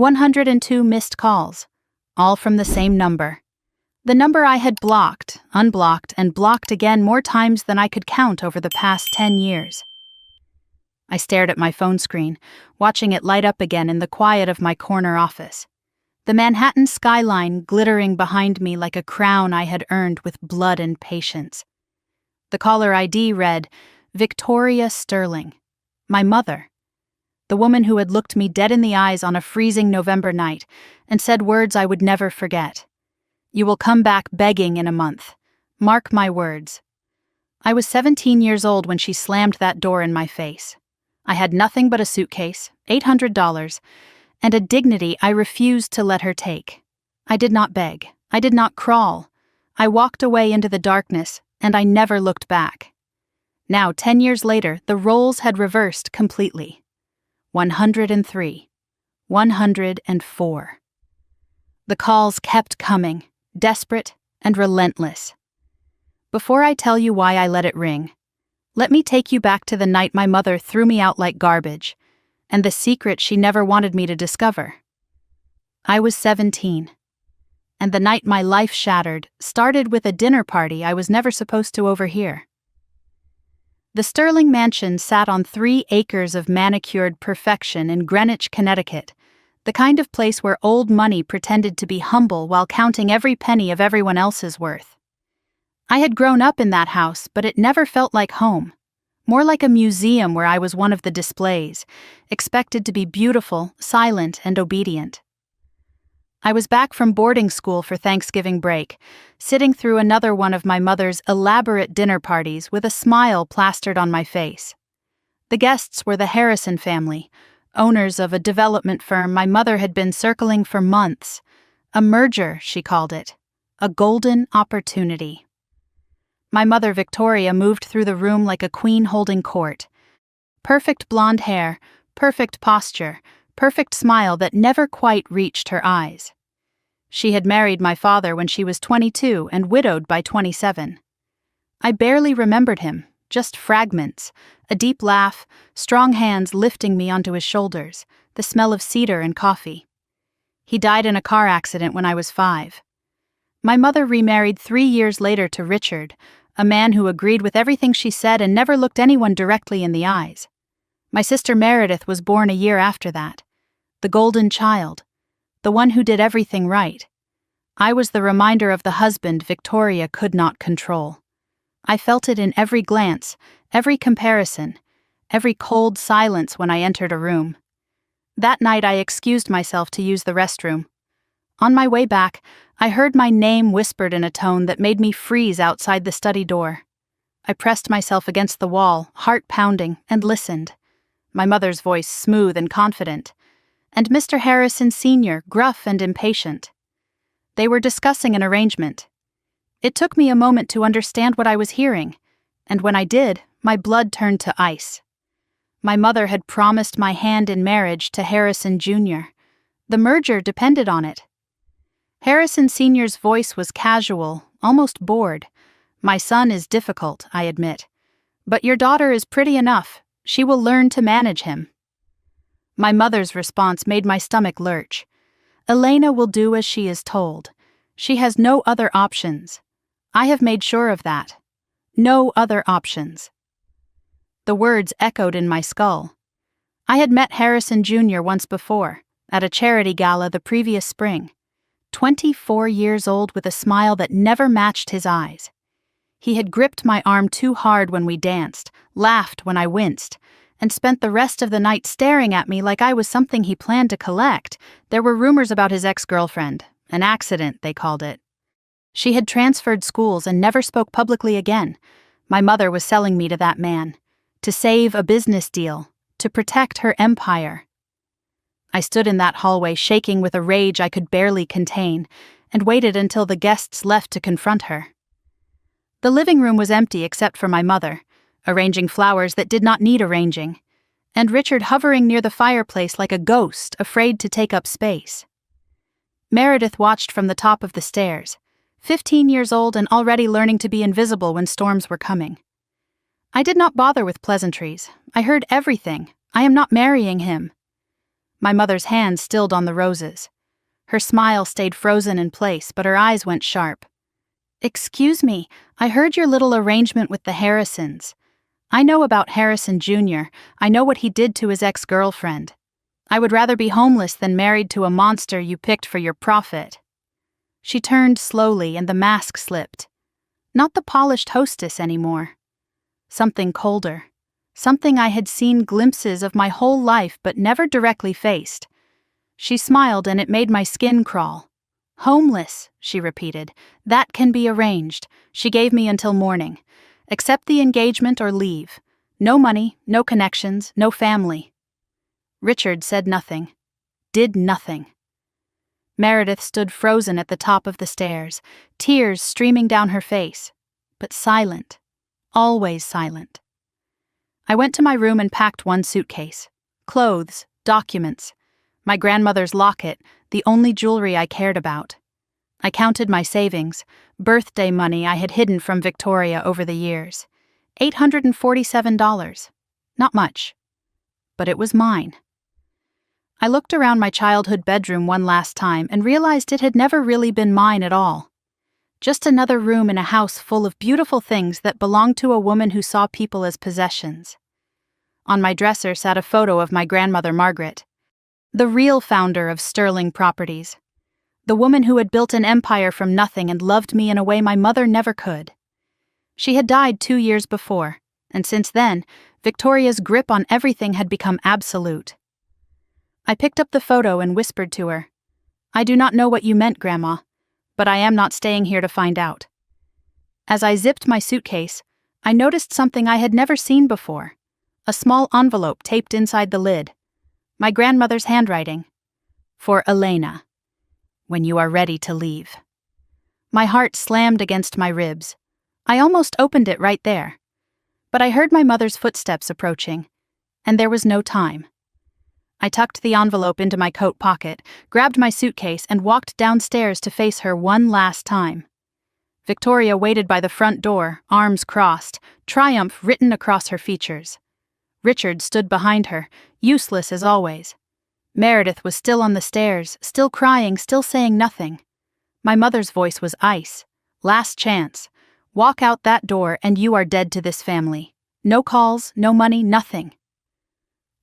102 missed calls, all from the same number. The number I had blocked, unblocked, and blocked again more times than I could count over the past 10 years. I stared at my phone screen, watching it light up again in the quiet of my corner office. The Manhattan skyline glittering behind me like a crown I had earned with blood and patience. The caller ID read, Victoria Sterling, my mother. The woman who had looked me dead in the eyes on a freezing November night and said words I would never forget. You will come back begging in a month. Mark my words. I was 17 years old when she slammed that door in my face. I had nothing but a suitcase, $800, and a dignity I refused to let her take. I did not beg. I did not crawl. I walked away into the darkness, and I never looked back. Now, 10 years later, the roles had reversed completely. 103. 104. The calls kept coming, desperate and relentless. Before I tell you why I let it ring, let me take you back to the night my mother threw me out like garbage, and the secret she never wanted me to discover. I was 17, and the night my life shattered started with a dinner party I was never supposed to overhear. The Sterling mansion sat on 3 acres of manicured perfection in Greenwich, Connecticut, the kind of place where old money pretended to be humble while counting every penny of everyone else's worth. I had grown up in that house, but it never felt like home. More like a museum where I was one of the displays, expected to be beautiful, silent, and obedient. I was back from boarding school for Thanksgiving break, sitting through another one of my mother's elaborate dinner parties with a smile plastered on my face. The guests were the Harrison family, owners of a development firm my mother had been circling for months. A merger, she called it. A golden opportunity. My mother, Victoria, moved through the room like a queen holding court. Perfect blonde hair, perfect posture, perfect smile that never quite reached her eyes. She had married my father when she was 22 and widowed by 27. I barely remembered him, just fragments, a deep laugh, strong hands lifting me onto his shoulders, the smell of cedar and coffee. He died in a car accident when I was 5. My mother remarried 3 years later to Richard, a man who agreed with everything she said and never looked anyone directly in the eyes. My sister Meredith was born a year after that. The golden child. The one who did everything right. I was the reminder of the husband Victoria could not control. I felt it in every glance, every comparison, every cold silence when I entered a room. That night I excused myself to use the restroom. On my way back, I heard my name whispered in a tone that made me freeze outside the study door. I pressed myself against the wall, heart pounding, and listened. My mother's voice smooth and confident, and Mr. Harrison Sr. gruff and impatient. They were discussing an arrangement. It took me a moment to understand what I was hearing, and when I did, my blood turned to ice. My mother had promised my hand in marriage to Harrison Jr. The merger depended on it. Harrison Sr.'s voice was casual, almost bored. My son is difficult, I admit. But your daughter is pretty enough. She will learn to manage him. My mother's response made my stomach lurch. Elena will do as she is told. She has no other options. I have made sure of that. No other options. The words echoed in my skull. I had met Harrison Jr. once before, at a charity gala the previous spring. 24 years old with a smile that never matched his eyes. He had gripped my arm too hard when we danced, laughed when I winced, and spent the rest of the night staring at me like I was something he planned to collect. There were rumors about his ex-girlfriend, an accident, they called it. She had transferred schools and never spoke publicly again. My mother was selling me to that man, to save a business deal, to protect her empire. I stood in that hallway shaking with a rage I could barely contain, and waited until the guests left to confront her. The living room was empty except for my mother, arranging flowers that did not need arranging, and Richard hovering near the fireplace like a ghost, afraid to take up space. Meredith watched from the top of the stairs, 15 years old and already learning to be invisible when storms were coming. I did not bother with pleasantries. I heard everything. I am not marrying him. My mother's hand stilled on the roses. Her smile stayed frozen in place, but her eyes went sharp. "Excuse me, I heard your little arrangement with the Harrisons. I know about Harrison Jr. I know what he did to his ex-girlfriend. I would rather be homeless than married to a monster you picked for your profit." She turned slowly and the mask slipped. Not the polished hostess anymore. Something colder. Something I had seen glimpses of my whole life but never directly faced. She smiled and it made my skin crawl. "Homeless," she repeated. "That can be arranged." She gave me until morning. "Accept the engagement or leave. No money, no connections, no family." Richard said nothing. Did nothing. Meredith stood frozen at the top of the stairs, tears streaming down her face, but silent. Always silent. I went to my room and packed one suitcase. Clothes, documents, my grandmother's locket, the only jewelry I cared about. I counted my savings, birthday money I had hidden from Victoria over the years. $847. Not much. But it was mine. I looked around my childhood bedroom one last time and realized it had never really been mine at all. Just another room in a house full of beautiful things that belonged to a woman who saw people as possessions. On my dresser sat a photo of my grandmother Margaret, the real founder of Sterling Properties, the woman who had built an empire from nothing and loved me in a way my mother never could. She had died 2 years before, and since then, Victoria's grip on everything had become absolute. I picked up the photo and whispered to her, "I do not know what you meant, Grandma, but I am not staying here to find out." As I zipped my suitcase, I noticed something I had never seen before. A small envelope taped inside the lid. My grandmother's handwriting. "For Elena. When you are ready to leave." My heart slammed against my ribs. I almost opened it right there. But I heard my mother's footsteps approaching, and there was no time. I tucked the envelope into my coat pocket, grabbed my suitcase, and walked downstairs to face her one last time. Victoria waited by the front door, arms crossed, triumph written across her features. Richard stood behind her, useless as always. Meredith was still on the stairs, still crying, still saying nothing. My mother's voice was ice. "Last chance. Walk out that door and you are dead to this family. No calls, no money, nothing."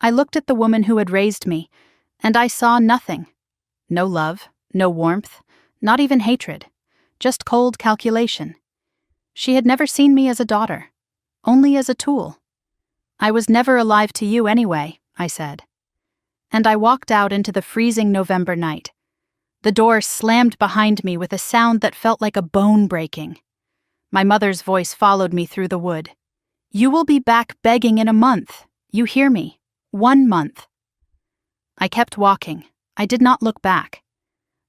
I looked at the woman who had raised me, and I saw nothing. No love, no warmth, not even hatred. Just cold calculation. She had never seen me as a daughter, only as a tool. "I was never alive to you anyway," I said. And I walked out into the freezing November night. The door slammed behind me with a sound that felt like a bone breaking. My mother's voice followed me through the wood. "You will be back begging in a month. You hear me? 1 month." I kept walking. I did not look back.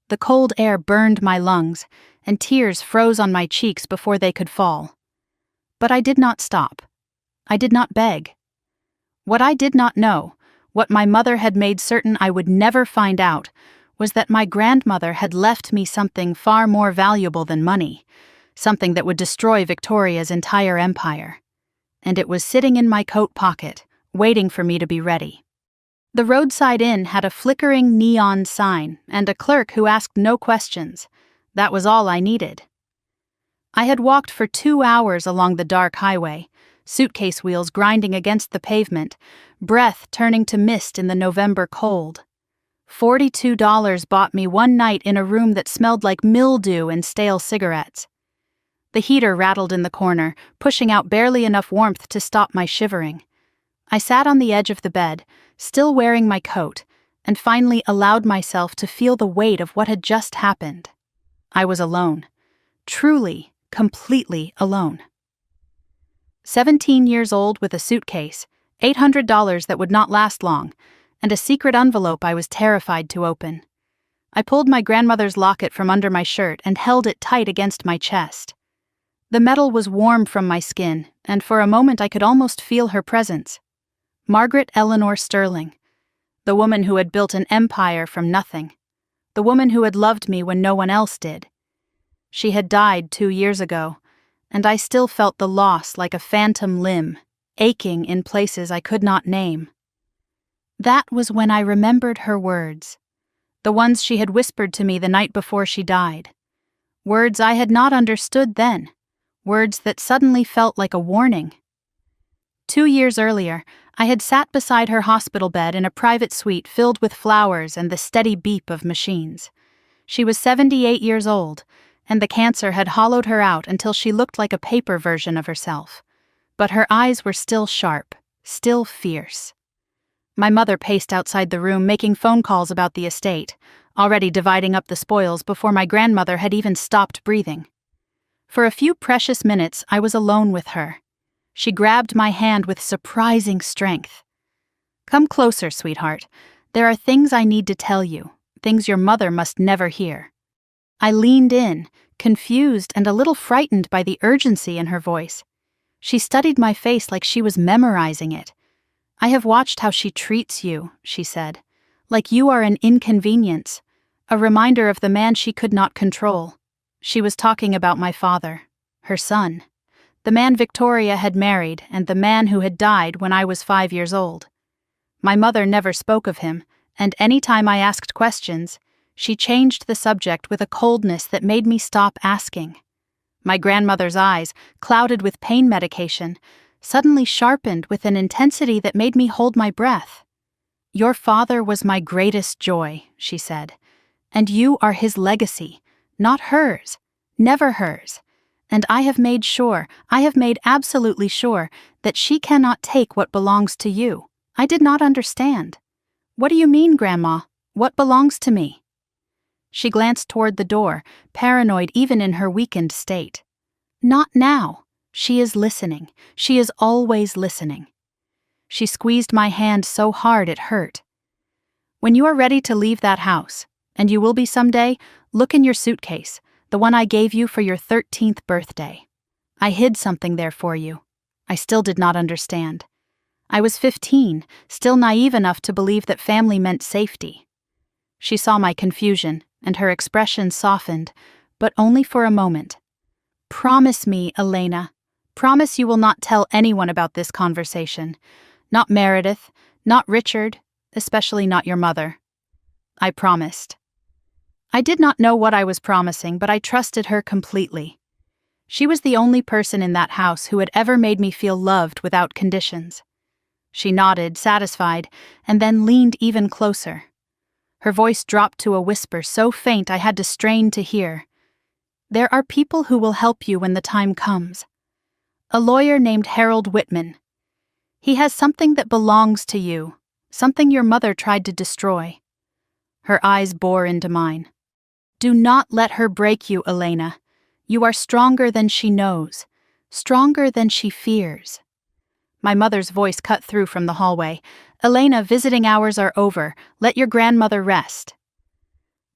The cold air burned my lungs, and tears froze on my cheeks before they could fall. But I did not stop. I did not beg. What I did not know, what my mother had made certain I would never find out, was that my grandmother had left me something far more valuable than money, something that would destroy Victoria's entire empire. And it was sitting in my coat pocket, waiting for me to be ready. The roadside inn had a flickering neon sign and a clerk who asked no questions. That was all I needed. I had walked for 2 hours along the dark highway, suitcase wheels grinding against the pavement, breath turning to mist in the November cold. $42 bought me one night in a room that smelled like mildew and stale cigarettes. The heater rattled in the corner, pushing out barely enough warmth to stop my shivering. I sat on the edge of the bed, still wearing my coat, and finally allowed myself to feel the weight of what had just happened. I was alone. Truly, completely alone. 17 years old with a suitcase, $800 that would not last long, and a secret envelope I was terrified to open. I pulled my grandmother's locket from under my shirt and held it tight against my chest. The metal was warm from my skin, and for a moment I could almost feel her presence. Margaret Eleanor Sterling, the woman who had built an empire from nothing, the woman who had loved me when no one else did. She had died 2 years ago, and I still felt the loss like a phantom limb, aching in places I could not name. That was when I remembered her words, the ones she had whispered to me the night before she died. Words I had not understood then, words that suddenly felt like a warning. 2 years earlier, I had sat beside her hospital bed in a private suite filled with flowers and the steady beep of machines. She was 78 years old, and the cancer had hollowed her out until she looked like a paper version of herself. But her eyes were still sharp, still fierce. My mother paced outside the room making phone calls about the estate, already dividing up the spoils before my grandmother had even stopped breathing. For a few precious minutes, I was alone with her. She grabbed my hand with surprising strength. "Come closer, sweetheart. There are things I need to tell you, things your mother must never hear." I leaned in, confused and a little frightened by the urgency in her voice. She studied my face like she was memorizing it. "I have watched how she treats you," she said, "like you are an inconvenience, a reminder of the man she could not control." She was talking about my father, her son, the man Victoria had married and the man who had died when I was 5 years old. My mother never spoke of him, and any time I asked questions, she changed the subject with a coldness that made me stop asking. My grandmother's eyes, clouded with pain medication, suddenly sharpened with an intensity that made me hold my breath. "Your father was my greatest joy," she said, "and you are his legacy, not hers, never hers. And I have made absolutely sure, that she cannot take what belongs to you." I did not understand. "What do you mean, Grandma? What belongs to me?" She glanced toward the door, paranoid even in her weakened state. "Not now. She is listening. She is always listening." She squeezed my hand so hard it hurt. "When you are ready to leave that house, and you will be someday, look in your suitcase, the one I gave you for your 13th birthday. I hid something there for you." I still did not understand. I was 15, still naive enough to believe that family meant safety. She saw my confusion, and her expression softened, but only for a moment. "Promise me, Elena. Promise you will not tell anyone about this conversation. Not Meredith, not Richard, especially not your mother." I promised. I did not know what I was promising, but I trusted her completely. She was the only person in that house who had ever made me feel loved without conditions. She nodded, satisfied, and then leaned even closer. Her voice dropped to a whisper so faint I had to strain to hear. "There are people who will help you when the time comes. A lawyer named Harold Whitman. He has something that belongs to you, something your mother tried to destroy." Her eyes bore into mine. "Do not let her break you, Elena. You are stronger than she knows, stronger than she fears." My mother's voice cut through from the hallway. "Elena, visiting hours are over. Let your grandmother rest."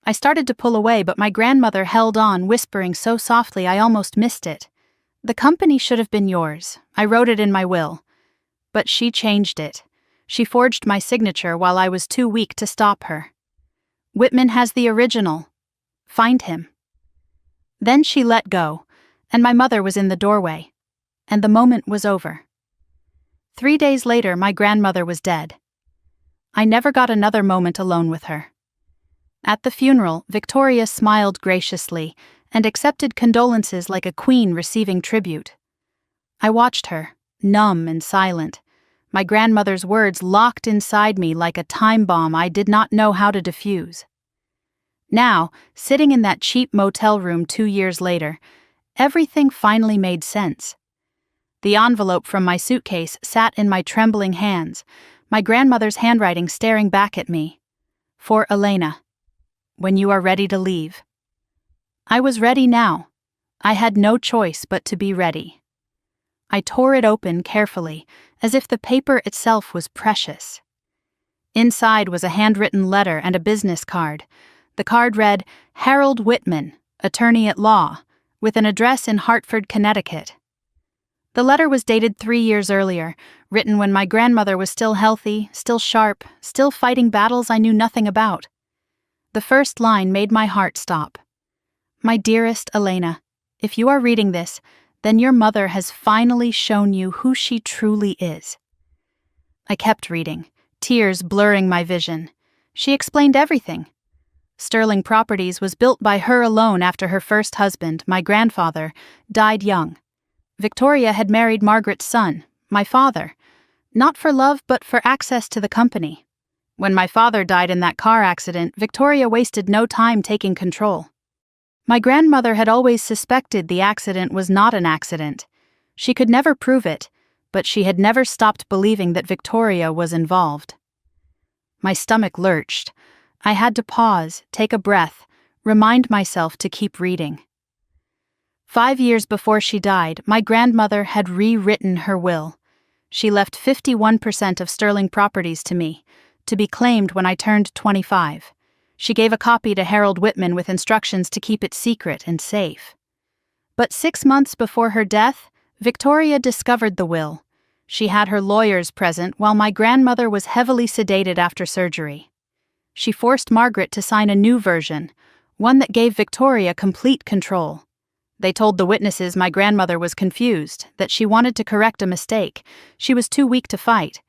I started to pull away, but my grandmother held on, whispering so softly I almost missed it. "The company should have been yours. I wrote it in my will." But she changed it. She forged my signature while I was too weak to stop her. "Whitman has the original. Find him." Then she let go, and my mother was in the doorway, and the moment was over. 3 days later, my grandmother was dead. I never got another moment alone with her. At the funeral, Victoria smiled graciously and accepted condolences like a queen receiving tribute. I watched her, numb and silent, my grandmother's words locked inside me like a time bomb I did not know how to defuse. Now, sitting in that cheap motel room 2 years later, everything finally made sense. The envelope from my suitcase sat in my trembling hands, my grandmother's handwriting staring back at me. "For Elena. When you are ready to leave." I was ready now. I had no choice but to be ready. I tore it open carefully, as if the paper itself was precious. Inside was a handwritten letter and a business card. The card read, "Harold Whitman, attorney at law," with an address in Hartford, Connecticut. The letter was dated 3 years earlier, written when my grandmother was still healthy, still sharp, still fighting battles I knew nothing about. The first line made my heart stop. "My dearest Elena, if you are reading this, then your mother has finally shown you who she truly is." I kept reading, tears blurring my vision. She explained everything. Sterling Properties was built by her alone after her first husband, my grandfather, died young. Victoria had married Margaret's son, my father, not for love but for access to the company. When my father died in that car accident, Victoria wasted no time taking control. My grandmother had always suspected the accident was not an accident. She could never prove it, but she had never stopped believing that Victoria was involved. My stomach lurched. I had to pause, take a breath, remind myself to keep reading. 5 years before she died, my grandmother had rewritten her will. She left 51% of Sterling Properties to me, to be claimed when I turned 25. She gave a copy to Harold Whitman with instructions to keep it secret and safe. But 6 months before her death, Victoria discovered the will. She had her lawyers present while my grandmother was heavily sedated after surgery. She forced Margaret to sign a new version, one that gave Victoria complete control. They told the witnesses my grandmother was confused, that she wanted to correct a mistake. She was too weak to fight.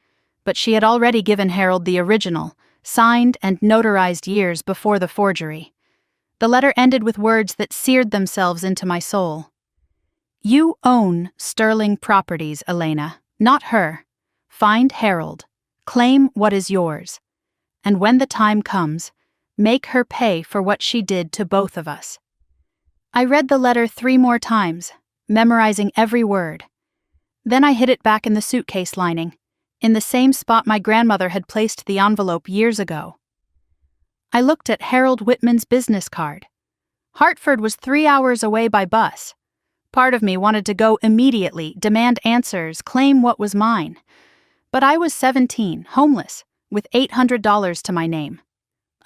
But she had already given Harold the original, signed and notarized years before the forgery. The letter ended with words that seared themselves into my soul. You own Sterling Properties, Elena, not her. Find Harold. Claim what is yours. And when the time comes, make her pay for what she did to both of us. I read the letter 3 more times, memorizing every word. Then I hid it back in the suitcase lining, in the same spot my grandmother had placed the envelope years ago. I looked at Harold Whitman's business card. Hartford was 3 hours away by bus. Part of me wanted to go immediately, demand answers, claim what was mine. But I was 17, homeless, with $800 to my name.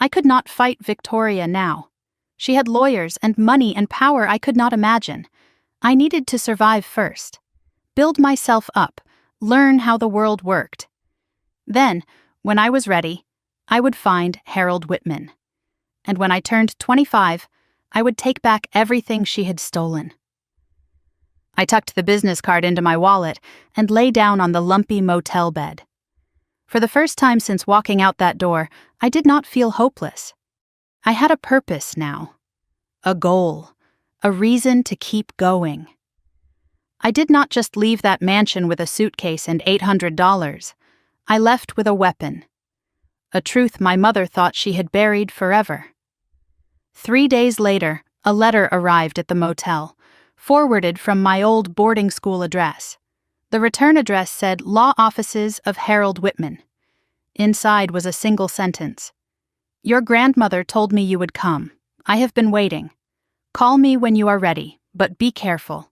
I could not fight Victoria now. She had lawyers and money and power I could not imagine. I needed to survive first. Build myself up, learn how the world worked. Then, when I was ready, I would find Harold Whitman. And when I turned 25, I would take back everything she had stolen. I tucked the business card into my wallet and lay down on the lumpy motel bed. For the first time since walking out that door, I did not feel hopeless. I had a purpose now. A goal. A reason to keep going. I did not just leave that mansion with a suitcase and $800. I left with a weapon. A truth my mother thought she had buried forever. 3 days later, a letter arrived at the motel, forwarded from my old boarding school address. The return address said Law Offices of Harold Whitman. Inside was a single sentence. Your grandmother told me you would come. I have been waiting. Call me when you are ready, but be careful.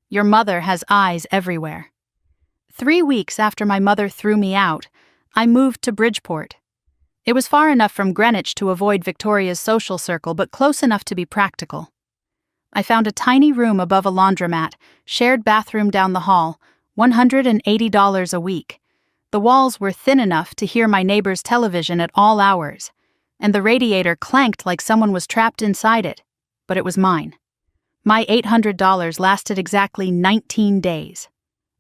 Your mother has eyes everywhere. 3 weeks after my mother threw me out, I moved to Bridgeport. It was far enough from Greenwich to avoid Victoria's social circle, but close enough to be practical. I found a tiny room above a laundromat, shared bathroom down the hall, $180 a week. The walls were thin enough to hear my neighbor's television at all hours, and the radiator clanked like someone was trapped inside it, but it was mine. My $800 lasted exactly 19 days.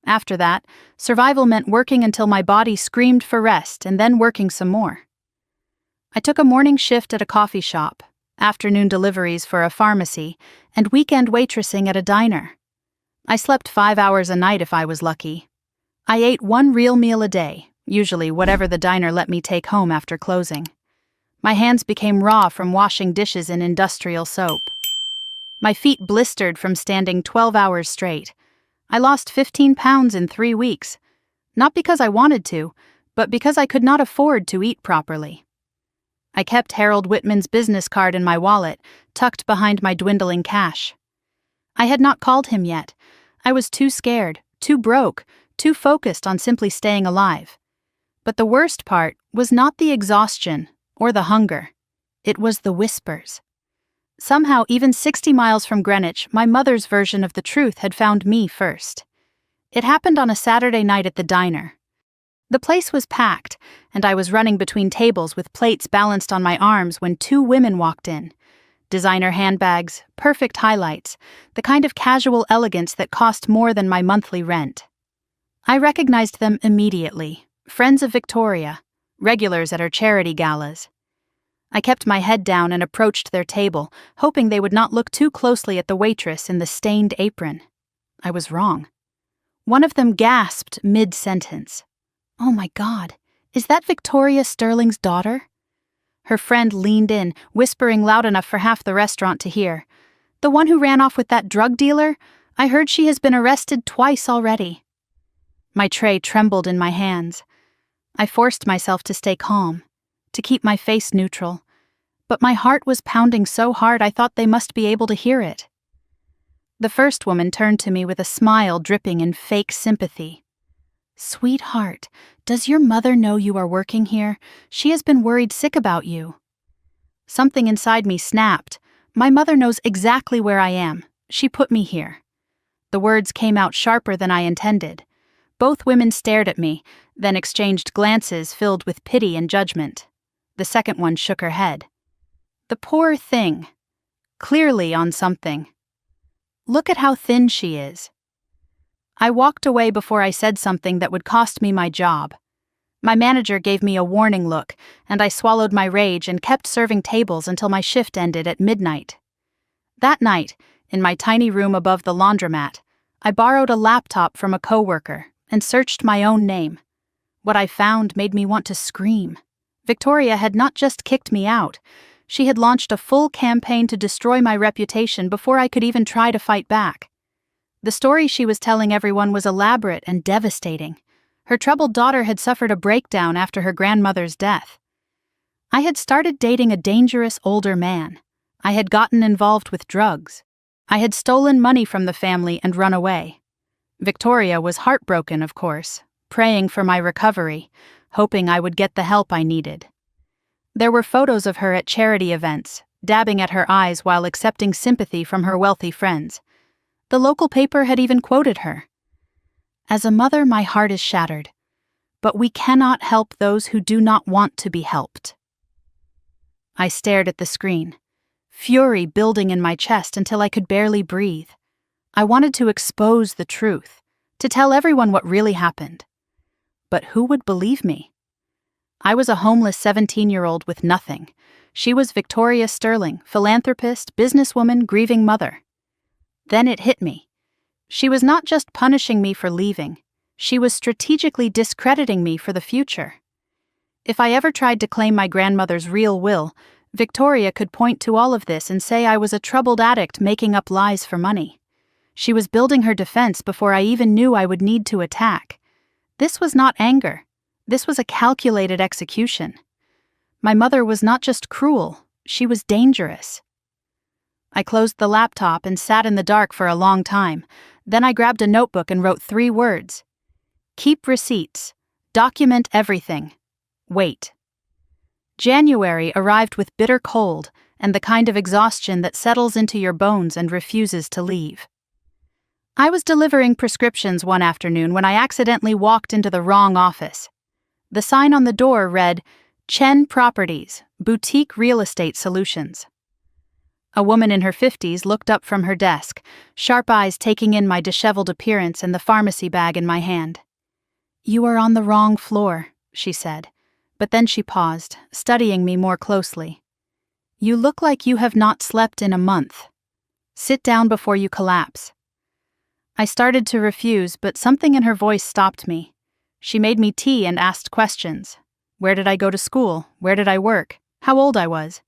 After that, survival meant working until my body screamed for rest and then working some more. I took a morning shift at a coffee shop, afternoon deliveries for a pharmacy, and weekend waitressing at a diner. I slept 5 hours a night if I was lucky. I ate 1 real meal a day, usually whatever the diner let me take home after closing. My hands became raw from washing dishes in industrial soap. My feet blistered from standing 12 hours straight. I lost 15 pounds in 3 weeks, not because I wanted to, but because I could not afford to eat properly. I kept Harold Whitman's business card in my wallet, tucked behind my dwindling cash. I had not called him yet. I was too scared, too broke, too focused on simply staying alive. But the worst part was not the exhaustion or the hunger. It was the whispers. Somehow, even 60 miles from Greenwich, my mother's version of the truth had found me first. It happened on a Saturday night at the diner. The place was packed, and I was running between tables with plates balanced on my arms when 2 women walked in. Designer handbags, perfect highlights, the kind of casual elegance that cost more than my monthly rent. I recognized them immediately, friends of Victoria, regulars at her charity galas. I kept my head down and approached their table, hoping they would not look too closely at the waitress in the stained apron. I was wrong. One of them gasped mid-sentence. "Oh my God, is that Victoria Sterling's daughter?" Her friend leaned in, whispering loud enough for half the restaurant to hear. "The one who ran off with that drug dealer? I heard she has been arrested twice already." My tray trembled in my hands. I forced myself to stay calm, to keep my face neutral, but my heart was pounding so hard I thought they must be able to hear it. The first woman turned to me with a smile dripping in fake sympathy. "Sweetheart, does your mother know you are working here? She has been worried sick about you." Something inside me snapped. My mother knows exactly where I am. She put me here. The words came out sharper than I intended. Both women stared at me, then exchanged glances filled with pity and judgment. The second one shook her head. "The poor thing. Clearly on something. Look at how thin she is." I walked away before I said something that would cost me my job. My manager gave me a warning look, and I swallowed my rage and kept serving tables until my shift ended at midnight. That night, in my tiny room above the laundromat, I borrowed a laptop from a coworker and searched my own name. What I found made me want to scream. Victoria had not just kicked me out. She had launched a full campaign to destroy my reputation before I could even try to fight back. The story she was telling everyone was elaborate and devastating. Her troubled daughter had suffered a breakdown after her grandmother's death. I had started dating a dangerous older man. I had gotten involved with drugs. I had stolen money from the family and run away. Victoria was heartbroken, of course, praying for my recovery, hoping I would get the help I needed. There were photos of her at charity events, dabbing at her eyes while accepting sympathy from her wealthy friends. The local paper had even quoted her. "As a mother, my heart is shattered, but we cannot help those who do not want to be helped." I stared at the screen, fury building in my chest until I could barely breathe. I wanted to expose the truth, to tell everyone what really happened. But who would believe me? I was a homeless 17-year-old with nothing. She was Victoria Sterling, philanthropist, businesswoman, grieving mother. Then it hit me. She was not just punishing me for leaving. She was strategically discrediting me for the future. If I ever tried to claim my grandmother's real will, Victoria could point to all of this and say I was a troubled addict making up lies for money. She was building her defense before I even knew I would need to attack. This was not anger. This was a calculated execution. My mother was not just cruel, she was dangerous. I closed the laptop and sat in the dark for a long time. Then I grabbed a notebook and wrote 3 words. Keep receipts. Document everything. Wait. January arrived with bitter cold and the kind of exhaustion that settles into your bones and refuses to leave. I was delivering prescriptions one afternoon when I accidentally walked into the wrong office. The sign on the door read, Chen Properties, Boutique Real Estate Solutions. A woman in her 50s looked up from her desk, sharp eyes taking in my disheveled appearance and the pharmacy bag in my hand. "You are on the wrong floor," she said, but then she paused, studying me more closely. "You look like you have not slept in a month. Sit down before you collapse." I started to refuse, but something in her voice stopped me. She made me tea and asked questions. Where did I go to school? Where did I work? How old I was?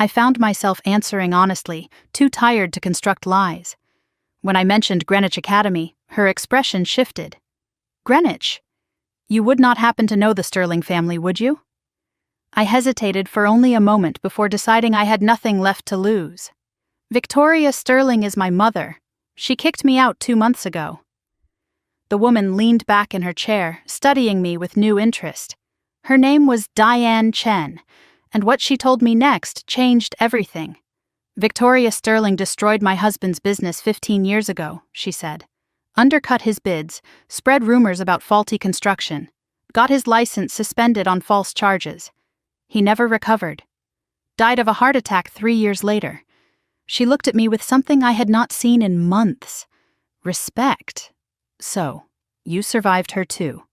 I found myself answering honestly, too tired to construct lies. When I mentioned Greenwich Academy, her expression shifted. "Greenwich? You would not happen to know the Sterling family, would you?" I hesitated for only a moment before deciding I had nothing left to lose. "Victoria Sterling is my mother. She kicked me out 2 months ago." The woman leaned back in her chair, studying me with new interest. Her name was Diane Chen, and what she told me next changed everything. "Victoria Sterling destroyed my husband's business 15 years ago," she said. "Undercut his bids, spread rumors about faulty construction, got his license suspended on false charges. He never recovered. Died of a heart attack 3 years later." She looked at me with something I had not seen in months. Respect. "So, you survived her too."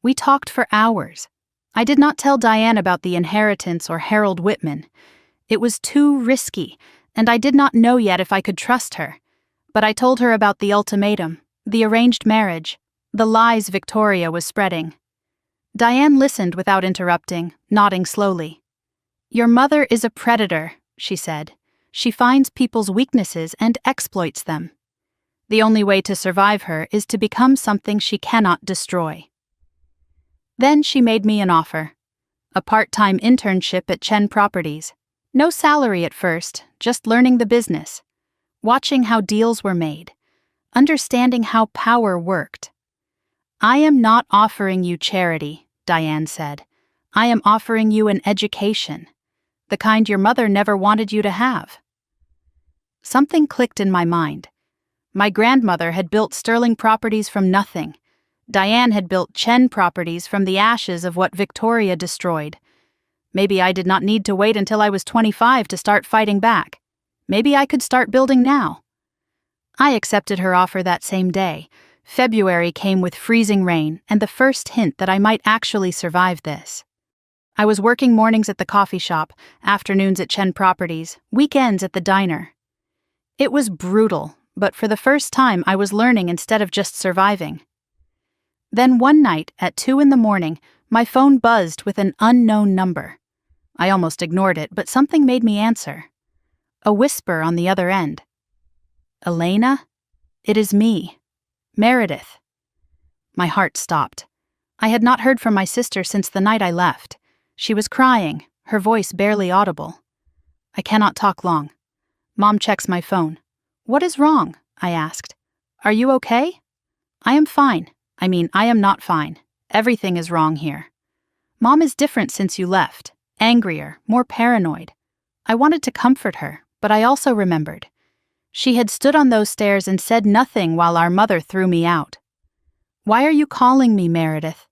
We talked for hours. I did not tell Diane about the inheritance or Harold Whitman. It was too risky, and I did not know yet if I could trust her. But I told her about the ultimatum, the arranged marriage, the lies Victoria was spreading. Diane listened without interrupting, nodding slowly. "Your mother is a predator," she said. "She finds people's weaknesses and exploits them. The only way to survive her is to become something she cannot destroy." Then she made me an offer. A part-time internship at Chen Properties. No salary at first, just learning the business. Watching how deals were made. Understanding how power worked. "I am not offering you charity," Diane said. "I am offering you an education. The kind your mother never wanted you to have." Something clicked in my mind. My grandmother had built Sterling Properties from nothing. Diane had built Chen Properties from the ashes of what Victoria destroyed. Maybe I did not need to wait until I was 25 to start fighting back. Maybe I could start building now. I accepted her offer that same day. February came with freezing rain and the first hint that I might actually survive this. I was working mornings at the coffee shop, afternoons at Chen Properties, weekends at the diner. It was brutal, but for the first time I was learning instead of just surviving. Then one night, at 2 a.m, my phone buzzed with an unknown number. I almost ignored it, but something made me answer. A whisper on the other end. "Elena? It is me. Meredith." My heart stopped. I had not heard from my sister since the night I left. She was crying, her voice barely audible. "I cannot talk long." Mom checks my phone. "What is wrong?" I asked. "Are you okay?" "I am fine. I am not fine. Everything is wrong here. Mom is different since you left. Angrier, more paranoid." I wanted to comfort her, but I also remembered. She had stood on those stairs and said nothing while our mother threw me out. "Why are you calling me, Meredith?"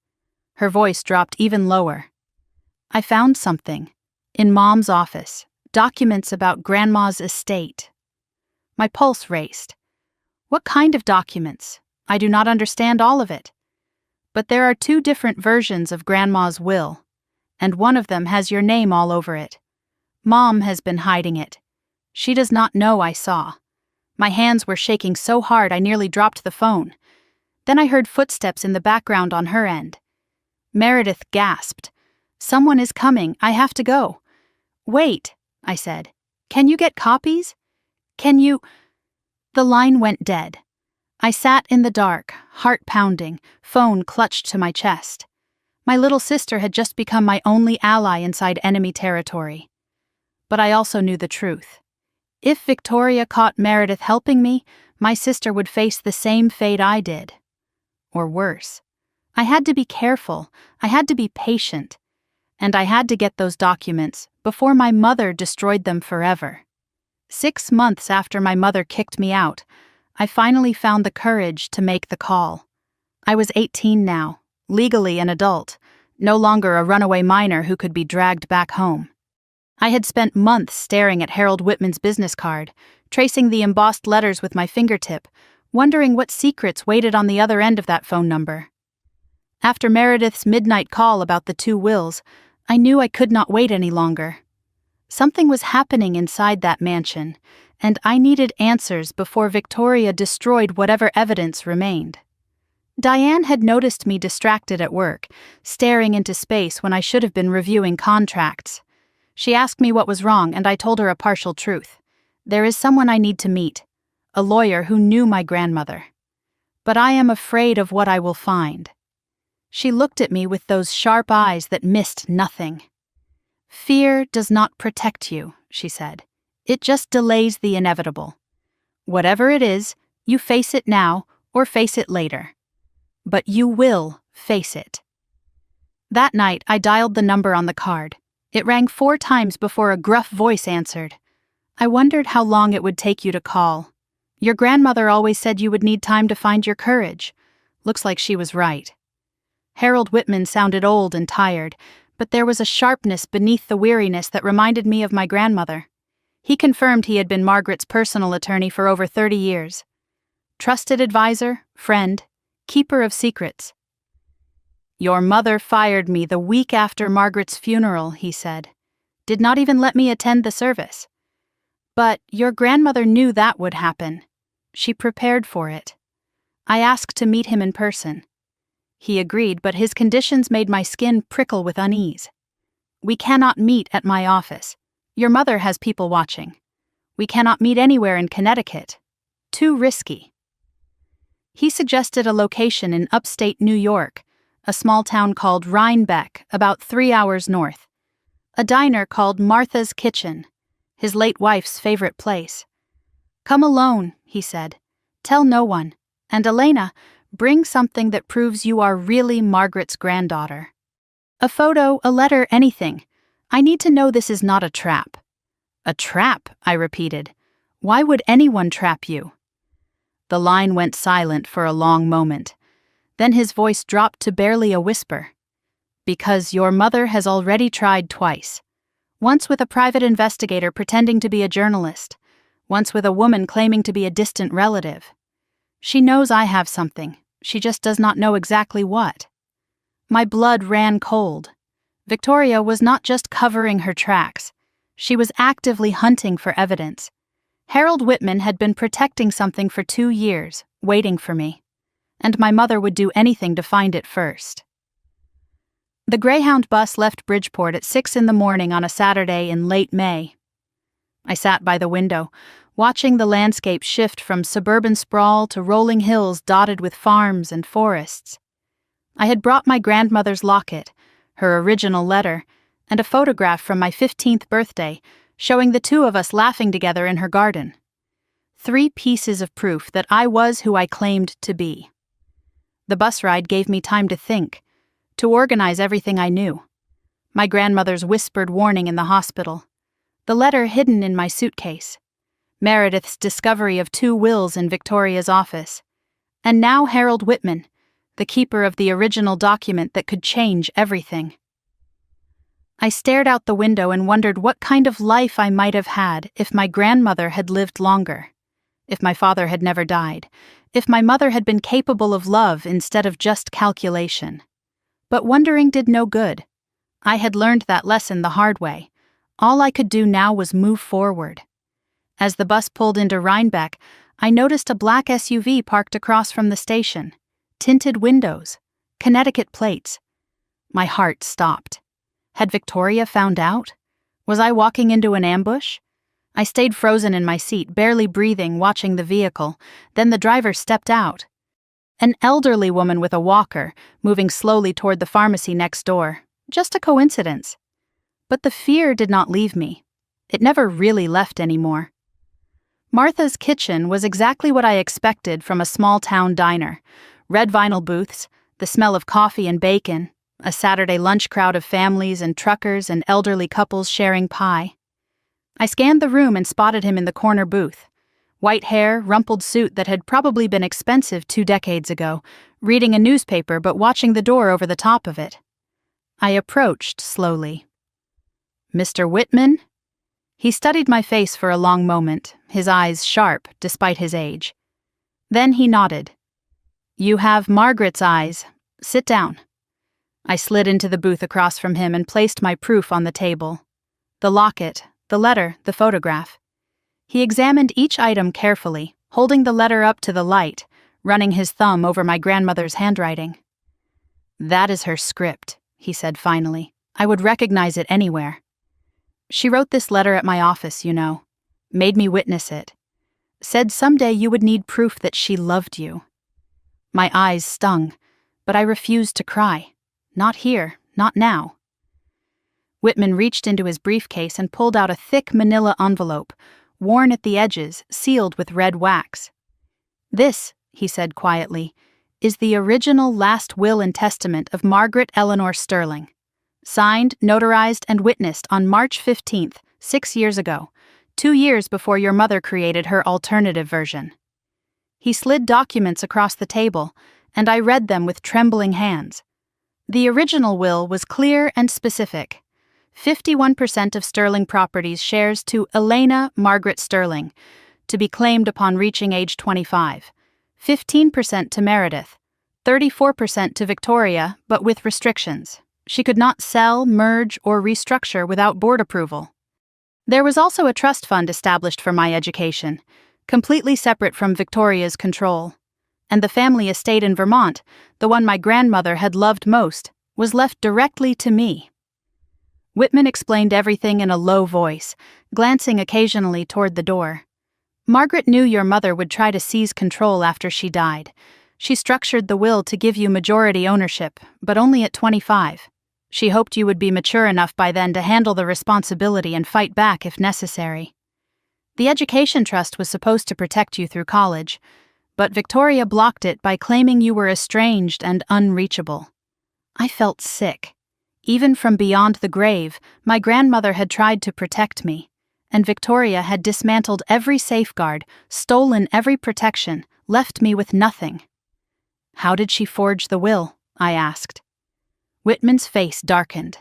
Her voice dropped even lower. "I found something. In Mom's office. Documents about Grandma's estate." My pulse raced. What kind of documents? I do not understand all of it. But there are 2 different versions of Grandma's will, and one of them has your name all over it. Mom has been hiding it. She does not know I saw. My hands were shaking so hard I nearly dropped the phone. Then I heard footsteps in the background on her end. Meredith gasped. "Someone is coming. I have to go." "Wait," I said. "Can you get copies? Can you—" The line went dead. I sat in the dark, heart pounding, phone clutched to my chest. My little sister had just become my only ally inside enemy territory. But I also knew the truth. If Victoria caught Meredith helping me, my sister would face the same fate I did. Or worse. I had to be careful, I had to be patient, and I had to get those documents before my mother destroyed them forever. 6 months after my mother kicked me out, I finally found the courage to make the call. I was 18 now, legally an adult, no longer a runaway minor who could be dragged back home. I had spent months staring at Harold Whitman's business card, tracing the embossed letters with my fingertip, wondering what secrets waited on the other end of that phone number. After Meredith's midnight call about the 2 wills, I knew I could not wait any longer. Something was happening inside that mansion, and I needed answers before Victoria destroyed whatever evidence remained. Diane had noticed me distracted at work, staring into space when I should have been reviewing contracts. She asked me what was wrong, and I told her a partial truth. There is someone I need to meet, a lawyer who knew my grandmother. But I am afraid of what I will find. She looked at me with those sharp eyes that missed nothing. "Fear does not protect you," she said. "It just delays the inevitable. Whatever it is, you face it now or face it later. But you will face it." That night, I dialed the number on the card. It rang 4 times before a gruff voice answered. "I wondered how long it would take you to call. Your grandmother always said you would need time to find your courage. Looks like she was right." Harold Whitman sounded old and tired, but there was a sharpness beneath the weariness that reminded me of my grandmother. He confirmed he had been Margaret's personal attorney for over 30 years. Trusted advisor, friend, keeper of secrets. Your mother fired me the week after Margaret's funeral, he said. Did not even let me attend the service. But your grandmother knew that would happen. She prepared for it. I asked to meet him in person. He agreed, but his conditions made my skin prickle with unease. We cannot meet at my office. Your mother has people watching. We cannot meet anywhere in Connecticut. Too risky. He suggested a location in upstate New York, a small town called Rhinebeck, about 3 hours north. A diner called Martha's Kitchen, his late wife's favorite place. Come alone, he said. Tell no one. And Elena, bring something that proves you are really Margaret's granddaughter. A photo, a letter, anything. I need to know this is not a trap. A trap, I repeated. Why would anyone trap you? The line went silent for a long moment. Then his voice dropped to barely a whisper. Because your mother has already tried twice. Once with a private investigator pretending to be a journalist. Once with a woman claiming to be a distant relative. She knows I have something. She just does not know exactly what. My blood ran cold. Victoria was not just covering her tracks. She was actively hunting for evidence. Harold Whitman had been protecting something for 2 years, waiting for me. And my mother would do anything to find it first. The Greyhound bus left Bridgeport at 6 a.m. on a Saturday in late May. I sat by the window, watching the landscape shift from suburban sprawl to rolling hills dotted with farms and forests. I had brought my grandmother's locket, her original letter, and a photograph from my 15th birthday, showing the two of us laughing together in her garden. 3 pieces of proof that I was who I claimed to be. The bus ride gave me time to think, to organize everything I knew. My grandmother's whispered warning in the hospital, the letter hidden in my suitcase, Meredith's discovery of 2 wills in Victoria's office, and now Harold Whitman, the keeper of the original document that could change everything. I stared out the window and wondered what kind of life I might have had if my grandmother had lived longer, if my father had never died, if my mother had been capable of love instead of just calculation. But wondering did no good. I had learned that lesson the hard way. All I could do now was move forward. As the bus pulled into Rhinebeck, I noticed a black SUV parked across from the station. Tinted windows, Connecticut plates. My heart stopped. Had Victoria found out? Was I walking into an ambush? I stayed frozen in my seat, barely breathing, watching the vehicle. Then the driver stepped out. An elderly woman with a walker, moving slowly toward the pharmacy next door. Just a coincidence. But the fear did not leave me. It never really left anymore. Martha's Kitchen was exactly what I expected from a small-town diner. Red vinyl booths, the smell of coffee and bacon, a Saturday lunch crowd of families and truckers and elderly couples sharing pie. I scanned the room and spotted him in the corner booth. White hair, rumpled suit that had probably been expensive 2 decades ago, reading a newspaper but watching the door over the top of it. I approached slowly. Mr. Whitman? He studied my face for a long moment, his eyes sharp despite his age. Then he nodded. You have Margaret's eyes. Sit down. I slid into the booth across from him and placed my proof on the table. The locket, the letter, the photograph. He examined each item carefully, holding the letter up to the light, running his thumb over my grandmother's handwriting. That is her script, he said finally. I would recognize it anywhere. She wrote this letter at my office, you know. Made me witness it. Said someday you would need proof that she loved you. My eyes stung, but I refused to cry. Not here, not now. Whitman reached into his briefcase and pulled out a thick manila envelope, worn at the edges, sealed with red wax. This, he said quietly, is the original last will and testament of Margaret Eleanor Sterling. Signed, notarized, and witnessed on March 15th, 6 years ago, 2 years before your mother created her alternative version. He slid documents across the table, and I read them with trembling hands. The original will was clear and specific. 51% of Sterling Properties shares to Elena Margaret Sterling, to be claimed upon reaching age 25. 15% to Meredith. 34% to Victoria, but with restrictions. She could not sell, merge, or restructure without board approval. There was also a trust fund established for my education, completely separate from Victoria's control. And the family estate in Vermont, the one my grandmother had loved most, was left directly to me. Whitman explained everything in a low voice, glancing occasionally toward the door. Margaret knew your mother would try to seize control after she died. She structured the will to give you majority ownership, but only at 25. She hoped you would be mature enough by then to handle the responsibility and fight back if necessary. The education trust was supposed to protect you through college, but Victoria blocked it by claiming you were estranged and unreachable. I felt sick. Even from beyond the grave, my grandmother had tried to protect me, and Victoria had dismantled every safeguard, stolen every protection, left me with nothing. How did she forge the will? I asked. Whitman's face darkened.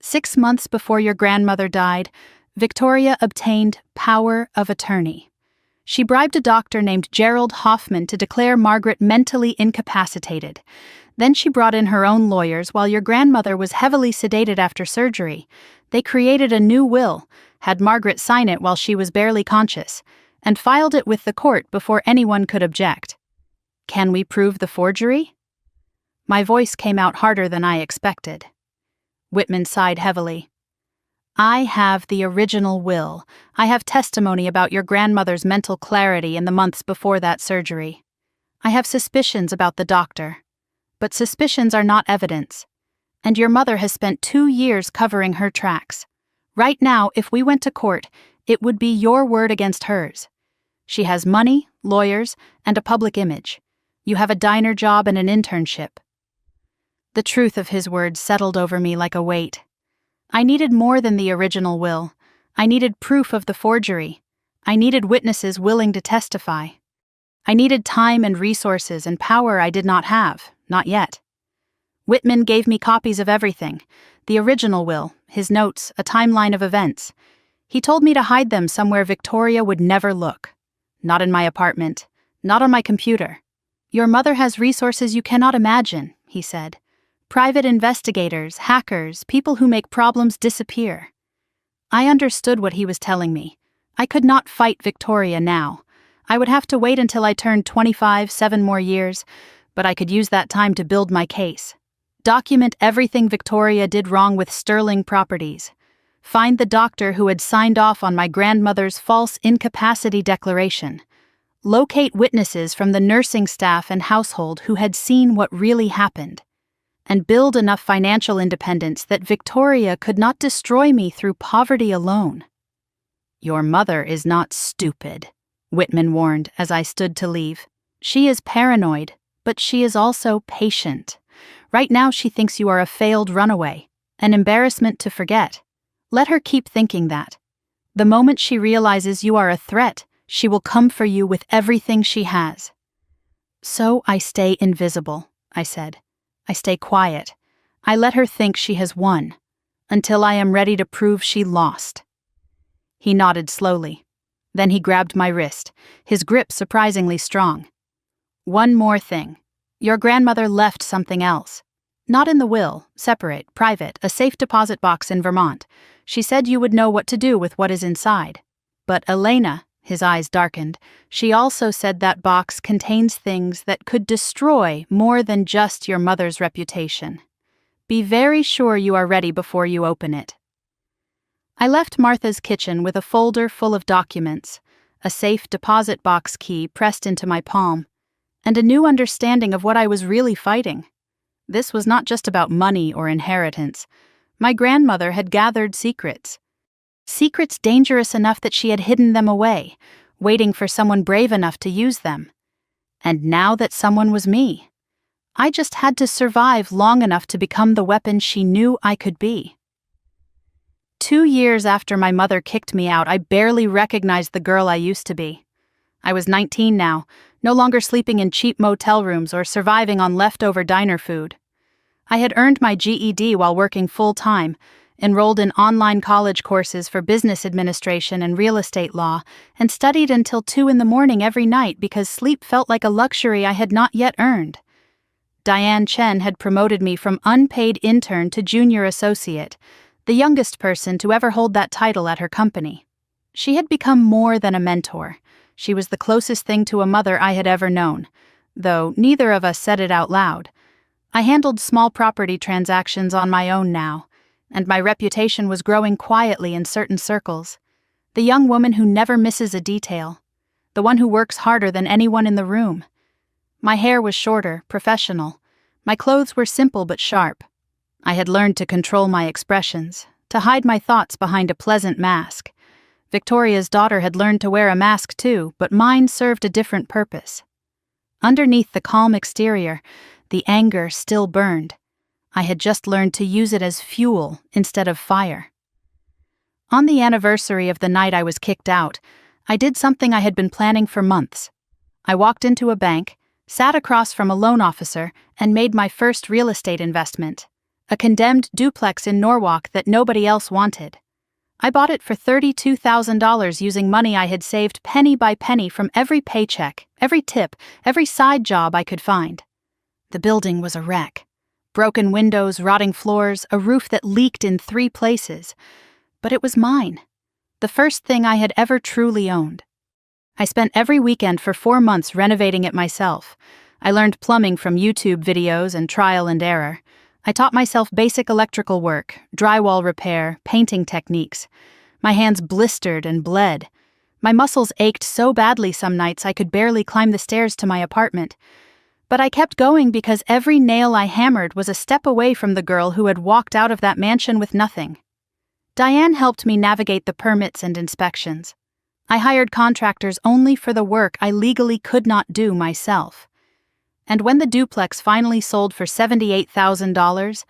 6 months before your grandmother died, Victoria obtained power of attorney. She bribed a doctor named Gerald Hoffman to declare Margaret mentally incapacitated. Then she brought in her own lawyers while your grandmother was heavily sedated after surgery. They created a new will, had Margaret sign it while she was barely conscious, and filed it with the court before anyone could object. Can we prove the forgery? My voice came out harder than I expected. Whitman sighed heavily. I have the original will. I have testimony about your grandmother's mental clarity in the months before that surgery. I have suspicions about the doctor. But suspicions are not evidence. And your mother has spent 2 years covering her tracks. Right now, if we went to court, it would be your word against hers. She has money, lawyers, and a public image. You have a diner job and an internship. The truth of his words settled over me like a weight. I needed more than the original will. I needed proof of the forgery. I needed witnesses willing to testify. I needed time and resources and power I did not have, not yet. Whitman gave me copies of everything, the original will, his notes, a timeline of events. He told me to hide them somewhere Victoria would never look. Not in my apartment, not on my computer. Your mother has resources you cannot imagine, he said. Private investigators, hackers, people who make problems disappear. I understood what he was telling me. I could not fight Victoria now. I would have to wait until I turned 25, 7 more years, but I could use that time to build my case. Document everything Victoria did wrong with Sterling Properties. Find the doctor who had signed off on my grandmother's false incapacity declaration. Locate witnesses from the nursing staff and household who had seen what really happened. And build enough financial independence that Victoria could not destroy me through poverty alone. Your mother is not stupid, Whitman warned as I stood to leave. She is paranoid, but she is also patient. Right now she thinks you are a failed runaway, an embarrassment to forget. Let her keep thinking that. The moment she realizes you are a threat, she will come for you with everything she has. So I stay invisible, I said. I stay quiet. I let her think she has won, until I am ready to prove she lost. He nodded slowly. Then he grabbed my wrist, his grip surprisingly strong. One more thing. Your grandmother left something else. Not in the will, separate, private, a safe deposit box in Vermont. She said you would know what to do with what is inside. But Elena, his eyes darkened, she also said that box contains things that could destroy more than just your mother's reputation. Be very sure you are ready before you open it. I left Martha's kitchen with a folder full of documents, a safe deposit box key pressed into my palm, and a new understanding of what I was really fighting. This was not just about money or inheritance. My grandmother had gathered secrets. Secrets dangerous enough that she had hidden them away, waiting for someone brave enough to use them. And now that someone was me, I just had to survive long enough to become the weapon she knew I could be. 2 years after my mother kicked me out, I barely recognized the girl I used to be. I was 19 now, no longer sleeping in cheap motel rooms or surviving on leftover diner food. I had earned my GED while working full-time, enrolled in online college courses for business administration and real estate law, and studied until 2 a.m. every night because sleep felt like a luxury I had not yet earned. Diane Chen had promoted me from unpaid intern to junior associate, the youngest person to ever hold that title at her company. She had become more than a mentor. She was the closest thing to a mother I had ever known, though neither of us said it out loud. I handled small property transactions on my own now, and my reputation was growing quietly in certain circles. The young woman who never misses a detail. The one who works harder than anyone in the room. My hair was shorter, professional. My clothes were simple but sharp. I had learned to control my expressions, to hide my thoughts behind a pleasant mask. Victoria's daughter had learned to wear a mask too, but mine served a different purpose. Underneath the calm exterior, the anger still burned. I had just learned to use it as fuel instead of fire. On the anniversary of the night I was kicked out, I did something I had been planning for months. I walked into a bank, sat across from a loan officer, and made my first real estate investment, a condemned duplex in Norwalk that nobody else wanted. I bought it for $32,000 using money I had saved penny by penny from every paycheck, every tip, every side job I could find. The building was a wreck. Broken windows, rotting floors, a roof that leaked in 3 places. But it was mine. The first thing I had ever truly owned. I spent every weekend for 4 months renovating it myself. I learned plumbing from YouTube videos and trial and error. I taught myself basic electrical work, drywall repair, painting techniques. My hands blistered and bled. My muscles ached so badly some nights I could barely climb the stairs to my apartment. But I kept going because every nail I hammered was a step away from the girl who had walked out of that mansion with nothing. Diane helped me navigate the permits and inspections. I hired contractors only for the work I legally could not do myself. And when the duplex finally sold for $78,000,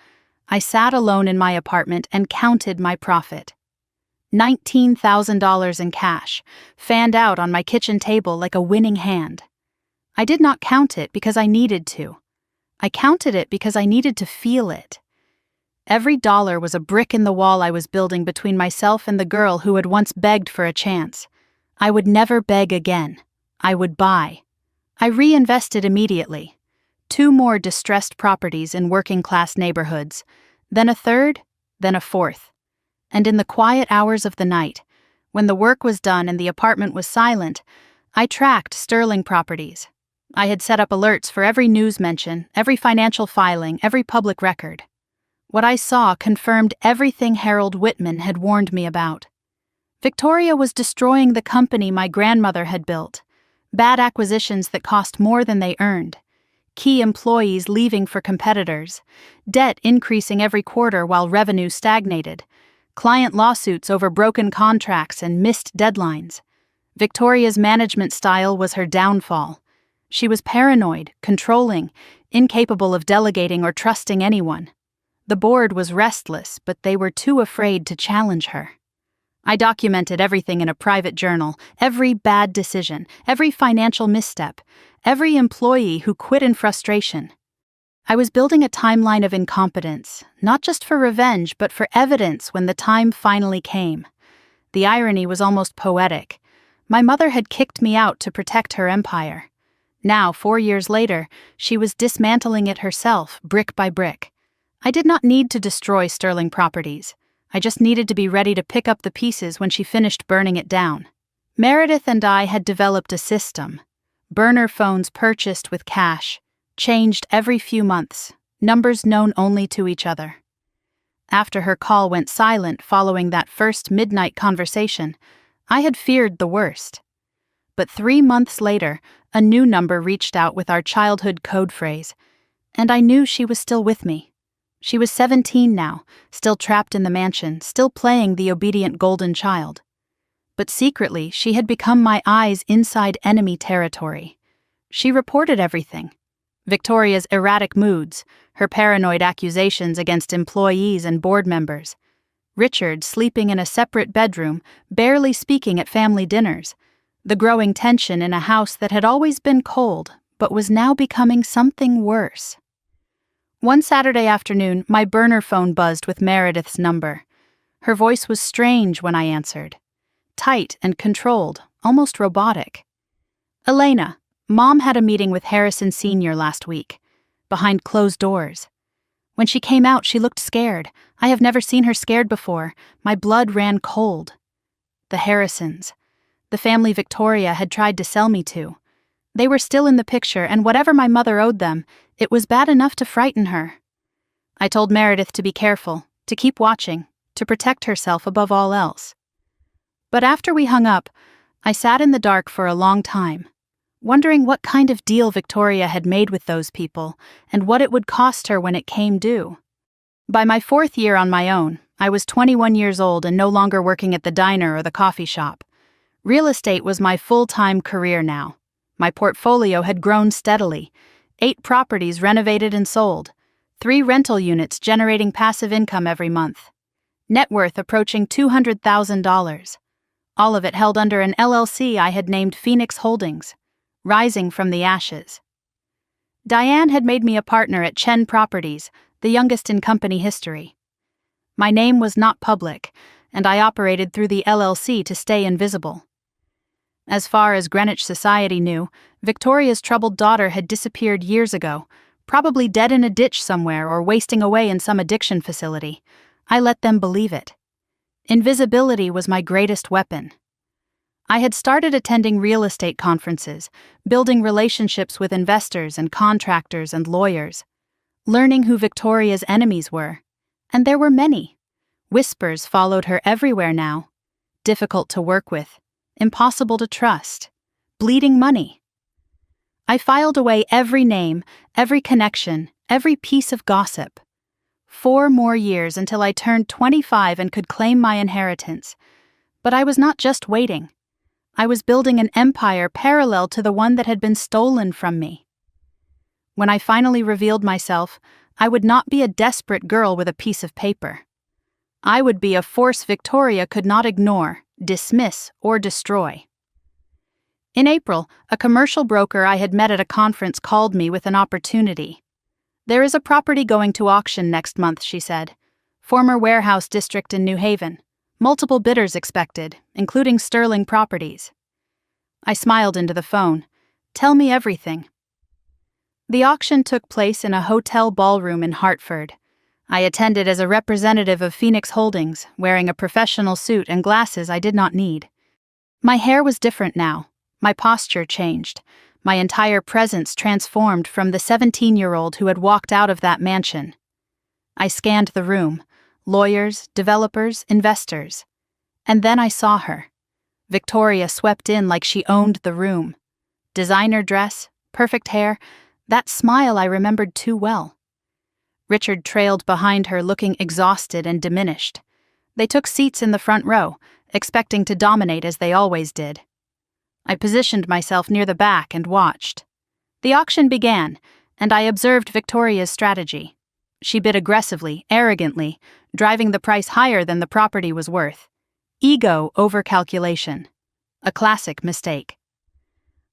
I sat alone in my apartment and counted my profit. $19,000 in cash, fanned out on my kitchen table like a winning hand. I did not count it because I needed to. I counted it because I needed to feel it. Every dollar was a brick in the wall I was building between myself and the girl who had once begged for a chance. I would never beg again. I would buy. I reinvested immediately. 2 more distressed properties in working-class neighborhoods, then a third, then a fourth. And in the quiet hours of the night, when the work was done and the apartment was silent, I tracked Sterling properties. I had set up alerts for every news mention, every financial filing, every public record. What I saw confirmed everything Harold Whitman had warned me about. Victoria was destroying the company my grandmother had built. Bad acquisitions that cost more than they earned. Key employees leaving for competitors. Debt increasing every quarter while revenue stagnated. Client lawsuits over broken contracts and missed deadlines. Victoria's management style was her downfall. She was paranoid, controlling, incapable of delegating or trusting anyone. The board was restless, but they were too afraid to challenge her. I documented everything in a private journal, every bad decision, every financial misstep, every employee who quit in frustration. I was building a timeline of incompetence, not just for revenge, but for evidence when the time finally came. The irony was almost poetic. My mother had kicked me out to protect her empire. Now, 4 years later, she was dismantling it herself, brick by brick. I did not need to destroy Sterling Properties. I just needed to be ready to pick up the pieces when she finished burning it down. Meredith and I had developed a system. Burner phones purchased with cash, changed every few months, numbers known only to each other. After her call went silent following that first midnight conversation, I had feared the worst. But 3 months later, a new number reached out with our childhood code phrase, and I knew she was still with me. She was 17 now, still trapped in the mansion, still playing the obedient golden child. But secretly, she had become my eyes inside enemy territory. She reported everything. Victoria's erratic moods, her paranoid accusations against employees and board members. Richard sleeping in a separate bedroom, barely speaking at family dinners. The growing tension in a house that had always been cold, but was now becoming something worse. One Saturday afternoon, my burner phone buzzed with Meredith's number. Her voice was strange when I answered. Tight and controlled, almost robotic. Elena, Mom had a meeting with Harrison Sr. last week. behind closed doors. When she came out, she looked scared. I have never seen her scared before. My blood ran cold. The Harrisons, the family Victoria had tried to sell me to. They were still in the picture, and whatever my mother owed them, it was bad enough to frighten her. I told Meredith to be careful, to keep watching, to protect herself above all else. But after we hung up, I sat in the dark for a long time, wondering what kind of deal Victoria had made with those people and what it would cost her when it came due. By my 4th year on my own, I was 21 years old and no longer working at the diner or the coffee shop. Real estate was my full-time career now. My portfolio had grown steadily. 8 properties renovated and sold. 3 rental units generating passive income every month. Net worth approaching $200,000. All of it held under an LLC I had named Phoenix Holdings, rising from the ashes. Diane had made me a partner at Chen Properties, the youngest in company history. My name was not public, and I operated through the LLC to stay invisible. As far as Greenwich society knew, Victoria's troubled daughter had disappeared years ago, probably dead in a ditch somewhere or wasting away in some addiction facility. I let them believe it. Invisibility was my greatest weapon. I had started attending real estate conferences, building relationships with investors and contractors and lawyers, learning who Victoria's enemies were. And there were many. Whispers followed her everywhere now. Difficult to work with, impossible to trust, bleeding money. I filed away every name, every connection, every piece of gossip. 4 more years until I turned 25 and could claim my inheritance. But I was not just waiting. I was building an empire parallel to the one that had been stolen from me. When I finally revealed myself, I would not be a desperate girl with a piece of paper. I would be a force Victoria could not ignore, dismiss, or destroy. In April, a commercial broker I had met at a conference called me with an opportunity. "There is a property going to auction next month," she said. "Former warehouse district in New Haven. Multiple bidders expected, including Sterling Properties." I smiled into the phone. "Tell me everything." The auction took place in a hotel ballroom in Hartford. I attended as a representative of Phoenix Holdings, wearing a professional suit and glasses I did not need. My hair was different now. My posture changed. My entire presence transformed from the 17-year-old who had walked out of that mansion. I scanned the room. Lawyers, developers, investors. And then I saw her. Victoria swept in like she owned the room. Designer dress, perfect hair, that smile I remembered too well. Richard trailed behind her, looking exhausted and diminished. They took seats in the front row, expecting to dominate as they always did. I positioned myself near the back and watched. The auction began, and I observed Victoria's strategy. She bid aggressively, arrogantly, driving the price higher than the property was worth. Ego over calculation. A classic mistake.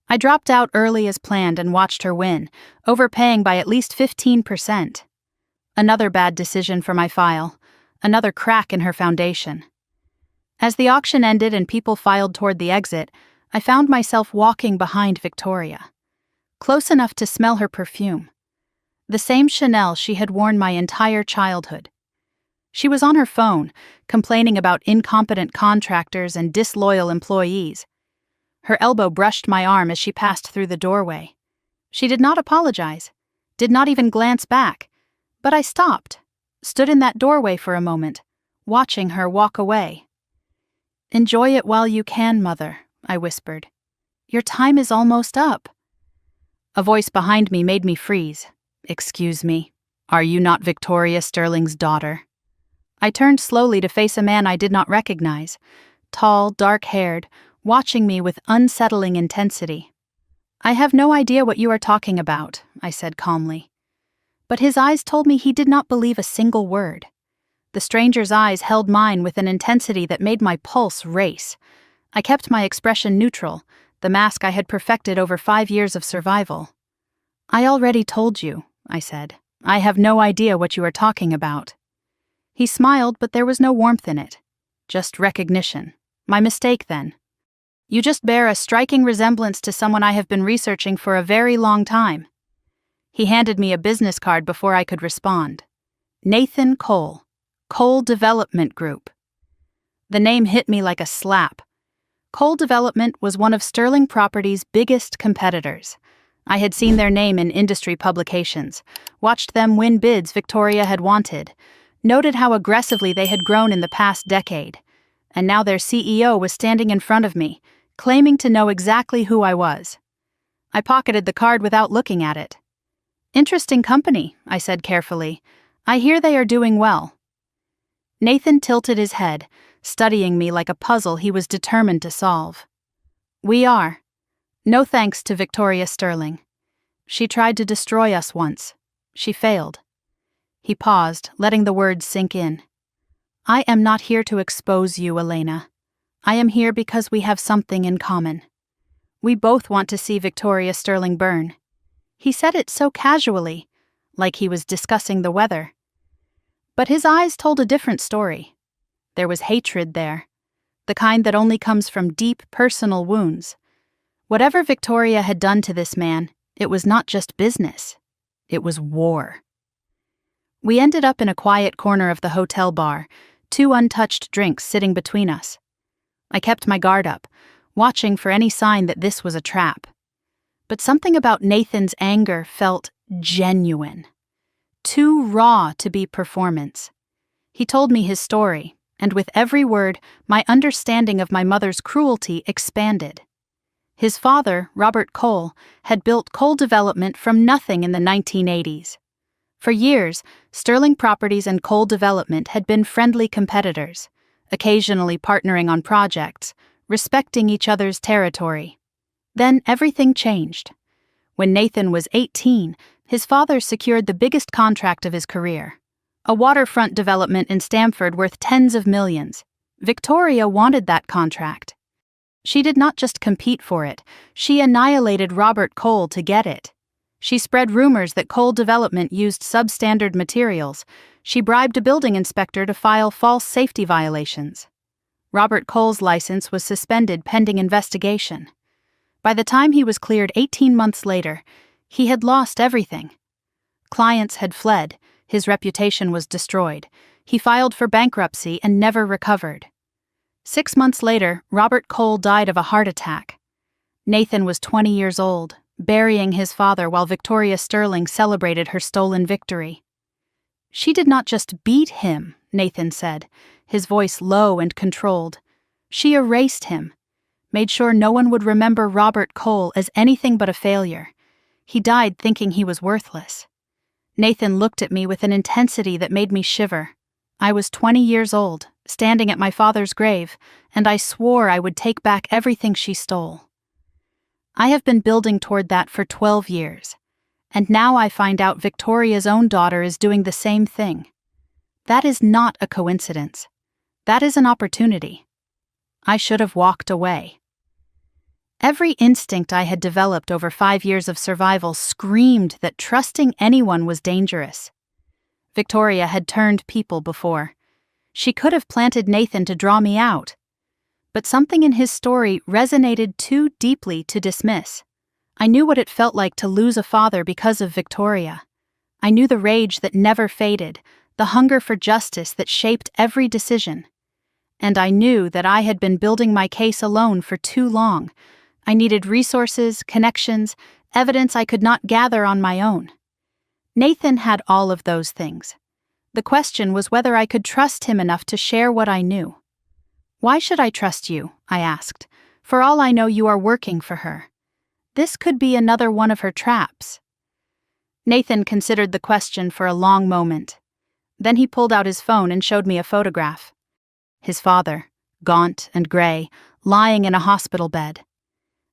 I dropped out early as planned and watched her win, overpaying by at least 15%. Another bad decision for my file, another crack in her foundation. As the auction ended and people filed toward the exit, I found myself walking behind Victoria, close enough to smell her perfume. The same Chanel she had worn my entire childhood. She was on her phone, complaining about incompetent contractors and disloyal employees. Her elbow brushed my arm as she passed through the doorway. She did not apologize, did not even glance back, but I stopped, stood in that doorway for a moment, watching her walk away. "Enjoy it while you can, Mother," I whispered. "Your time is almost up." A voice behind me made me freeze. "Excuse me, are you not Victoria Sterling's daughter?" I turned slowly to face a man I did not recognize, tall, dark-haired, watching me with unsettling intensity. "I have no idea what you are talking about," I said calmly. But his eyes told me he did not believe a single word. The stranger's eyes held mine with an intensity that made my pulse race. I kept my expression neutral, the mask I had perfected over 5 years of survival. "I already told you," I said. "I have no idea what you are talking about." He smiled, but there was no warmth in it. Just recognition. My mistake, then. "You just bear a striking resemblance to someone I have been researching for a very long time." He handed me a business card before I could respond. Nathan Cole, Cole Development Group. The name hit me like a slap. Cole Development was one of Sterling Properties' biggest competitors. I had seen their name in industry publications, watched them win bids Victoria had wanted, noted how aggressively they had grown in the past decade, and now their CEO was standing in front of me, claiming to know exactly who I was. I pocketed the card without looking at it. Interesting company, I said carefully. I hear they are doing well. Nathan tilted his head, studying me like a puzzle he was determined to solve. We are. No thanks to Victoria Sterling. She tried to destroy us once. She failed. He paused, letting the words sink in. I am not here to expose you, Elena. I am here because we have something in common. We both want to see Victoria Sterling burn. He said it so casually, like he was discussing the weather. But his eyes told a different story. There was hatred there, the kind that only comes from deep personal wounds. Whatever Victoria had done to this man, it was not just business. It was war. We ended up in a quiet corner of the hotel bar, 2 untouched drinks sitting between us. I kept my guard up, watching for any sign that this was a trap. But something about Nathan's anger felt genuine. Too raw to be performance. He told me his story, and with every word, my understanding of my mother's cruelty expanded. His father, Robert Cole, had built Cole Development from nothing in the 1980s. For years, Sterling Properties and Cole Development had been friendly competitors, occasionally partnering on projects, respecting each other's territory. Then everything changed. When Nathan was 18, his father secured the biggest contract of his career, a waterfront development in Stamford worth tens of millions. Victoria wanted that contract. She did not just compete for it, she annihilated Robert Cole to get it. She spread rumors that Cole Development used substandard materials. She bribed a building inspector to file false safety violations. Robert Cole's license was suspended pending investigation. By the time he was cleared 18 months later, he had lost everything. Clients had fled, his reputation was destroyed. He filed for bankruptcy and never recovered. 6 months later, Robert Cole died of a heart attack. Nathan was 20 years old, burying his father while Victoria Sterling celebrated her stolen victory. She did not just beat him, Nathan said, his voice low and controlled. She erased him, made sure no one would remember Robert Cole as anything but a failure. He died thinking he was worthless. Nathan looked at me with an intensity that made me shiver. I was 20 years old, standing at my father's grave, and I swore I would take back everything she stole. I have been building toward that for 12 years, and now I find out Victoria's own daughter is doing the same thing. That is not a coincidence. That is an opportunity. I should have walked away. Every instinct I had developed over 5 years of survival screamed that trusting anyone was dangerous. Victoria had turned people before. She could have planted Nathan to draw me out. But something in his story resonated too deeply to dismiss. I knew what it felt like to lose a father because of Victoria. I knew the rage that never faded, the hunger for justice that shaped every decision. And I knew that I had been building my case alone for too long. I needed resources, connections, evidence I could not gather on my own. Nathan had all of those things. The question was whether I could trust him enough to share what I knew. Why should I trust you? I asked. For all I know, you are working for her. This could be another one of her traps. Nathan considered the question for a long moment. Then he pulled out his phone and showed me a photograph. His father, gaunt and gray, lying in a hospital bed.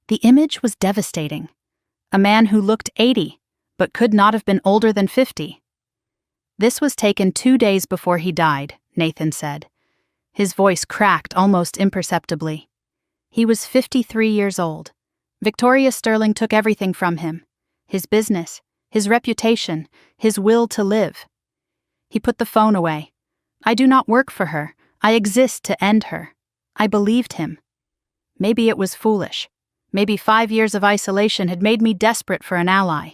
The image was devastating. A man who looked 80, but could not have been older than 50. This was taken 2 days before he died, Nathan said. His voice cracked almost imperceptibly. He was 53 years old. Victoria Sterling took everything from him. His business, his reputation, his will to live. He put the phone away. I do not work for her. I exist to end her. I believed him. Maybe it was foolish. Maybe 5 years of isolation had made me desperate for an ally.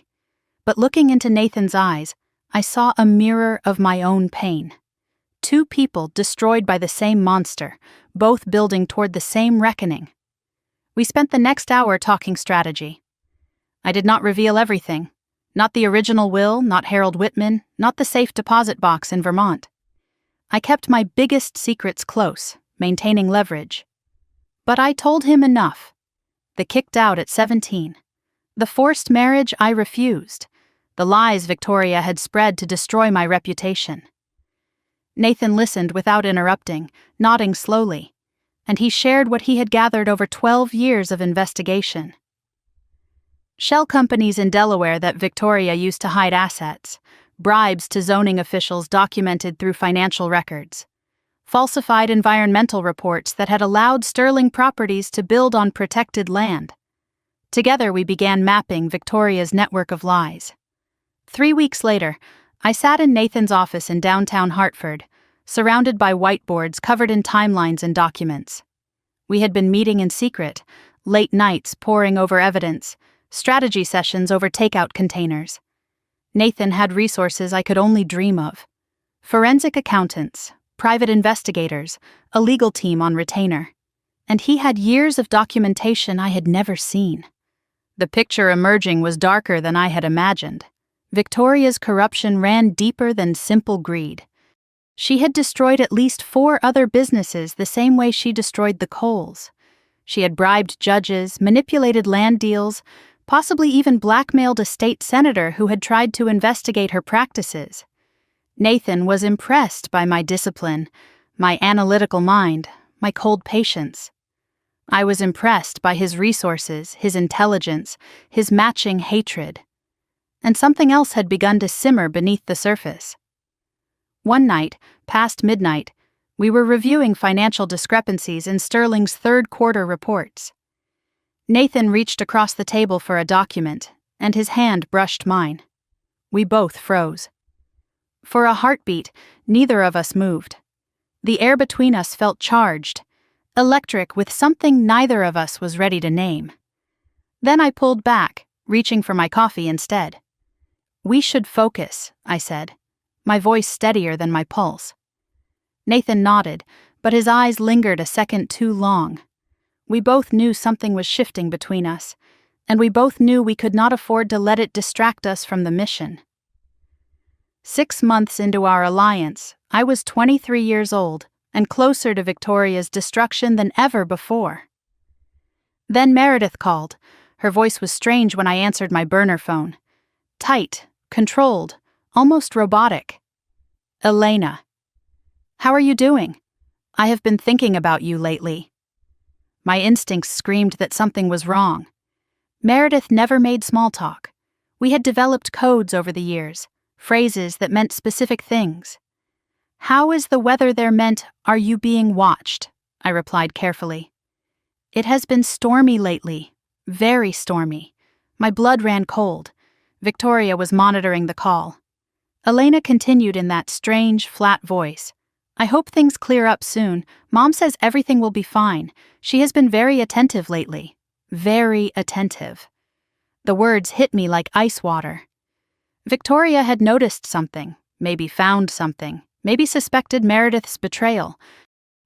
But looking into Nathan's eyes, I saw a mirror of my own pain. Two people destroyed by the same monster, both building toward the same reckoning. We spent the next hour talking strategy. I did not reveal everything. Not the original will, not Harold Whitman, not the safe deposit box in Vermont. I kept my biggest secrets close, maintaining leverage. But I told him enough. The kicked out at 17. The forced marriage I refused. The lies Victoria had spread to destroy my reputation. Nathan listened without interrupting, nodding slowly, and he shared what he had gathered over 12 years of investigation. Shell companies in Delaware that Victoria used to hide assets, bribes to zoning officials documented through financial records, falsified environmental reports that had allowed Sterling Properties to build on protected land. Together we began mapping Victoria's network of lies. 3 weeks later, I sat in Nathan's office in downtown Hartford, surrounded by whiteboards covered in timelines and documents. We had been meeting in secret, late nights poring over evidence, strategy sessions over takeout containers. Nathan had resources I could only dream of. Forensic accountants, private investigators, a legal team on retainer. And he had years of documentation I had never seen. The picture emerging was darker than I had imagined. Victoria's corruption ran deeper than simple greed. She had destroyed at least 4 other businesses the same way she destroyed the Coles. She had bribed judges, manipulated land deals, possibly even blackmailed a state senator who had tried to investigate her practices. Nathan was impressed by my discipline, my analytical mind, my cold patience. I was impressed by his resources, his intelligence, his matching hatred. And something else had begun to simmer beneath the surface. One night, past midnight, we were reviewing financial discrepancies in Sterling's third-quarter reports. Nathan reached across the table for a document, and his hand brushed mine. We both froze. For a heartbeat, neither of us moved. The air between us felt charged, electric with something neither of us was ready to name. Then I pulled back, reaching for my coffee instead. "We should focus," I said, my voice steadier than my pulse. Nathan nodded, but his eyes lingered a second too long. We both knew something was shifting between us, and we both knew we could not afford to let it distract us from the mission. 6 months into our alliance, I was 23 years old and closer to Victoria's destruction than ever before. Then Meredith called. Her voice was strange when I answered my burner phone. Tight, controlled, almost robotic. "Elena. How are you doing? I have been thinking about you lately." My instincts screamed that something was wrong. Meredith never made small talk. We had developed codes over the years, phrases that meant specific things. "How is the weather there?" meant, "Are you being watched?" I replied carefully. "It has been stormy lately, very stormy." My blood ran cold. Victoria was monitoring the call. Elena continued in that strange, flat voice. "I hope things clear up soon. Mom says everything will be fine. She has been very attentive lately. Very attentive." The words hit me like ice water. Victoria had noticed something, maybe found something, maybe suspected Meredith's betrayal.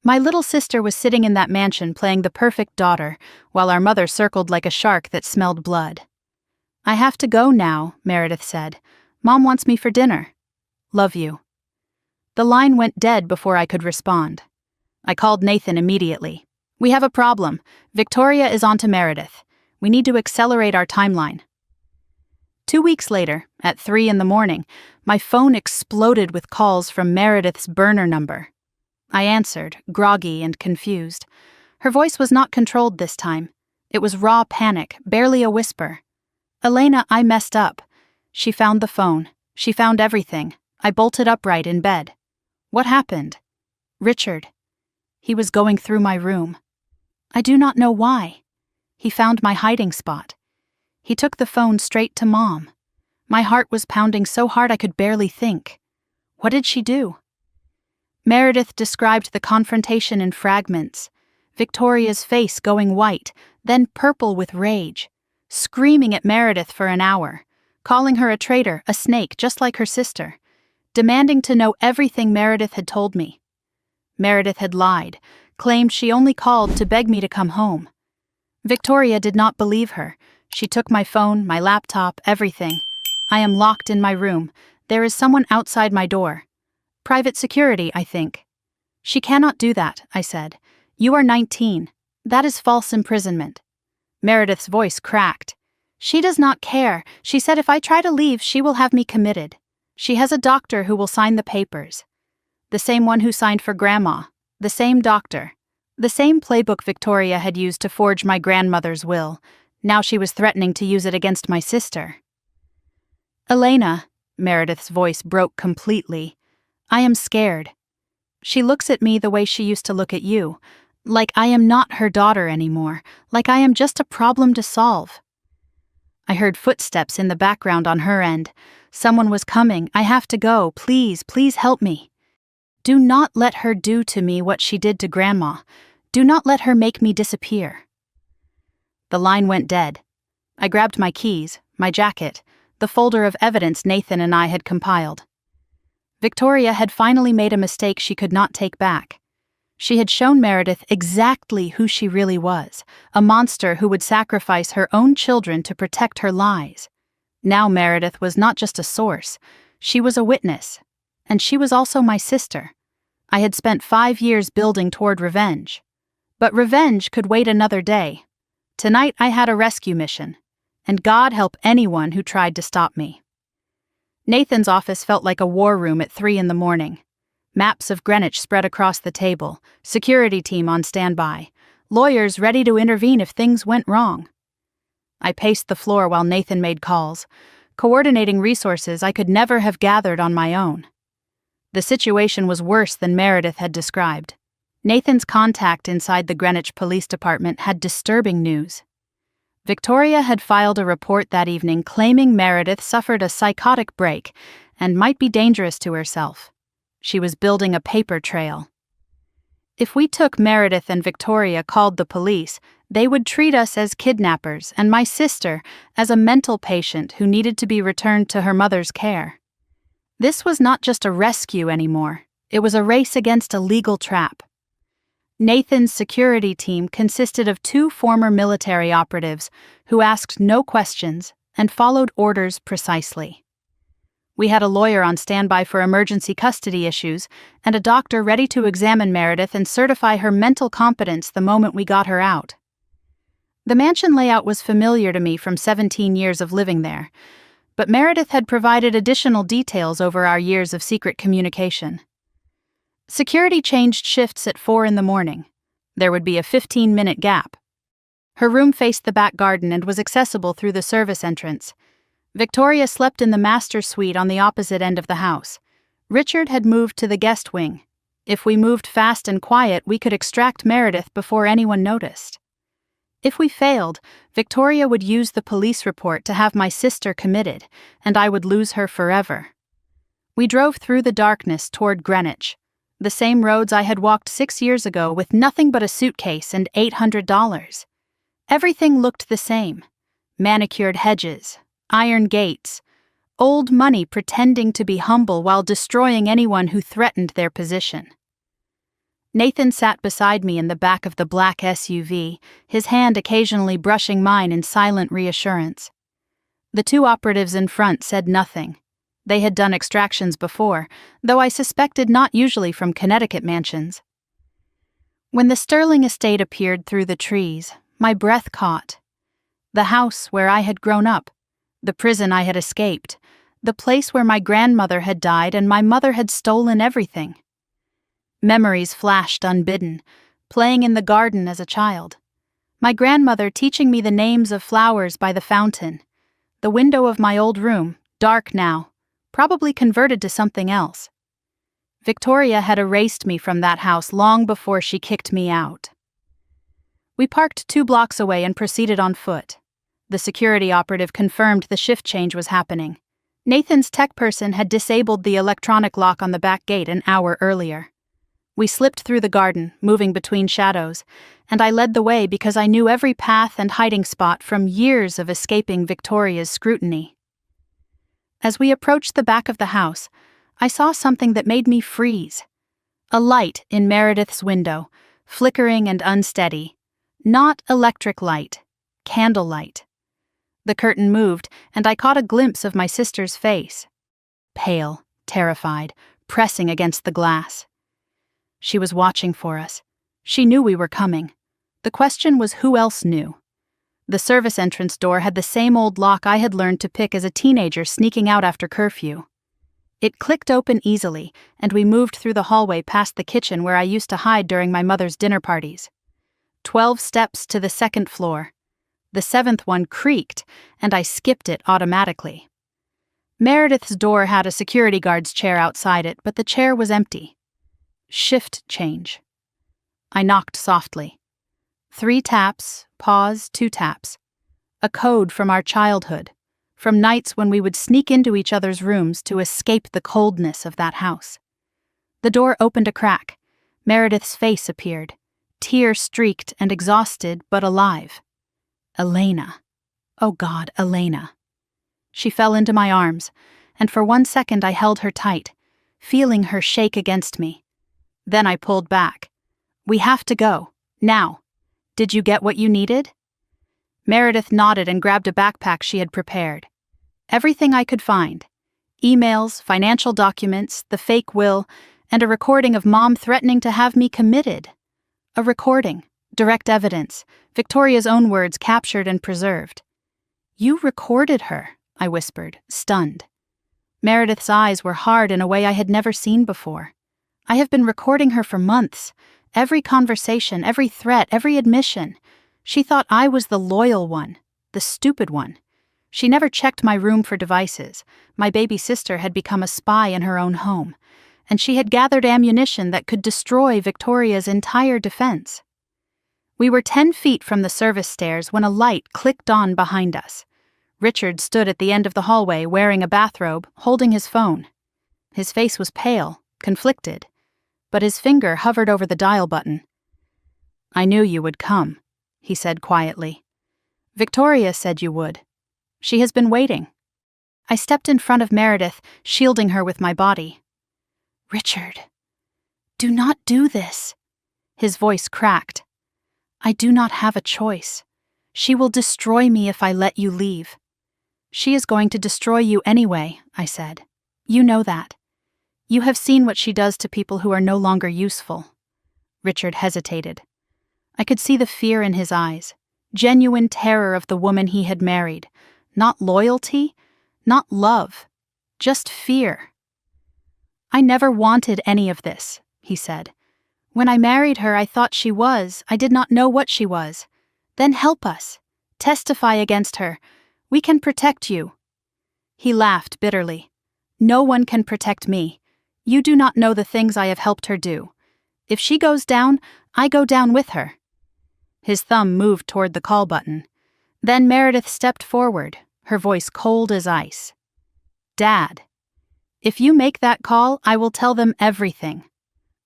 My little sister was sitting in that mansion playing the perfect daughter, while our mother circled like a shark that smelled blood. "I have to go now," Meredith said. "Mom wants me for dinner. Love you." The line went dead before I could respond. I called Nathan immediately. "We have a problem. Victoria is on to Meredith. We need to accelerate our timeline." 2 weeks later, at 3 a.m, my phone exploded with calls from Meredith's burner number. I answered, groggy and confused. Her voice was not controlled this time. It was raw panic, barely a whisper. "Elena, I messed up." She found the phone. She found everything. I bolted upright in bed. "What happened?" "Richard. He was going through my room. I do not know why. He found my hiding spot. He took the phone straight to Mom. My heart was pounding so hard I could barely think. What did she do?" Meredith described the confrontation in fragments. Victoria's face going white, then purple with rage, screaming at Meredith for an hour. calling her a traitor, a snake, just like her sister, demanding to know everything Meredith had told me. Meredith had lied, claimed she only called to beg me to come home. Victoria did not believe her. She took my phone, my laptop, everything. I am locked in my room. There is someone outside my door. Private security, I think. She cannot do that, I said. You are 19. That is false imprisonment. Meredith's voice cracked. She does not care. She said if I try to leave, she will have me committed. She has a doctor who will sign the papers. The same one who signed for Grandma. The same doctor. The same playbook Victoria had used to forge my grandmother's will. Now she was threatening to use it against my sister. Elena, Meredith's voice broke completely. I am scared. She looks at me the way she used to look at you, like I am not her daughter anymore, like I am just a problem to solve. I heard footsteps in the background on her end. Someone was coming. I have to go. Please, please help me. Do not let her do to me what she did to Grandma. Do not let her make me disappear. The line went dead. I grabbed my keys, my jacket, the folder of evidence Nathan and I had compiled. Victoria had finally made a mistake she could not take back. She had shown Meredith exactly who she really was, a monster who would sacrifice her own children to protect her lies. Now Meredith was not just a source, she was a witness. And she was also my sister. I had spent 5 years building toward revenge. But revenge could wait another day. Tonight I had a rescue mission, and God help anyone who tried to stop me. Nathan's office felt like a war room at 3 a.m. Maps of Greenwich spread across the table, security team on standby, lawyers ready to intervene if things went wrong. I paced the floor while Nathan made calls, coordinating resources I could never have gathered on my own. The situation was worse than Meredith had described. Nathan's contact inside the Greenwich Police Department had disturbing news. Victoria had filed a report that evening claiming Meredith suffered a psychotic break and might be dangerous to herself. She was building a paper trail. If we took Meredith and Victoria called the police, they would treat us as kidnappers and my sister as a mental patient who needed to be returned to her mother's care. This was not just a rescue anymore. It was a race against a legal trap. Nathan's security team consisted of 2 former military operatives who asked no questions and followed orders precisely. We had a lawyer on standby for emergency custody issues and a doctor ready to examine Meredith and certify her mental competence the moment we got her out. The mansion layout was familiar to me from 17 years of living there, but Meredith had provided additional details over our years of secret communication. Security changed shifts at 4 a.m. There would be a 15-minute gap. Her room faced the back garden and was accessible through the service entrance. Victoria slept in the master suite on the opposite end of the house. Richard had moved to the guest wing. If we moved fast and quiet, we could extract Meredith before anyone noticed. If we failed, Victoria would use the police report to have my sister committed, and I would lose her forever. We drove through the darkness toward Greenwich, the same roads I had walked 6 years ago with nothing but a suitcase and $800. Everything looked the same. Manicured hedges, iron gates, old money pretending to be humble while destroying anyone who threatened their position. Nathan sat beside me in the back of the black SUV, his hand occasionally brushing mine in silent reassurance. The 2 operatives in front said nothing. They had done extractions before, though I suspected not usually from Connecticut mansions. When the Sterling estate appeared through the trees, my breath caught. The house where I had grown up, the prison I had escaped, the place where my grandmother had died and my mother had stolen everything. Memories flashed unbidden, playing in the garden as a child. My grandmother teaching me the names of flowers by the fountain. The window of my old room, dark now, probably converted to something else. Victoria had erased me from that house long before she kicked me out. We parked 2 blocks away and proceeded on foot. The security operative confirmed the shift change was happening. Nathan's tech person had disabled the electronic lock on the back gate an hour earlier. We slipped through the garden, moving between shadows, and I led the way because I knew every path and hiding spot from years of escaping Victoria's scrutiny. As we approached the back of the house, I saw something that made me freeze. A light in Meredith's window, flickering and unsteady. Not electric light, candlelight. The curtain moved, and I caught a glimpse of my sister's face. Pale, terrified, pressing against the glass. She was watching for us. She knew we were coming. The question was who else knew. The service entrance door had the same old lock I had learned to pick as a teenager sneaking out after curfew. It clicked open easily, and we moved through the hallway past the kitchen where I used to hide during my mother's dinner parties. 12 steps to the second floor. The 7th one creaked, and I skipped it automatically. Meredith's door had a security guard's chair outside it, but the chair was empty. Shift change. I knocked softly. 3 taps, pause, 2 taps. A code from our childhood, from nights when we would sneak into each other's rooms to escape the coldness of that house. The door opened a crack. Meredith's face appeared, tear-streaked and exhausted but alive. Elena. Oh God, Elena. She fell into my arms, and for 1 second I held her tight, feeling her shake against me. Then I pulled back. We have to go, now. Did you get what you needed? Meredith nodded and grabbed a backpack she had prepared. Everything I could find. Emails, financial documents, the fake will, and a recording of Mom threatening to have me committed. A recording, direct evidence, Victoria's own words captured and preserved. You recorded her, I whispered, stunned. Meredith's eyes were hard in a way I had never seen before. I have been recording her for months. Every conversation, every threat, every admission. She thought I was the loyal one, the stupid one. She never checked my room for devices. My baby sister had become a spy in her own home, and she had gathered ammunition that could destroy Victoria's entire defense. We were 10 feet from the service stairs when a light clicked on behind us. Richard stood at the end of the hallway wearing a bathrobe, holding his phone. His face was pale, conflicted, but his finger hovered over the dial button. I knew you would come, he said quietly. Victoria said you would. She has been waiting. I stepped in front of Meredith, shielding her with my body. Richard, do not do this. His voice cracked. I do not have a choice. She will destroy me if I let you leave. She is going to destroy you anyway, I said. You know that. You have seen what she does to people who are no longer useful. Richard hesitated. I could see the fear in his eyes, genuine terror of the woman he had married. Not loyalty, not love, just fear. I never wanted any of this, he said. When I married her, I thought she was. I did not know what she was. Then help us. Testify against her. We can protect you. He laughed bitterly. No one can protect me. You do not know the things I have helped her do. If she goes down, I go down with her. His thumb moved toward the call button. Then Meredith stepped forward, her voice cold as ice. Dad, if you make that call, I will tell them everything.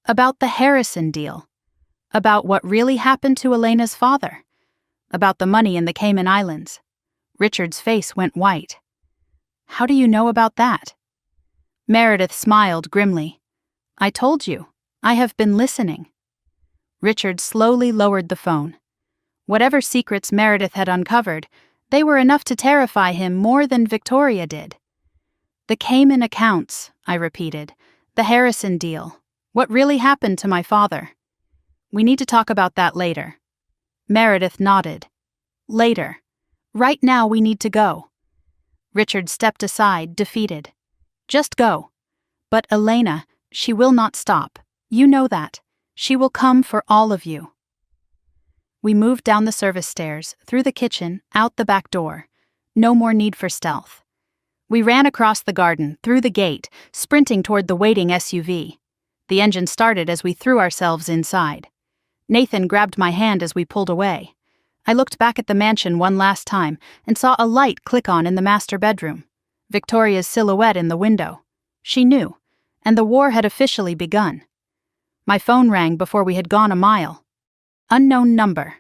About the Harrison deal. About what really happened to Elena's father. About the money in the Cayman Islands. Richard's face went white. How do you know about that? Meredith smiled grimly. I told you. I have been listening. Richard slowly lowered the phone. Whatever secrets Meredith had uncovered, they were enough to terrify him more than Victoria did. The Cayman accounts, I repeated. The Harrison deal. What really happened to my father? We need to talk about that later. Meredith nodded. Later. Right now we need to go. Richard stepped aside, defeated. Just go. But Elena, she will not stop. You know that. She will come for all of you. We moved down the service stairs, through the kitchen, out the back door. No more need for stealth. We ran across the garden, through the gate, sprinting toward the waiting SUV. The engine started as we threw ourselves inside. Nathan grabbed my hand as we pulled away. I looked back at the mansion one last time and saw a light click on in the master bedroom. Victoria's silhouette in the window. She knew, and the war had officially begun. My phone rang before we had gone a mile. Unknown number.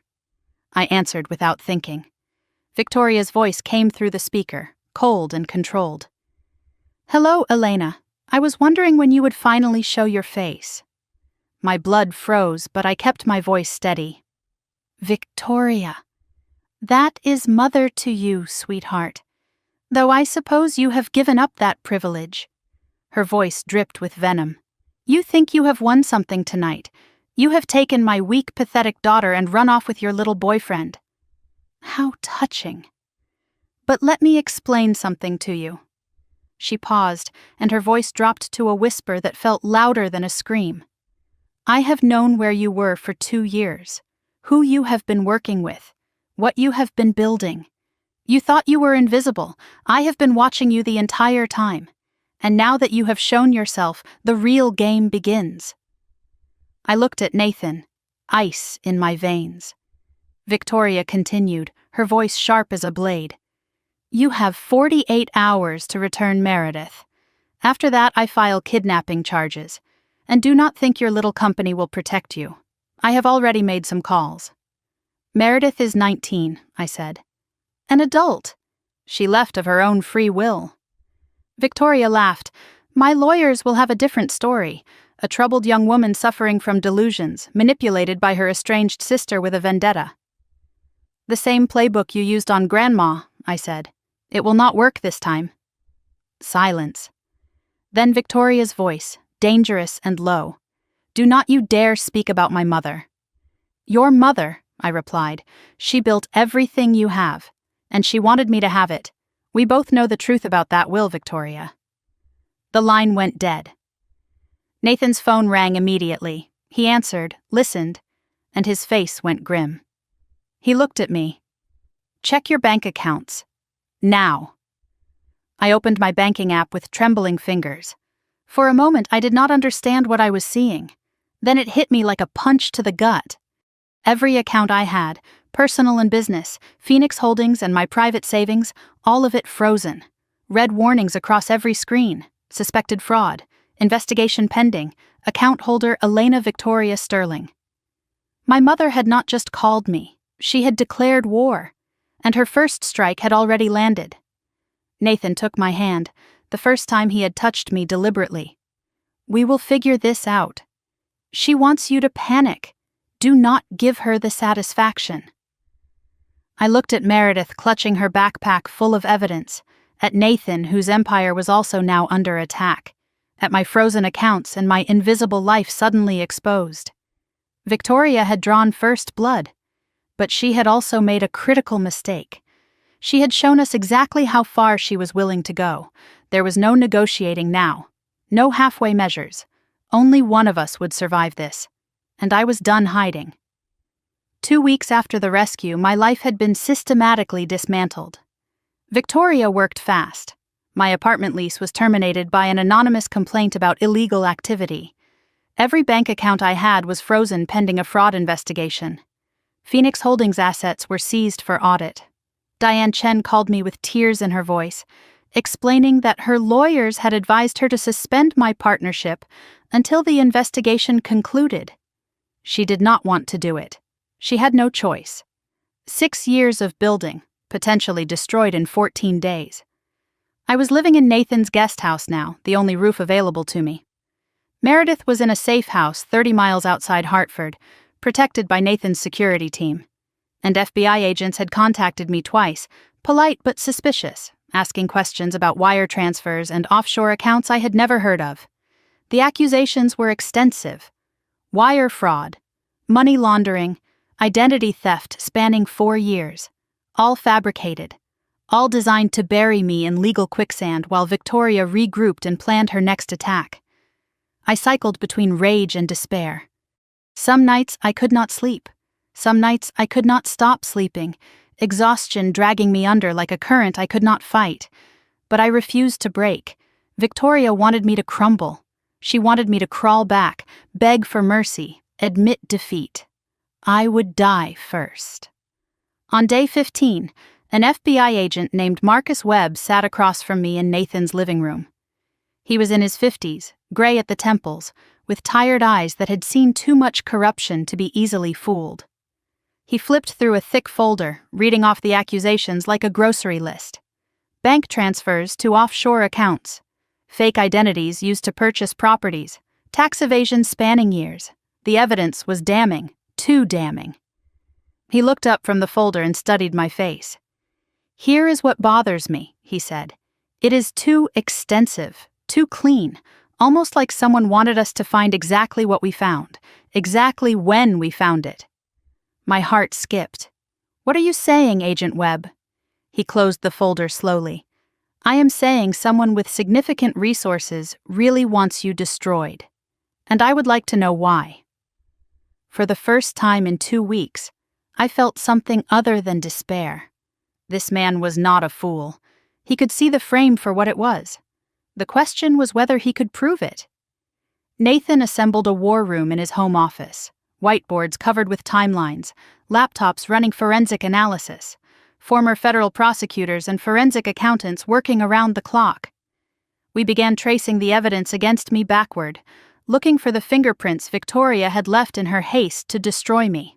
I answered without thinking. Victoria's voice came through the speaker, cold and controlled. "Hello, Elena. I was wondering when you would finally show your face." My blood froze, but I kept my voice steady. "Victoria. That is mother to you, sweetheart. Though I suppose you have given up that privilege." Her voice dripped with venom. "You think you have won something tonight. You have taken my weak, pathetic daughter and run off with your little boyfriend." How touching. "But let me explain something to you." She paused, and her voice dropped to a whisper that felt louder than a scream. "I have known where you were for 2 years, who you have been working with, what you have been building. You thought you were invisible. I have been watching you the entire time. And now that you have shown yourself, the real game begins." I looked at Nathan, ice in my veins. Victoria continued, her voice sharp as a blade. "You have 48 hours to return Meredith. After that, I file kidnapping charges. And do not think your little company will protect you. I have already made some calls." "Meredith is 19, I said. "An adult. She left of her own free will." Victoria laughed. "My lawyers will have a different story. A troubled young woman suffering from delusions, manipulated by her estranged sister with a vendetta." "The same playbook you used on Grandma," I said. "It will not work this time." Silence. Then Victoria's voice, dangerous and low. "Do not you dare speak about my mother." "Your mother," I replied. "She built everything you have. And she wanted me to have it. We both know the truth about that will, Victoria." The line went dead. Nathan's phone rang immediately. He answered, listened, and his face went grim. He looked at me. "Check your bank accounts. Now." I opened my banking app with trembling fingers. For a moment, I did not understand what I was seeing. Then it hit me like a punch to the gut. Every account I had, personal and business, Phoenix Holdings and my private savings, all of it frozen. Red warnings across every screen. Suspected fraud. Investigation pending. Account holder Elena Victoria Sterling. My mother had not just called me. She had declared war. And her first strike had already landed. Nathan took my hand, the first time he had touched me deliberately. "We will figure this out. She wants you to panic. Do not give her the satisfaction." I looked at Meredith clutching her backpack full of evidence, at Nathan whose empire was also now under attack, at my frozen accounts and my invisible life suddenly exposed. Victoria had drawn first blood, but she had also made a critical mistake. She had shown us exactly how far she was willing to go. There was no negotiating now, no halfway measures. Only one of us would survive this, and I was done hiding. 2 weeks after the rescue, my life had been systematically dismantled. Victoria worked fast. My apartment lease was terminated by an anonymous complaint about illegal activity. Every bank account I had was frozen pending a fraud investigation. Phoenix Holdings assets were seized for audit. Diane Chen called me with tears in her voice, explaining that her lawyers had advised her to suspend my partnership until the investigation concluded. She did not want to do it. She had no choice. 6 years of building, potentially destroyed in 14 days. I was living in Nathan's guest house now, the only roof available to me. Meredith was in a safe house 30 miles outside Hartford, protected by Nathan's security team. And FBI agents had contacted me twice, polite but suspicious, asking questions about wire transfers and offshore accounts I had never heard of. The accusations were extensive. Wire fraud, money laundering, identity theft spanning 4 years, all fabricated, all designed to bury me in legal quicksand while Victoria regrouped and planned her next attack. I cycled between rage and despair. Some nights I could not sleep. Some nights I could not stop sleeping, exhaustion dragging me under like a current I could not fight. But I refused to break. Victoria wanted me to crumble. She wanted me to crawl back, beg for mercy, admit defeat. I would die first. On day 15, an FBI agent named Marcus Webb sat across from me in Nathan's living room. He was in his 50s, gray at the temples, with tired eyes that had seen too much corruption to be easily fooled. He flipped through a thick folder, reading off the accusations like a grocery list. Bank transfers to offshore accounts. fake identities used to purchase properties, tax evasion spanning years. The evidence was damning, too damning. He looked up from the folder and studied my face. "Here is what bothers me," he said. "It is too extensive, too clean, almost like someone wanted us to find exactly what we found, exactly when we found it." My heart skipped. "What are you saying, Agent Webb?" He closed the folder slowly. "I am saying someone with significant resources really wants you destroyed. And I would like to know why." For the first time in 2 weeks, I felt something other than despair. This man was not a fool. He could see the frame for what it was. The question was whether he could prove it. Nathan assembled a war room in his home office, whiteboards covered with timelines, laptops running forensic analysis, former federal prosecutors and forensic accountants working around the clock. We began tracing the evidence against me backward, looking for the fingerprints Victoria had left in her haste to destroy me.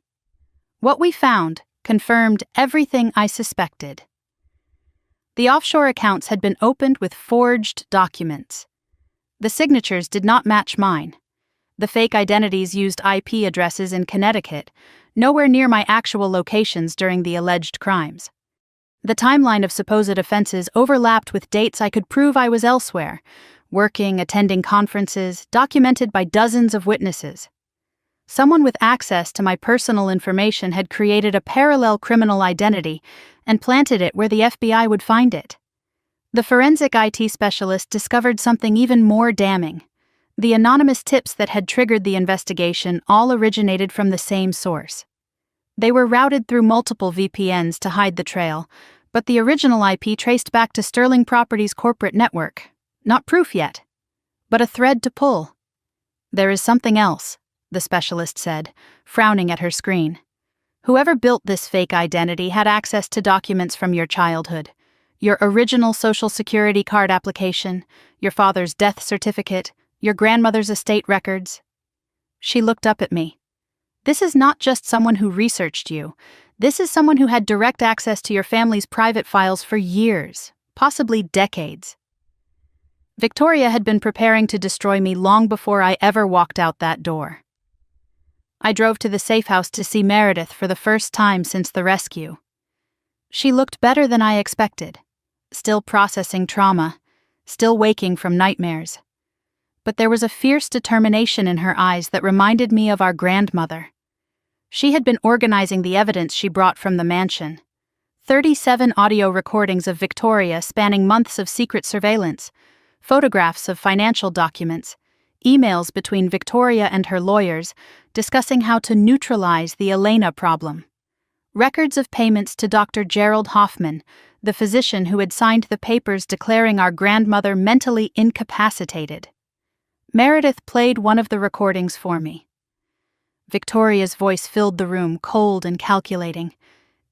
What we found confirmed everything I suspected. The offshore accounts had been opened with forged documents. The signatures did not match mine. The fake identities used IP addresses in Connecticut, nowhere near my actual locations during the alleged crimes. The timeline of supposed offenses overlapped with dates I could prove I was elsewhere, working, attending conferences, documented by dozens of witnesses. Someone with access to my personal information had created a parallel criminal identity and planted it where the FBI would find it. The forensic IT specialist discovered something even more damning. The anonymous tips that had triggered the investigation all originated from the same source. They were routed through multiple VPNs to hide the trail, but the original IP traced back to Sterling Properties' corporate network. Not proof yet, but a thread to pull. "There is something else," the specialist said, frowning at her screen. "Whoever built this fake identity had access to documents from your childhood. Your original Social Security card application, your father's death certificate, your grandmother's estate records." She looked up at me. "This is not just someone who researched you. This is someone who had direct access to your family's private files for years, possibly decades." Victoria had been preparing to destroy me long before I ever walked out that door. I drove to the safe house to see Meredith for the first time since the rescue. She looked better than I expected, still processing trauma, still waking from nightmares. But there was a fierce determination in her eyes that reminded me of our grandmother. She had been organizing the evidence she brought from the mansion. 37 audio recordings of Victoria spanning months of secret surveillance, photographs of financial documents, emails between Victoria and her lawyers discussing how to neutralize the Elena problem. Records of payments to Dr. Gerald Hoffman, the physician who had signed the papers declaring our grandmother mentally incapacitated. Meredith played one of the recordings for me. Victoria's voice filled the room, cold and calculating.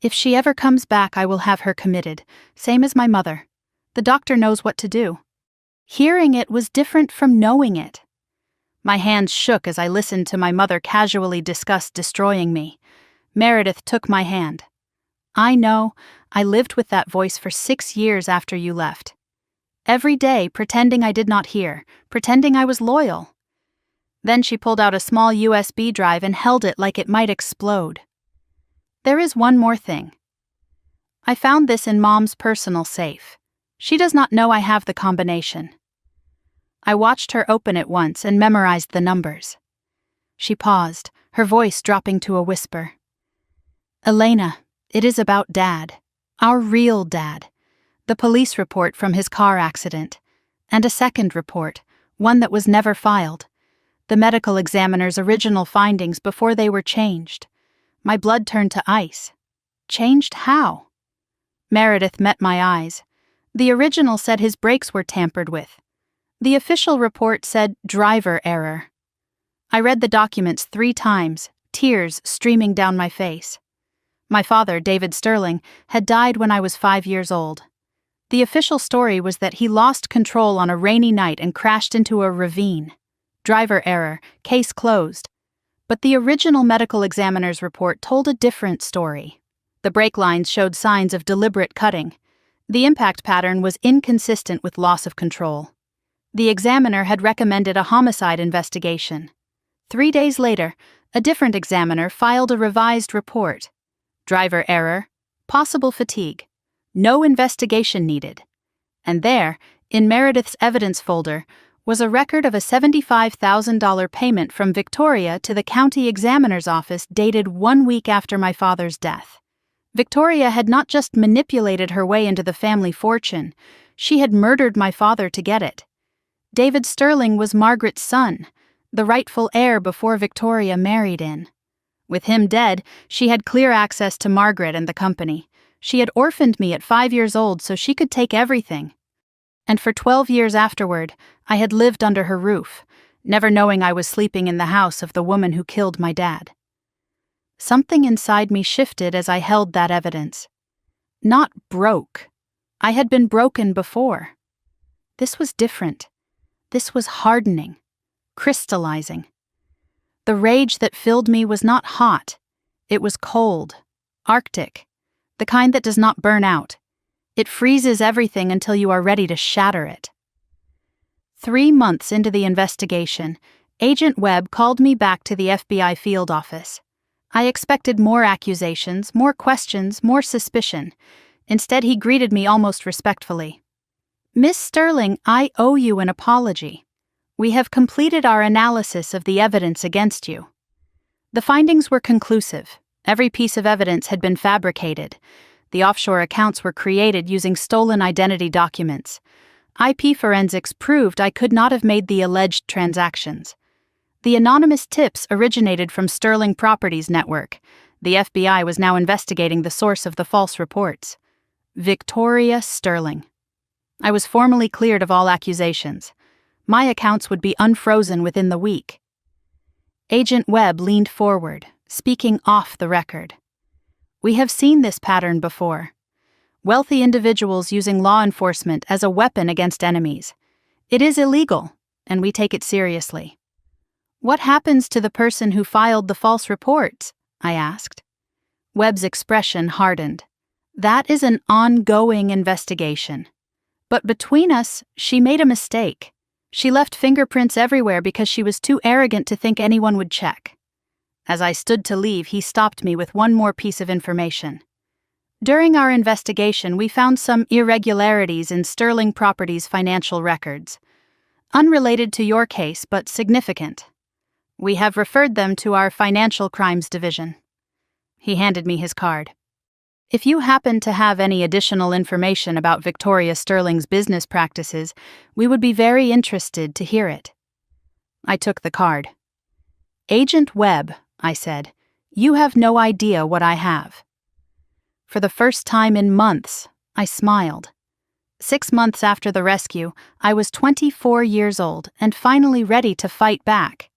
"If she ever comes back, I will have her committed, same as my mother. The doctor knows what to do." Hearing it was different from knowing it. My hands shook as I listened to my mother casually discuss destroying me. Meredith took my hand. "I know, I lived with that voice for 6 years after you left. Every day, pretending I did not hear, pretending I was loyal." Then she pulled out a small USB drive and held it like it might explode. "There is one more thing. I found this in Mom's personal safe. She does not know I have the combination." I watched her open it once and memorized the numbers. She paused, her voice dropping to a whisper. "Elena, it is about Dad, our real dad, the police report from his car accident, and a second report, one that was never filed, the medical examiner's original findings before they were changed. My blood turned to ice. Changed how?" Meredith met my eyes. The original said his brakes were tampered with. The official report said driver error. I read the documents 3 times, tears streaming down my face. My father, David Sterling, had died when I was 5 years old. The official story was that he lost control on a rainy night and crashed into a ravine. Driver error, case closed. But the original medical examiner's report told a different story. The brake lines showed signs of deliberate cutting. The impact pattern was inconsistent with loss of control. The examiner had recommended a homicide investigation. 3 days later, a different examiner filed a revised report. Driver error, possible fatigue, no investigation needed. And there, in Meredith's evidence folder, was a record of a $75,000 payment from Victoria to the county examiner's office dated 1 week after my father's death. Victoria had not just manipulated her way into the family fortune, she had murdered my father to get it. David Sterling was Margaret's son, the rightful heir before Victoria married in. With him dead, she had clear access to Margaret and the company. She had orphaned me at 5 years old so she could take everything. And for 12 years afterward, I had lived under her roof, never knowing I was sleeping in the house of the woman who killed my dad. Something inside me shifted as I held that evidence. Not broke. I had been broken before. This was different. This was hardening, crystallizing. The rage that filled me was not hot. It was cold, Arctic, the kind that does not burn out. It freezes everything until you are ready to shatter it. 3 months into the investigation, Agent Webb called me back to the FBI field office. I expected more accusations, more questions, more suspicion. Instead, he greeted me almost respectfully. "Miss Sterling, I owe you an apology. We have completed our analysis of the evidence against you." The findings were conclusive. Every piece of evidence had been fabricated. The offshore accounts were created using stolen identity documents. IP forensics proved I could not have made the alleged transactions. The anonymous tips originated from Sterling Properties Network. The FBI was now investigating the source of the false reports. Victoria Sterling. I was formally cleared of all accusations. My accounts would be unfrozen within the week. Agent Webb leaned forward, speaking off the record. "We have seen this pattern before. Wealthy individuals using law enforcement as a weapon against enemies. It is illegal, and we take it seriously." "What happens to the person who filed the false reports?" I asked. Webb's expression hardened. "That is an ongoing investigation. But between us, she made a mistake. She left fingerprints everywhere because she was too arrogant to think anyone would check." As I stood to leave, he stopped me with one more piece of information. "During our investigation, we found some irregularities in Sterling Properties' financial records. Unrelated to your case, but significant. We have referred them to our Financial Crimes Division." He handed me his card. "If you happen to have any additional information about Victoria Sterling's business practices, we would be very interested to hear it." I took the card. "Agent Webb," I said, "you have no idea what I have." For the first time in months, I smiled. 6 months after the rescue, I was 24 years old and finally ready to fight back.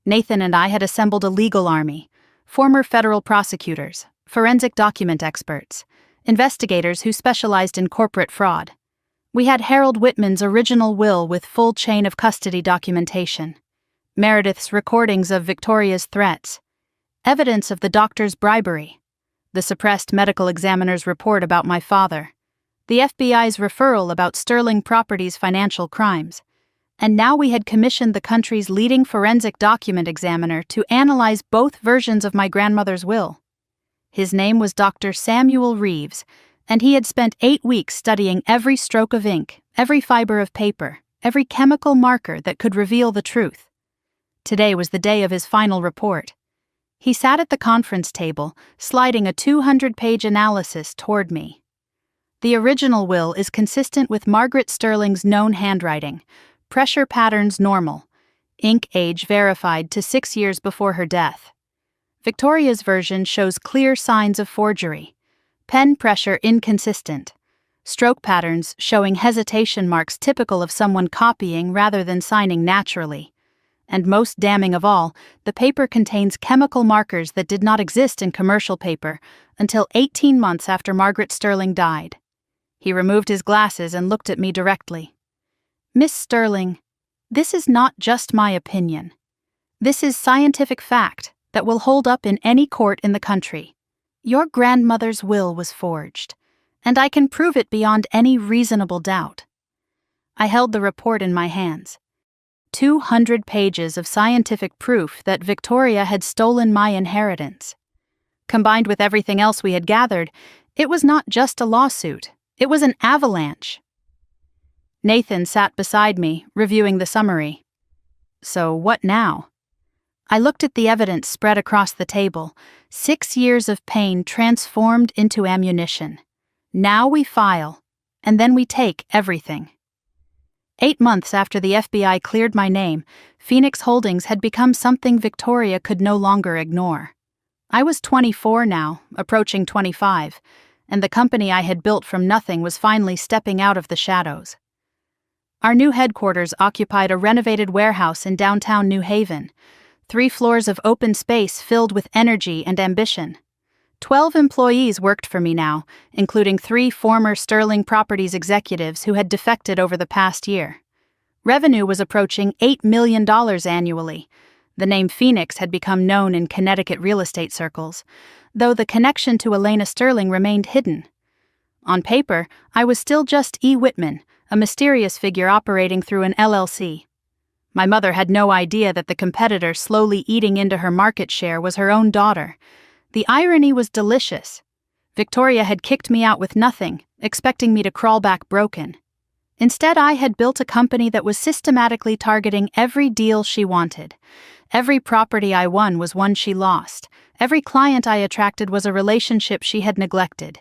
Nathan and I had assembled a legal army, former federal prosecutors, forensic document experts, investigators who specialized in corporate fraud. We had Harold Whitman's original will with full chain of custody documentation, Meredith's recordings of Victoria's threats, evidence of the doctor's bribery, the suppressed medical examiner's report about my father, the FBI's referral about Sterling Properties' financial crimes, and now we had commissioned the country's leading forensic document examiner to analyze both versions of my grandmother's will. His name was Dr. Samuel Reeves, and he had spent 8 weeks studying every stroke of ink, every fiber of paper, every chemical marker that could reveal the truth. Today was the day of his final report. He sat at the conference table, sliding a 200-page analysis toward me. The original will is consistent with Margaret Sterling's known handwriting, pressure patterns normal, ink age verified to 6 years before her death. Victoria's version shows clear signs of forgery, pen pressure inconsistent, stroke patterns showing hesitation marks typical of someone copying rather than signing naturally. And most damning of all, the paper contains chemical markers that did not exist in commercial paper until 18 months after Margaret Sterling died. He removed his glasses and looked at me directly. "Miss Sterling, this is not just my opinion. This is scientific fact that will hold up in any court in the country. Your grandmother's will was forged, and I can prove it beyond any reasonable doubt." I held the report in my hands. 200 pages of scientific proof that Victoria had stolen my inheritance. Combined with everything else we had gathered, it was not just a lawsuit, it was an avalanche. Nathan sat beside me, reviewing the summary. So what now? I looked at the evidence spread across the table. 6 years of pain transformed into ammunition. Now we file, and then we take everything. 8 months after the FBI cleared my name, Phoenix Holdings had become something Victoria could no longer ignore. I was 24 now, approaching 25, and the company I had built from nothing was finally stepping out of the shadows. Our new headquarters occupied a renovated warehouse in downtown New Haven, 3 floors of open space filled with energy and ambition. 12 employees worked for me now, including 3 former Sterling Properties executives who had defected over the past year. Revenue was approaching $8 million annually. The name Phoenix had become known in Connecticut real estate circles, though the connection to Elena Sterling remained hidden. On paper, I was still just E. Whitman, a mysterious figure operating through an LLC. My mother had no idea that the competitor slowly eating into her market share was her own daughter. The irony was delicious. Victoria had kicked me out with nothing, expecting me to crawl back broken. Instead, I had built a company that was systematically targeting every deal she wanted. Every property I won was one she lost. Every client I attracted was a relationship she had neglected.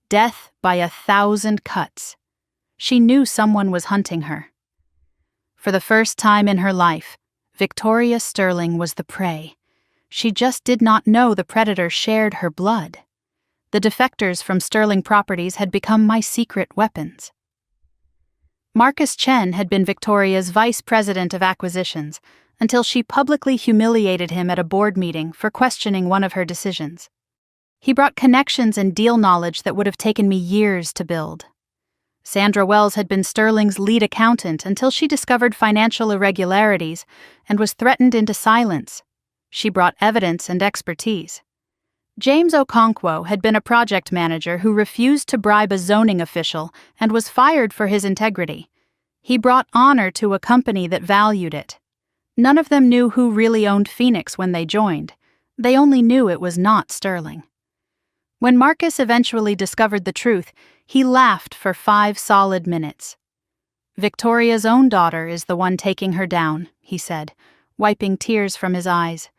Death by 1,000 cuts. She knew someone was hunting her. For the first time in her life, Victoria Sterling was the prey. She just did not know the predator shared her blood. The defectors from Sterling Properties had become my secret weapons. Marcus Chen had been Victoria's vice president of acquisitions until she publicly humiliated him at a board meeting for questioning one of her decisions. He brought connections and deal knowledge that would have taken me years to build. Sandra Wells had been Sterling's lead accountant until she discovered financial irregularities and was threatened into silence. She brought evidence and expertise. James Okonkwo had been a project manager who refused to bribe a zoning official and was fired for his integrity. He brought honor to a company that valued it. None of them knew who really owned Phoenix when they joined. They only knew it was not Sterling. When Marcus eventually discovered the truth, he laughed for 5 solid minutes. Victoria's own daughter is the one taking her down, he said, wiping tears from his eyes.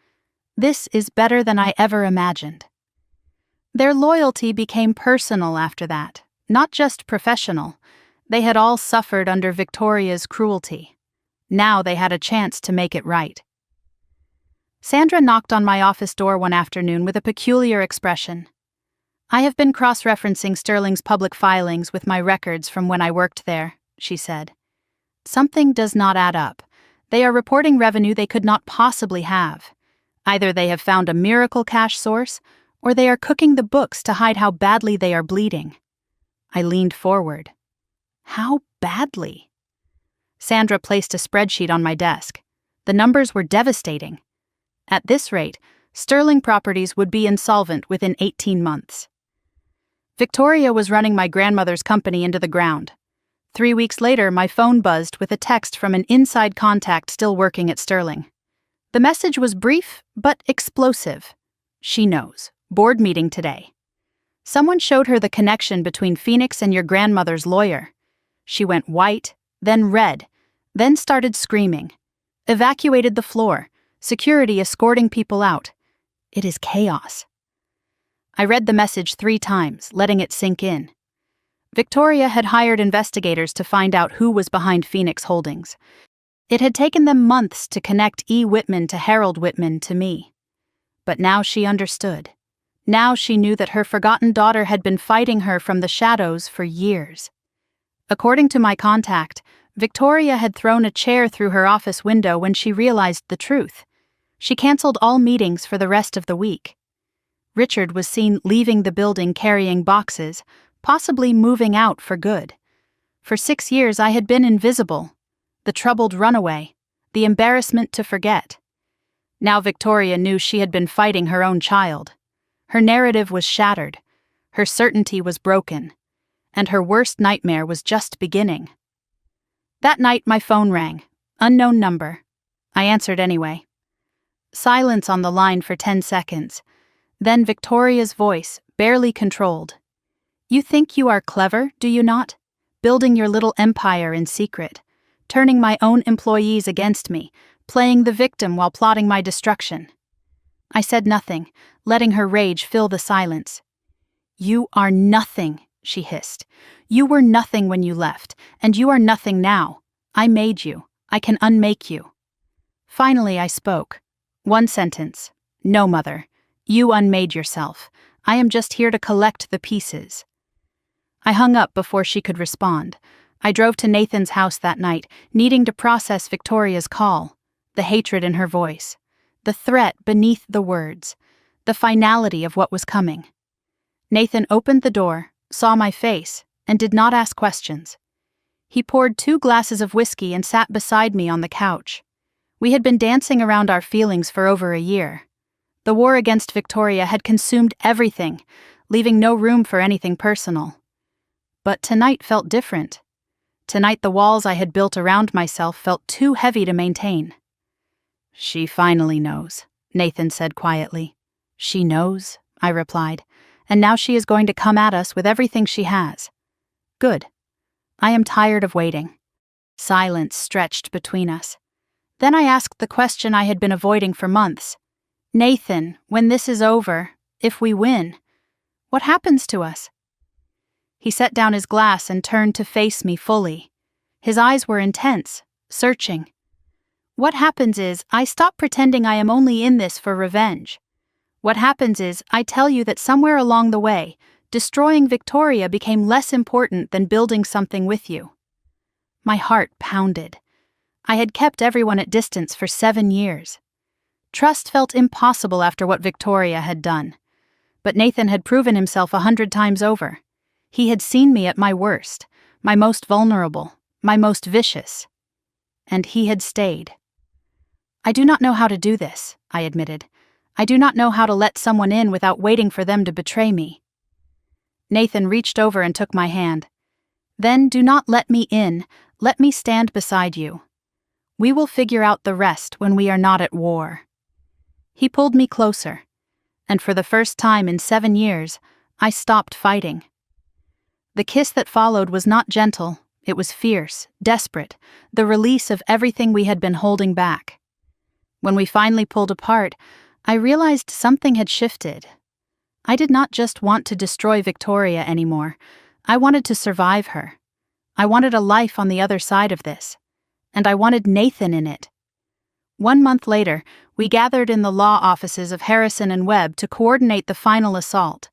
This is better than I ever imagined. Their loyalty became personal after that, not just professional. They had all suffered under Victoria's cruelty. Now they had a chance to make it right. Sandra knocked on my office door one afternoon with a peculiar expression. I have been cross-referencing Sterling's public filings with my records from when I worked there, she said. Something does not add up. They are reporting revenue they could not possibly have. Either they have found a miracle cash source, or they are cooking the books to hide how badly they are bleeding. I leaned forward. How badly? Sandra placed a spreadsheet on my desk. The numbers were devastating. At this rate, Sterling Properties would be insolvent within 18 months. Victoria was running my grandmother's company into the ground. 3 weeks later, my phone buzzed with a text from an inside contact still working at Sterling. The message was brief, but explosive. She knows. Board meeting today. Someone showed her the connection between Phoenix and your grandmother's lawyer. She went white, then red, then started screaming. Evacuated the floor, security escorting people out. It is chaos. I read the message 3 times, letting it sink in. Victoria had hired investigators to find out who was behind Phoenix Holdings. It had taken them months to connect E. Whitman to Harold Whitman to me. But now she understood. Now she knew that her forgotten daughter had been fighting her from the shadows for years. According to my contact, Victoria had thrown a chair through her office window when she realized the truth. She canceled all meetings for the rest of the week. Richard was seen leaving the building carrying boxes, possibly moving out for good. For 6 years I had been invisible, the troubled runaway, the embarrassment to forget. Now Victoria knew she had been fighting her own child. Her narrative was shattered, her certainty was broken, and her worst nightmare was just beginning. That night, my phone rang. Unknown number. I answered anyway. Silence on the line for 10 seconds. Then Victoria's voice, barely controlled. You think you are clever, do you not? Building your little empire in secret. Turning my own employees against me, playing the victim while plotting my destruction. I said nothing, letting her rage fill the silence. You are nothing, she hissed. You were nothing when you left, and you are nothing now. I made you. I can unmake you. Finally, I spoke. One sentence. No, Mother. You unmade yourself. I am just here to collect the pieces. I hung up before she could respond. I drove to Nathan's house that night, needing to process Victoria's call, the hatred in her voice, the threat beneath the words, the finality of what was coming. Nathan opened the door, saw my face, and did not ask questions. He poured 2 glasses of whiskey and sat beside me on the couch. We had been dancing around our feelings for over a year. The war against Victoria had consumed everything, leaving no room for anything personal. But tonight felt different. Tonight the walls I had built around myself felt too heavy to maintain. She finally knows, Nathan said quietly. She knows, I replied, and now she is going to come at us with everything she has. Good. I am tired of waiting. Silence stretched between us. Then I asked the question I had been avoiding for months. Nathan, when this is over, if we win, what happens to us? He set down his glass and turned to face me fully. His eyes were intense, searching. What happens is, I stop pretending I am only in this for revenge. What happens is, I tell you that somewhere along the way, destroying Victoria became less important than building something with you. My heart pounded. I had kept everyone at distance for 7 years. Trust felt impossible after what Victoria had done. But Nathan had proven himself 100 times over. He had seen me at my worst, my most vulnerable, my most vicious. And he had stayed. I do not know how to do this, I admitted. I do not know how to let someone in without waiting for them to betray me. Nathan reached over and took my hand. Then do not let me in, let me stand beside you. We will figure out the rest when we are not at war. He pulled me closer, and for the first time in 7 years, I stopped fighting. The kiss that followed was not gentle, it was fierce, desperate, the release of everything we had been holding back. When we finally pulled apart, I realized something had shifted. I did not just want to destroy Victoria anymore. I wanted to survive her. I wanted a life on the other side of this. And I wanted Nathan in it. 1 month later, we gathered in the law offices of Harrison and Webb to coordinate the final assault.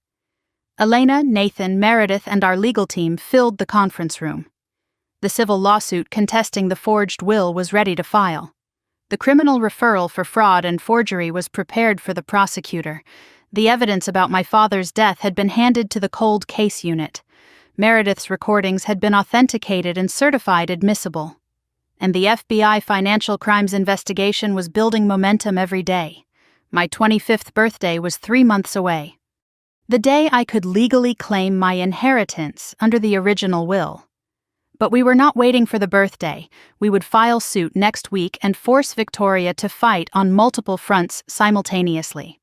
Elena, Nathan, Meredith, and our legal team filled the conference room. The civil lawsuit contesting the forged will was ready to file. The criminal referral for fraud and forgery was prepared for the prosecutor. The evidence about my father's death had been handed to the cold case unit. Meredith's recordings had been authenticated and certified admissible. And the FBI financial crimes investigation was building momentum every day. My 25th birthday was 3 months away. The day I could legally claim my inheritance under the original will. But we were not waiting for the birthday. We would file suit next week and force Victoria to fight on multiple fronts simultaneously.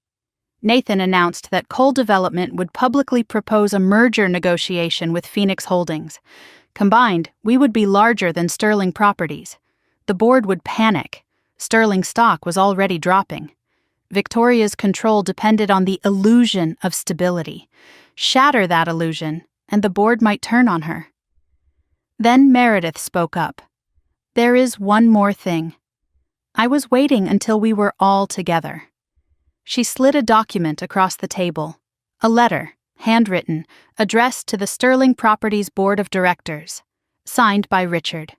Nathan announced that Coal Development would publicly propose a merger negotiation with Phoenix Holdings. Combined, we would be larger than Sterling Properties. The board would panic. Sterling stock was already dropping. Victoria's control depended on the illusion of stability. Shatter that illusion, and the board might turn on her. Then Meredith spoke up. There is one more thing. I was waiting until we were all together. She slid a document across the table. A letter, handwritten, addressed to the Sterling Properties Board of Directors, signed by Richard.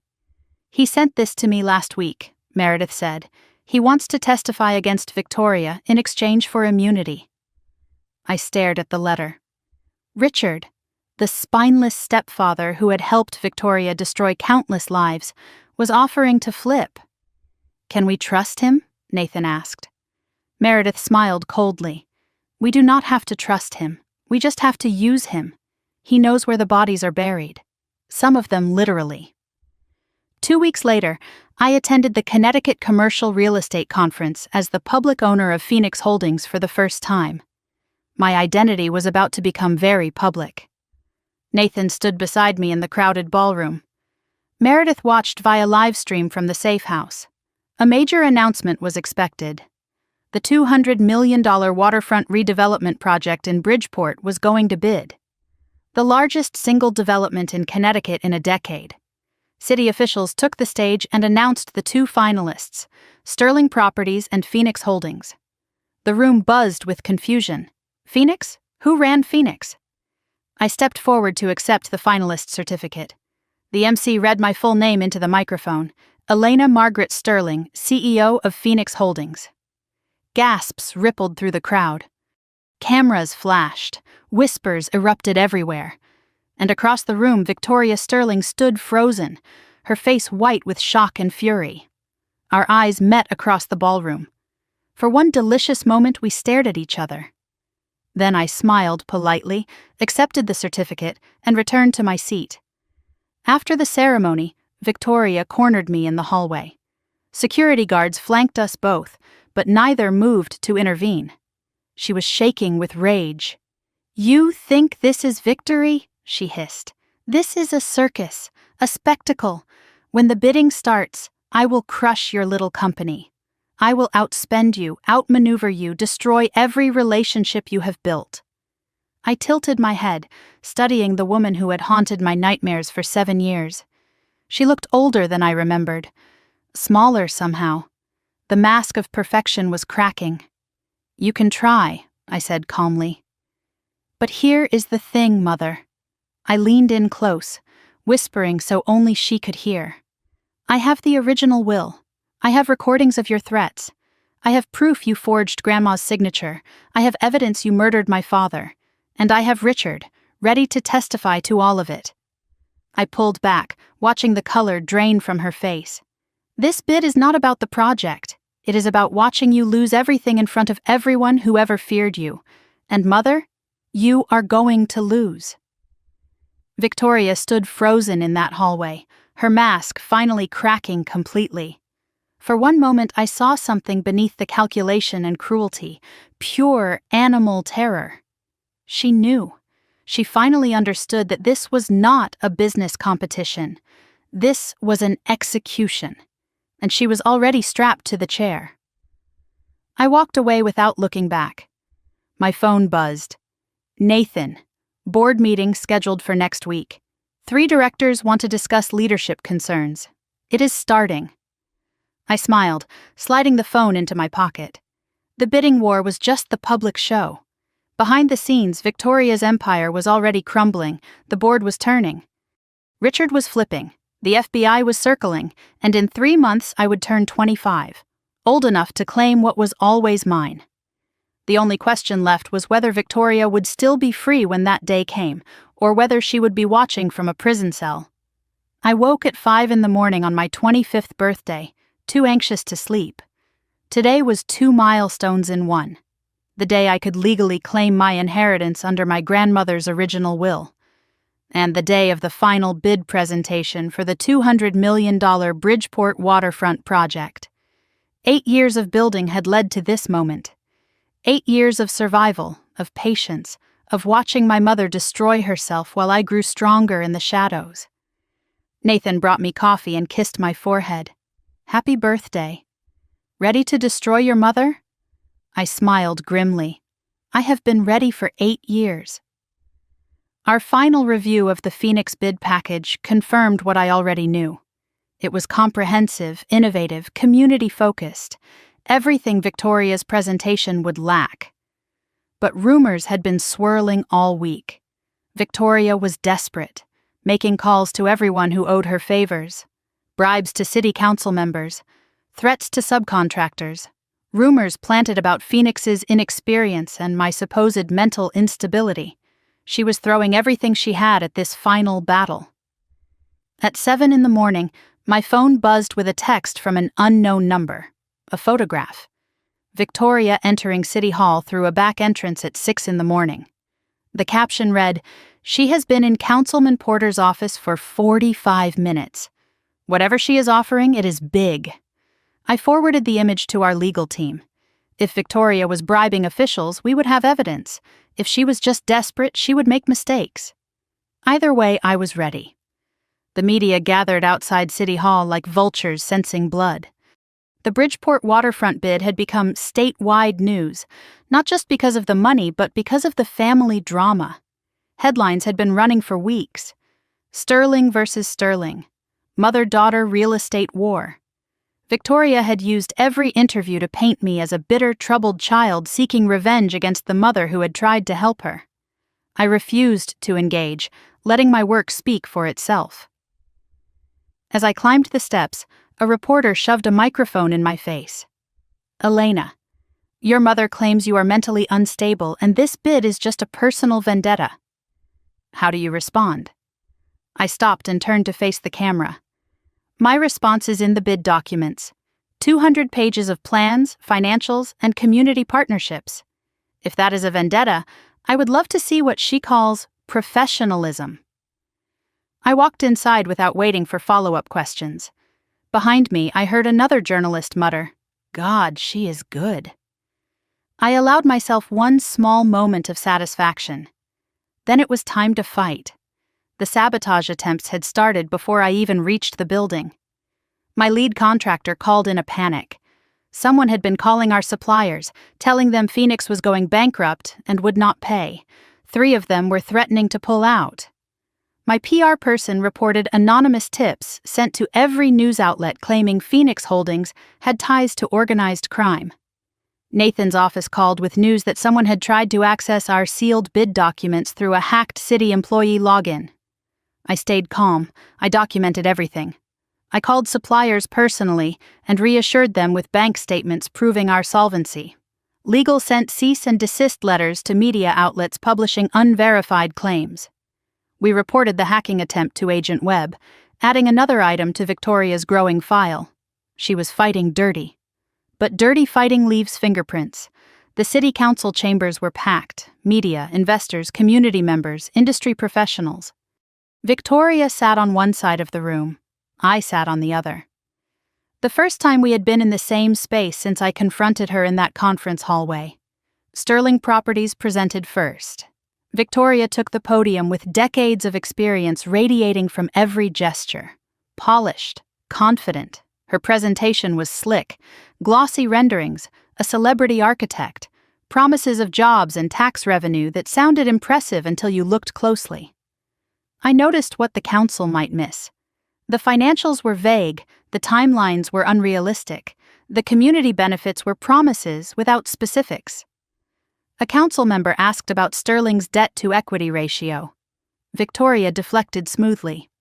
He sent this to me last week, Meredith said. He wants to testify against Victoria in exchange for immunity. I stared at the letter. Richard, the spineless stepfather who had helped Victoria destroy countless lives, was offering to flip. Can we trust him? Nathan asked. Meredith smiled coldly. We do not have to trust him. We just have to use him. He knows where the bodies are buried. Some of them literally. 2 weeks later, I attended the Connecticut Commercial Real Estate Conference as the public owner of Phoenix Holdings for the first time. My identity was about to become very public. Nathan stood beside me in the crowded ballroom. Meredith watched via live stream from the safe house. A major announcement was expected. The $200 million waterfront redevelopment project in Bridgeport was going to bid. The largest single development in Connecticut in a decade. City officials took the stage and announced the two finalists, Sterling Properties and Phoenix Holdings. The room buzzed with confusion. Phoenix? Who ran Phoenix? I stepped forward to accept the finalist certificate. The MC read my full name into the microphone. Elena Margaret Sterling, CEO of Phoenix Holdings. Gasps rippled through the crowd. Cameras flashed. Whispers erupted everywhere. And across the room, Victoria Sterling stood frozen, her face white with shock and fury. Our eyes met across the ballroom. For one delicious moment, we stared at each other. Then I smiled politely, accepted the certificate, and returned to my seat. After the ceremony, Victoria cornered me in the hallway. Security guards flanked us both, but neither moved to intervene. She was shaking with rage. "You think this is victory?" she hissed. "This is a circus, a spectacle. When the bidding starts, I will crush your little company. I will outspend you, outmaneuver you, destroy every relationship you have built." I tilted my head, studying the woman who had haunted my nightmares for 7 years. She looked older than I remembered, smaller somehow. The mask of perfection was cracking. "You can try," I said calmly. "But here is the thing, Mother." I leaned in close, whispering so only she could hear. "I have the original will. I have recordings of your threats. I have proof you forged Grandma's signature. I have evidence you murdered my father. And I have Richard, ready to testify to all of it." I pulled back, watching the color drain from her face. "This bid is not about the project. It is about watching you lose everything in front of everyone who ever feared you. And Mother, you are going to lose." Victoria stood frozen in that hallway, her mask finally cracking completely. For one moment I saw something beneath the calculation and cruelty, pure animal terror. She knew. She finally understood that this was not a business competition. This was an execution. And she was already strapped to the chair. I walked away without looking back. My phone buzzed. "Nathan, board meeting scheduled for next week. 3 directors want to discuss leadership concerns. It is starting." I smiled, sliding the phone into my pocket. The bidding war was just the public show. Behind the scenes, Victoria's empire was already crumbling, the board was turning. Richard was flipping, the FBI was circling, and in 3 months I would turn 25, old enough to claim what was always mine. The only question left was whether Victoria would still be free when that day came, or whether she would be watching from a prison cell. I woke at 5 in the morning on my 25th birthday, too anxious to sleep. Today was 2 milestones in one. The day I could legally claim my inheritance under my grandmother's original will. And the day of the final bid presentation for the $200 million Bridgeport waterfront project. 8 years of building had led to this moment. 8 years of survival, of patience, of watching my mother destroy herself while I grew stronger in the shadows. Nathan brought me coffee and kissed my forehead. "Happy birthday. Ready to destroy your mother?" I smiled grimly. "I have been ready for 8 years." Our final review of the Phoenix bid package confirmed what I already knew. It was comprehensive, innovative, community-focused, everything Victoria's presentation would lack. But rumors had been swirling all week. Victoria was desperate, making calls to everyone who owed her favors, bribes to city council members, threats to subcontractors, rumors planted about Phoenix's inexperience and my supposed mental instability. She was throwing everything she had at this final battle. At 7 in the morning, my phone buzzed with a text from an unknown number, a photograph. Victoria entering City Hall through a back entrance at 6 in the morning. The caption read, "She has been in Councilman Porter's office for 45 minutes. Whatever she is offering, it is big. I forwarded the image to our legal team. If Victoria was bribing officials, we would have evidence. If she was just desperate, she would make mistakes. Either way, I was ready. The media gathered outside City Hall like vultures sensing blood. The Bridgeport waterfront bid had become statewide news, not just because of the money, but because of the family drama. Headlines had been running for weeks. Sterling versus Sterling. Mother-daughter real estate war. Victoria had used every interview to paint me as a bitter, troubled child seeking revenge against the mother who had tried to help her. I refused to engage, letting my work speak for itself. As I climbed the steps, a reporter shoved a microphone in my face. "Elena, your mother claims you are mentally unstable and this bid is just a personal vendetta. How do you respond?" I stopped and turned to face the camera. My response is in the bid documents. 200 pages of plans, financials, and community partnerships. If that is a vendetta, I would love to see what she calls professionalism. I walked inside without waiting for follow-up questions. Behind me, I heard another journalist mutter, "God, she is good." I allowed myself one small moment of satisfaction. Then it was time to fight. The sabotage attempts had started before I even reached the building. My lead contractor called in a panic. Someone had been calling our suppliers, telling them Phoenix was going bankrupt and would not pay. 3 of them were threatening to pull out. My PR person reported anonymous tips sent to every news outlet claiming Phoenix Holdings had ties to organized crime. Nathan's office called with news that someone had tried to access our sealed bid documents through a hacked city employee login. I stayed calm. I documented everything. I called suppliers personally and reassured them with bank statements proving our solvency. Legal sent cease and desist letters to media outlets publishing unverified claims. We reported the hacking attempt to Agent Webb, adding another item to Victoria's growing file. She was fighting dirty. But dirty fighting leaves fingerprints. The city council chambers were packed. Media, investors, community members, industry professionals. Victoria sat on one side of the room. I sat on the other. The first time we had been in the same space since I confronted her in that conference hallway. Sterling Properties presented first. Victoria took the podium with decades of experience radiating from every gesture. Polished, confident. Her presentation was slick. Glossy renderings, a celebrity architect, promises of jobs and tax revenue that sounded impressive until you looked closely. I noticed what the council might miss. The financials were vague, the timelines were unrealistic, the community benefits were promises without specifics. A council member asked about Sterling's debt-to-equity ratio. Victoria deflected smoothly.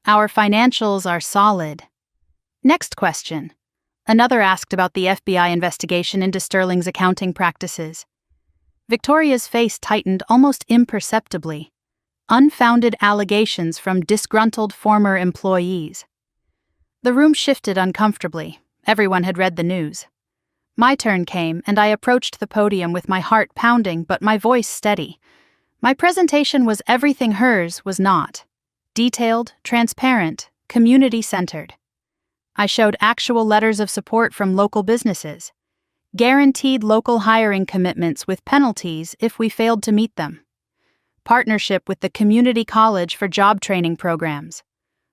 "Our financials are solid." Next question. Another asked about the FBI investigation into Sterling's accounting practices. Victoria's face tightened almost imperceptibly. Unfounded allegations from disgruntled former employees. The room shifted uncomfortably. Everyone had read the news. My turn came, and I approached the podium with my heart pounding but my voice steady. My presentation was everything hers was not. Detailed, transparent, community-centered. I showed actual letters of support from local businesses. Guaranteed local hiring commitments with penalties if we failed to meet them. Partnership with the community college for job training programs.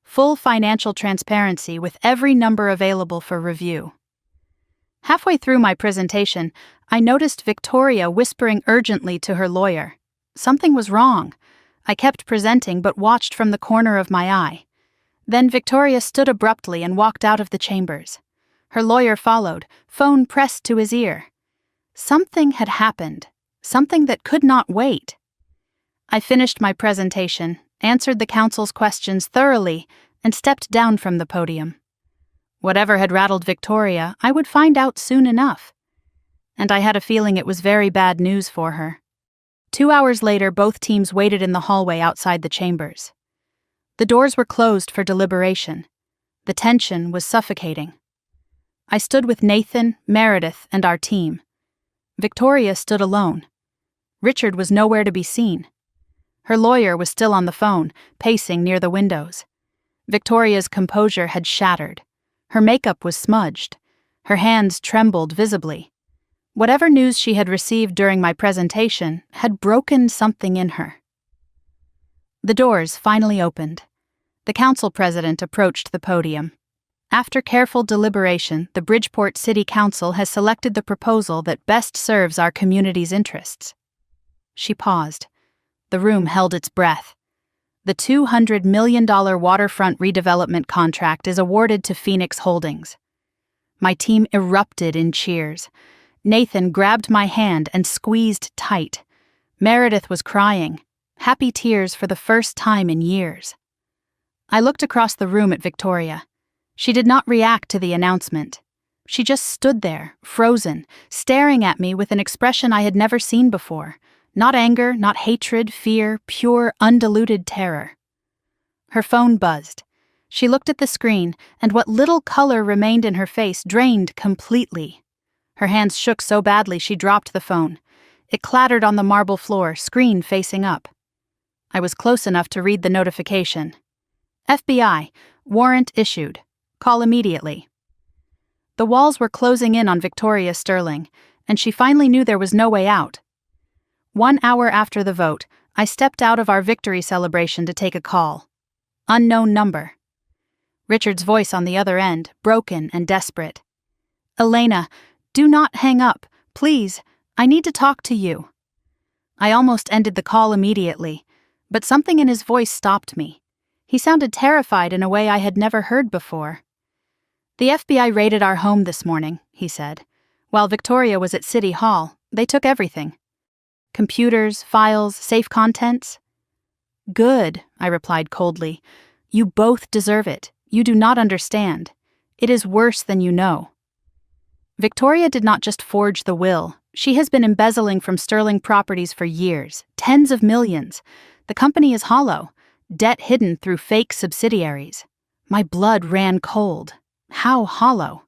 Full financial transparency with every number available for review. Halfway through my presentation, I noticed Victoria whispering urgently to her lawyer. Something was wrong. I kept presenting but watched from the corner of my eye. Then Victoria stood abruptly and walked out of the chambers. Her lawyer followed, phone pressed to his ear. Something had happened. Something that could not wait. I finished my presentation, answered the council's questions thoroughly, and stepped down from the podium. Whatever had rattled Victoria, I would find out soon enough. And I had a feeling it was very bad news for her. 2 hours later, both teams waited in the hallway outside the chambers. The doors were closed for deliberation. The tension was suffocating. I stood with Nathan, Meredith, and our team. Victoria stood alone. Richard was nowhere to be seen. Her lawyer was still on the phone, pacing near the windows. Victoria's composure had shattered. Her makeup was smudged. Her hands trembled visibly. Whatever news she had received during my presentation had broken something in her. The doors finally opened. The council president approached the podium. After careful deliberation, the Bridgeport City Council has selected the proposal that best serves our community's interests. She paused. The room held its breath. The $200 million waterfront redevelopment contract is awarded to Phoenix Holdings. My team erupted in cheers. Nathan grabbed my hand and squeezed tight. Meredith was crying, happy tears for the first time in years. I looked across the room at Victoria. She did not react to the announcement. She just stood there, frozen, staring at me with an expression I had never seen before. Not anger, not hatred, fear, pure, undiluted terror. Her phone buzzed. She looked at the screen, and what little color remained in her face drained completely. Her hands shook so badly she dropped the phone. It clattered on the marble floor, screen facing up. I was close enough to read the notification. FBI, warrant issued. Call immediately. The walls were closing in on Victoria Sterling, and she finally knew there was no way out. 1 hour after the vote, I stepped out of our victory celebration to take a call. Unknown number. Richard's voice on the other end, broken and desperate. Elena, do not hang up, please. I need to talk to you. I almost ended the call immediately, but something in his voice stopped me. He sounded terrified in a way I had never heard before. The FBI raided our home this morning, he said. While Victoria was at City Hall, they took everything. Computers, files, safe contents? Good, I replied coldly. You both deserve it. You do not understand. It is worse than you know. Victoria did not just forge the will. She has been embezzling from Sterling Properties for years, tens of millions. The company is hollow, debt hidden through fake subsidiaries. My blood ran cold. How hollow?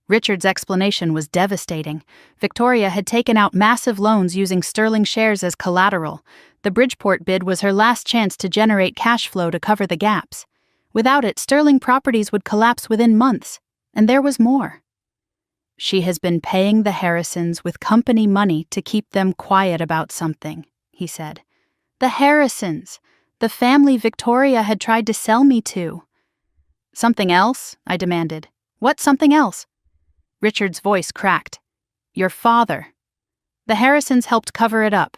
Richard's explanation was devastating. Victoria had taken out massive loans using Sterling shares as collateral. The Bridgeport bid was her last chance to generate cash flow to cover the gaps. Without it, Sterling Properties would collapse within months. And there was more. She has been paying the Harrisons with company money to keep them quiet about something, he said. The Harrisons! The family Victoria had tried to sell me to. Something else? I demanded. What something else? Richard's voice cracked. Your father. The Harrisons helped cover it up.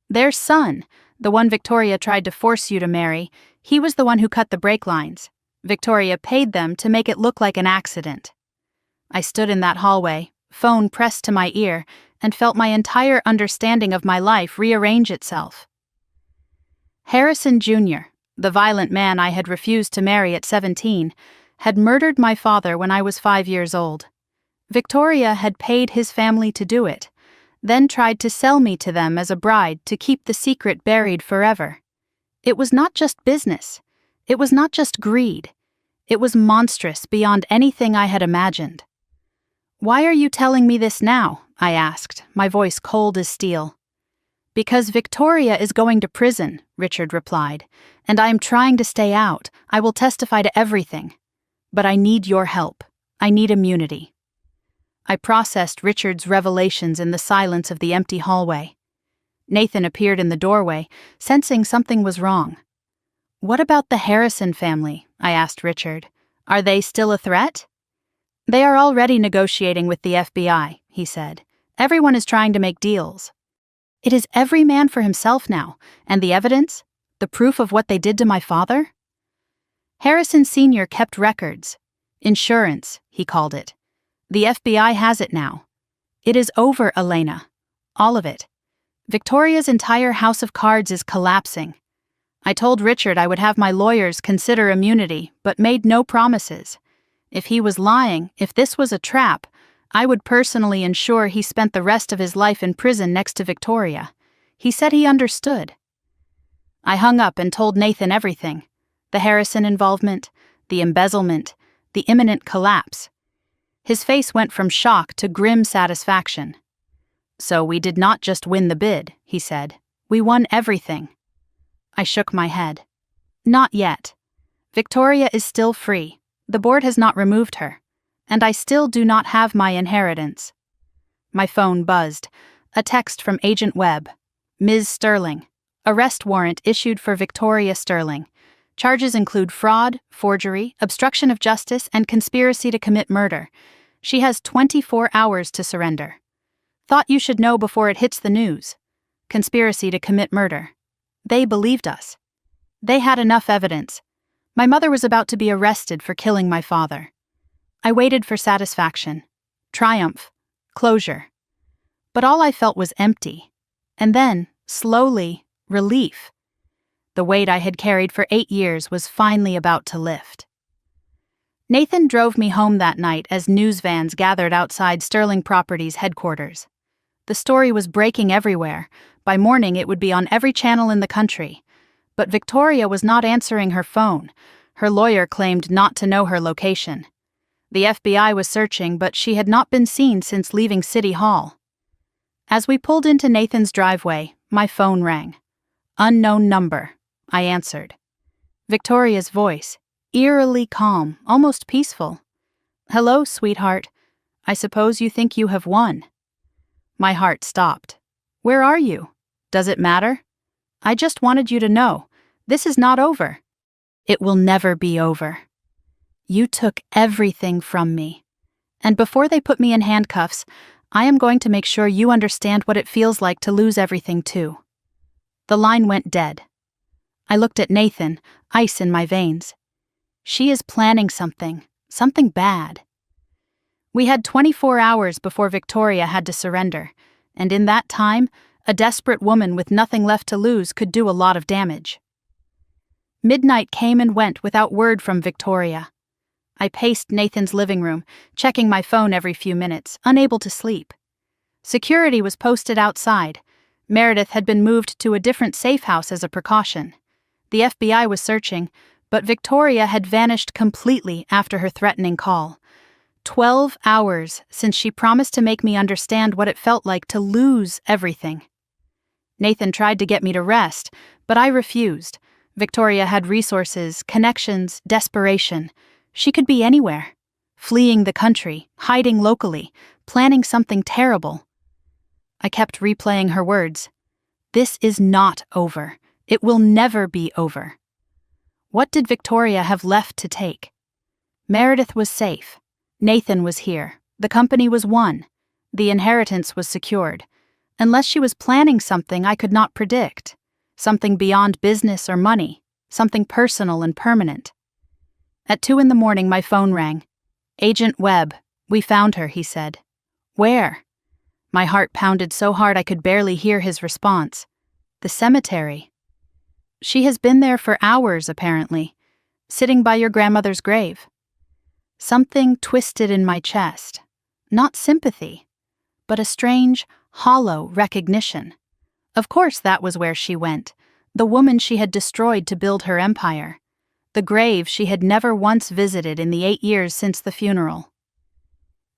Their son, the one Victoria tried to force you to marry, he was the one who cut the brake lines. Victoria paid them to make it look like an accident. I stood in that hallway, phone pressed to my ear, and felt my entire understanding of my life rearrange itself. Harrison Jr., the violent man I had refused to marry at 17, had murdered my father when I was 5 years old. Victoria had paid his family to do it, then tried to sell me to them as a bride to keep the secret buried forever. It was not just business. It was not just greed. It was monstrous beyond anything I had imagined. Why are you telling me this now? I asked, my voice cold as steel. Because Victoria is going to prison, Richard replied, and I am trying to stay out. I will testify to everything. But I need your help. I need immunity. I processed Richard's revelations in the silence of the empty hallway. Nathan appeared in the doorway, sensing something was wrong. What about the Harrison family? I asked Richard. Are they still a threat? They are already negotiating with the FBI, he said. Everyone is trying to make deals. It is every man for himself now, and the evidence? The proof of what they did to my father? Harrison Sr. kept records. Insurance, he called it. The FBI has it now. It is over, Elena. All of it. Victoria's entire house of cards is collapsing. I told Richard I would have my lawyers consider immunity, but made no promises. If he was lying, if this was a trap, I would personally ensure he spent the rest of his life in prison next to Victoria. He said he understood. I hung up and told Nathan everything. The Harrison involvement, the embezzlement, the imminent collapse. His face went from shock to grim satisfaction. So we did not just win the bid, he said. We won everything. I shook my head. Not yet. Victoria is still free. The board has not removed her. And I still do not have my inheritance. My phone buzzed. A text from Agent Webb. Ms. Sterling. Arrest warrant issued for Victoria Sterling. Charges include fraud, forgery, obstruction of justice, and conspiracy to commit murder. She has 24 hours to surrender. Thought you should know before it hits the news. Conspiracy to commit murder. They believed us. They had enough evidence. My mother was about to be arrested for killing my father. I waited for satisfaction, triumph, closure. But all I felt was empty. And then, slowly, relief. The weight I had carried for 8 years was finally about to lift. Nathan drove me home that night as news vans gathered outside Sterling Properties headquarters. The story was breaking everywhere. By morning it would be on every channel in the country. But Victoria was not answering her phone. Her lawyer claimed not to know her location. The FBI was searching, but she had not been seen since leaving City Hall. As we pulled into Nathan's driveway, my phone rang. Unknown number, I answered. Victoria's voice, eerily calm, almost peaceful. Hello, sweetheart. I suppose you think you have won. My heart stopped. Where are you? Does it matter? I just wanted you to know. This is not over. It will never be over. You took everything from me. And before they put me in handcuffs, I am going to make sure you understand what it feels like to lose everything too. The line went dead. I looked at Nathan, ice in my veins. She is planning something bad. We had 24 hours before Victoria had to surrender, and in that time, a desperate woman with nothing left to lose could do a lot of damage. Midnight came and went without word from Victoria. I paced Nathan's living room, checking my phone every few minutes, unable to sleep. Security was posted outside. Meredith had been moved to a different safe house as a precaution. The FBI was searching, but Victoria had vanished completely after her threatening call. 12 hours since she promised to make me understand what it felt like to lose everything. Nathan tried to get me to rest, but I refused. Victoria had resources, connections, desperation. She could be anywhere. Fleeing the country, hiding locally, planning something terrible. I kept replaying her words. This is not over. It will never be over. What did Victoria have left to take? Meredith was safe. Nathan was here. The company was won. The inheritance was secured. Unless she was planning something I could not predict. Something beyond business or money. Something personal and permanent. At 2 a.m, my phone rang. Agent Webb, we found her, he said. Where? My heart pounded so hard I could barely hear his response. The cemetery. She has been there for hours, apparently, sitting by your grandmother's grave. Something twisted in my chest. Not sympathy, but a strange, hollow recognition. Of course that was where she went, the woman she had destroyed to build her empire. The grave she had never once visited in the 8 years since the funeral.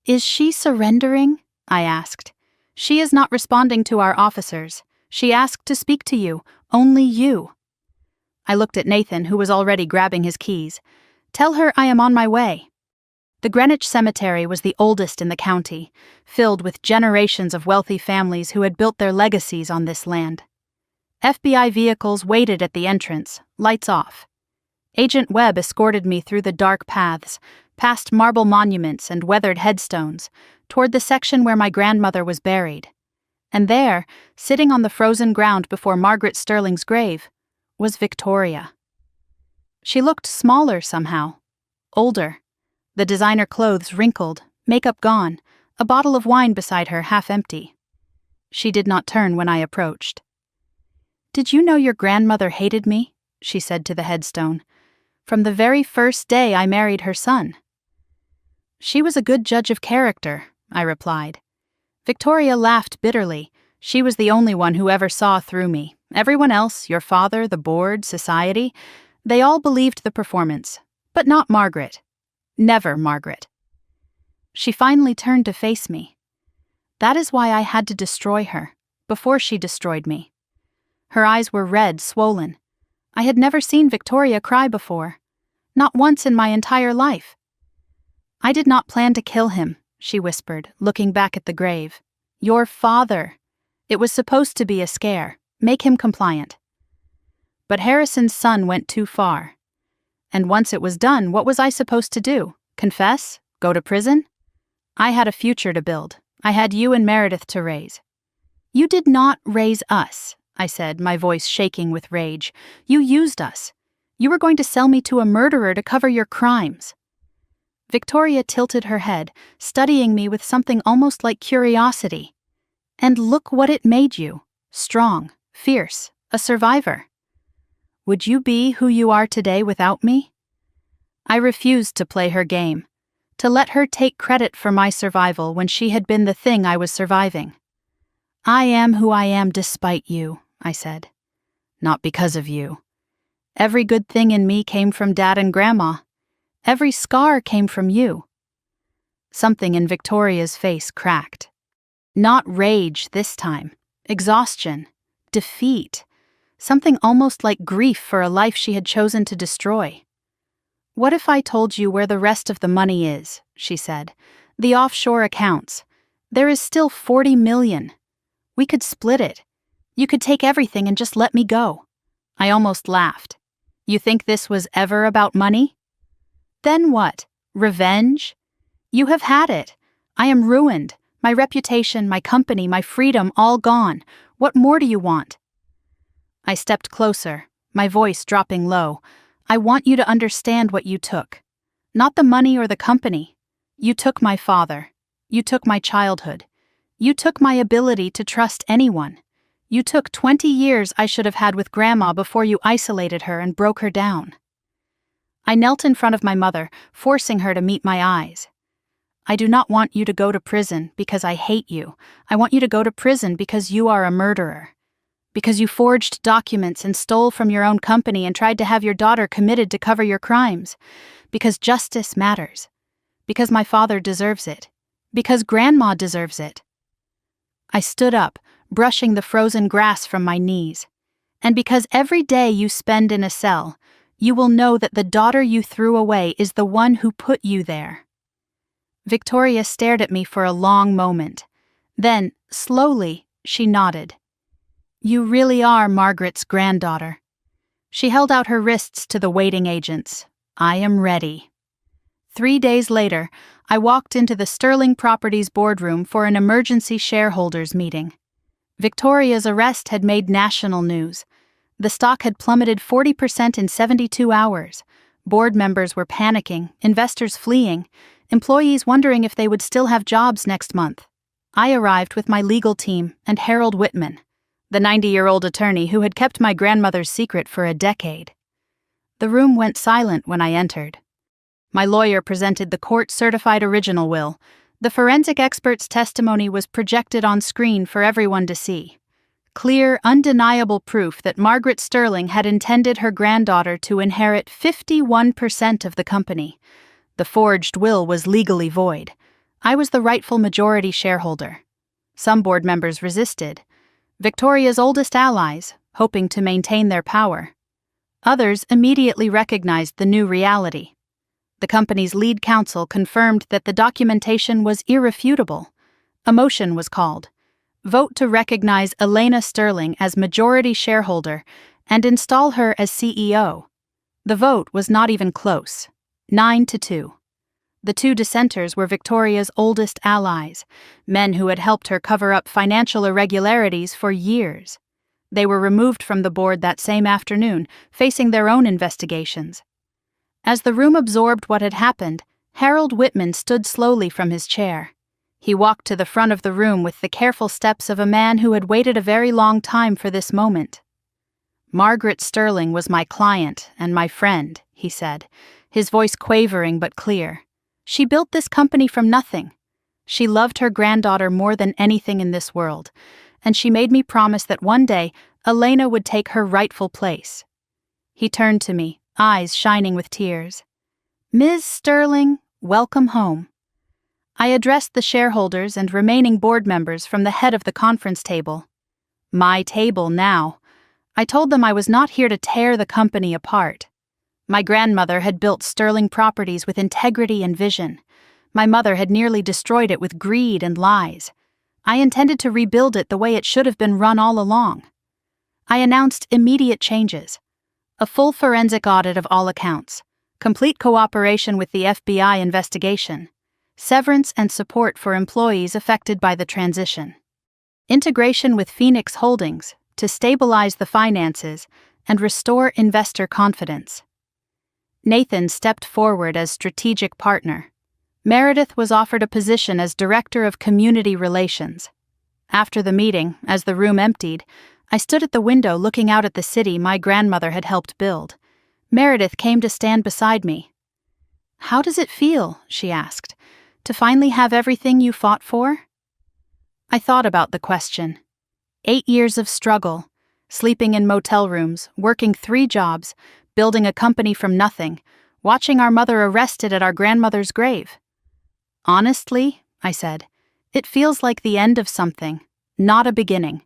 Is she surrendering? I asked. She is not responding to our officers. She asked to speak to you, only you. I looked at Nathan, who was already grabbing his keys. Tell her I am on my way. The Greenwich Cemetery was the oldest in the county, filled with generations of wealthy families who had built their legacies on this land. FBI vehicles waited at the entrance, lights off. Agent Webb escorted me through the dark paths, past marble monuments and weathered headstones, toward the section where my grandmother was buried. And there, sitting on the frozen ground before Margaret Sterling's grave, was Victoria. She looked smaller somehow, older, the designer clothes wrinkled, makeup gone, a bottle of wine beside her half empty. She did not turn when I approached. Did you know your grandmother hated me? She said to the headstone. From the very first day I married her son. She was a good judge of character, I replied. Victoria laughed bitterly. She was the only one who ever saw through me. Everyone else, your father, the board, society, they all believed the performance. But not Margaret. Never Margaret. She finally turned to face me. That is why I had to destroy her, before she destroyed me. Her eyes were red, swollen. I had never seen Victoria cry before. Not once in my entire life. I did not plan to kill him, she whispered, looking back at the grave. Your father. It was supposed to be a scare. Make him compliant. But Harrison's son went too far. And once it was done, what was I supposed to do? Confess? Go to prison? I had a future to build. I had you and Meredith to raise. You did not raise us, I said, my voice shaking with rage. You used us. You were going to sell me to a murderer to cover your crimes. Victoria tilted her head, studying me with something almost like curiosity. And look what it made you. Strong, fierce, a survivor. Would you be who you are today without me? I refused to play her game, to let her take credit for my survival when she had been the thing I was surviving. I am who I am despite you, I said. Not because of you. Every good thing in me came from Dad and Grandma. Every scar came from you. Something in Victoria's face cracked. Not rage this time. Exhaustion. Defeat. Something almost like grief for a life she had chosen to destroy. What if I told you where the rest of the money is, she said. The offshore accounts. There is still 40 million. We could split it. You could take everything and just let me go. I almost laughed. You think this was ever about money? Then what? Revenge? You have had it. I am ruined. My reputation, my company, my freedom, all gone. What more do you want? I stepped closer, my voice dropping low. I want you to understand what you took. Not the money or the company. You took my father. You took my childhood. You took my ability to trust anyone. You took 20 years I should have had with Grandma before you isolated her and broke her down. I knelt in front of my mother, forcing her to meet my eyes. I do not want you to go to prison because I hate you. I want you to go to prison because you are a murderer. Because you forged documents and stole from your own company and tried to have your daughter committed to cover your crimes. Because justice matters. Because my father deserves it. Because Grandma deserves it. I stood up, brushing the frozen grass from my knees. And because every day you spend in a cell, you will know that the daughter you threw away is the one who put you there. Victoria stared at me for a long moment. Then, slowly, she nodded. You really are Margaret's granddaughter. She held out her wrists to the waiting agents. I am ready. 3 days later, I walked into the Sterling Properties boardroom for an emergency shareholders meeting. Victoria's arrest had made national news. The stock had plummeted 40% in 72 hours. Board members were panicking, investors fleeing, employees wondering if they would still have jobs next month. I arrived with my legal team and Harold Whitman, the 90-year-old attorney who had kept my grandmother's secret for a decade. The room went silent when I entered. My lawyer presented the court-certified original will. The forensic expert's testimony was projected on screen for everyone to see. Clear, undeniable proof that Margaret Sterling had intended her granddaughter to inherit 51% of the company. The forged will was legally void. I was the rightful majority shareholder. Some board members resisted. Victoria's oldest allies, hoping to maintain their power. Others immediately recognized the new reality. The company's lead counsel confirmed that the documentation was irrefutable. A motion was called. Vote to recognize Elena Sterling as majority shareholder and install her as CEO. The vote was not even close. 9-2. The two dissenters were Victoria's oldest allies, men who had helped her cover up financial irregularities for years. They were removed from the board that same afternoon, facing their own investigations. As the room absorbed what had happened, Harold Whitman stood slowly from his chair. He walked to the front of the room with the careful steps of a man who had waited a very long time for this moment. Margaret Sterling was my client and my friend, he said, his voice quavering but clear. She built this company from nothing. She loved her granddaughter more than anything in this world, and she made me promise that one day Elena would take her rightful place. He turned to me, eyes shining with tears. Ms. Sterling, welcome home. I addressed the shareholders and remaining board members from the head of the conference table. My table now. I told them I was not here to tear the company apart. My grandmother had built sterling properties with integrity and vision. My mother had nearly destroyed it with greed and lies. I intended to rebuild it the way it should have been run all along. I announced immediate changes. A full forensic audit of all accounts, complete cooperation with the FBI investigation, severance and support for employees affected by the transition, integration with Phoenix Holdings to stabilize the finances and restore investor confidence. Nathan stepped forward as strategic partner. Meredith was offered a position as Director of Community Relations. After the meeting, as the room emptied, I stood at the window looking out at the city my grandmother had helped build. Meredith came to stand beside me. "How does it feel," she asked, "to finally have everything you fought for?" I thought about the question. 8 years of struggle, sleeping in motel rooms, working 3 jobs, building a company from nothing, watching our mother arrested at our grandmother's grave. "Honestly," I said, "it feels like the end of something, not a beginning."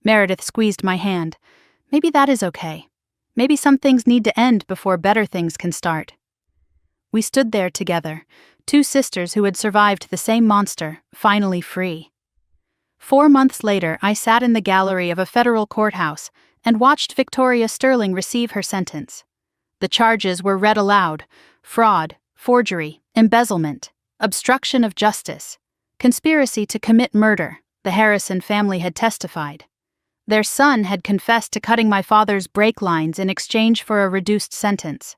Meredith squeezed my hand. "Maybe that is okay. Maybe some things need to end before better things can start." We stood there together, 2 sisters who had survived the same monster, finally free. 4 months later, I sat in the gallery of a federal courthouse and watched Victoria Sterling receive her sentence. The charges were read aloud: fraud, forgery, embezzlement, obstruction of justice, conspiracy to commit murder, the Harrison family had testified. Their son had confessed to cutting my father's brake lines in exchange for a reduced sentence.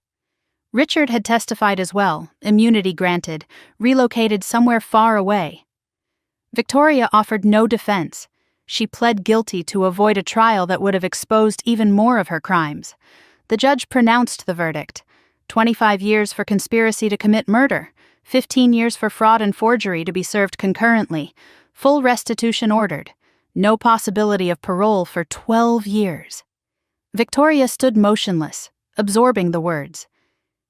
Richard had testified as well, immunity granted, relocated somewhere far away. Victoria offered no defense. She pled guilty to avoid a trial that would have exposed even more of her crimes. The judge pronounced the verdict: 25 years for conspiracy to commit murder, 15 years for fraud and forgery to be served concurrently, full restitution ordered, no possibility of parole for 12 years. Victoria stood motionless, absorbing the words.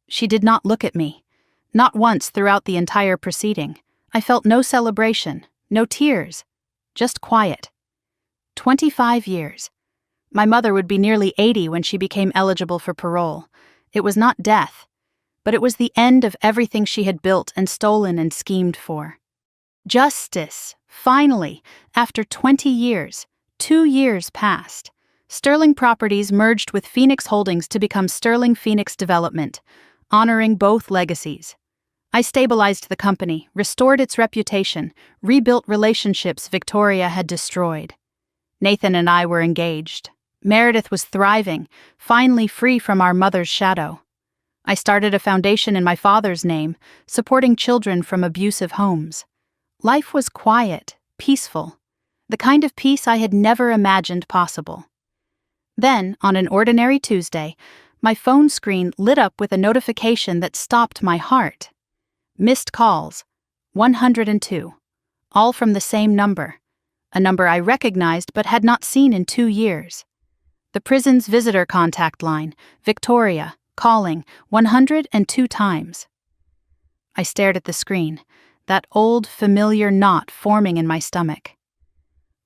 She did not look at me. Not once throughout the entire proceeding. I felt no celebration, no tears, just quiet. 25 years. My mother would be nearly 80 when she became eligible for parole. It was not death, but it was the end of everything she had built and stolen and schemed for. Justice, finally, after 20 years, 2 years passed. Sterling Properties merged with Phoenix Holdings to become Sterling Phoenix Development, honoring both legacies. I stabilized the company, restored its reputation, rebuilt relationships Victoria had destroyed. Nathan and I were engaged. Meredith was thriving, finally free from our mother's shadow. I started a foundation in my father's name, supporting children from abusive homes. Life was quiet, peaceful, the kind of peace I had never imagined possible. Then, on an ordinary Tuesday, my phone screen lit up with a notification that stopped my heart. Missed calls, 102, all from the same number, a number I recognized but had not seen in 2 years. The prison's visitor contact line, Victoria, calling 102 times. I stared at the screen, that old, familiar knot forming in my stomach.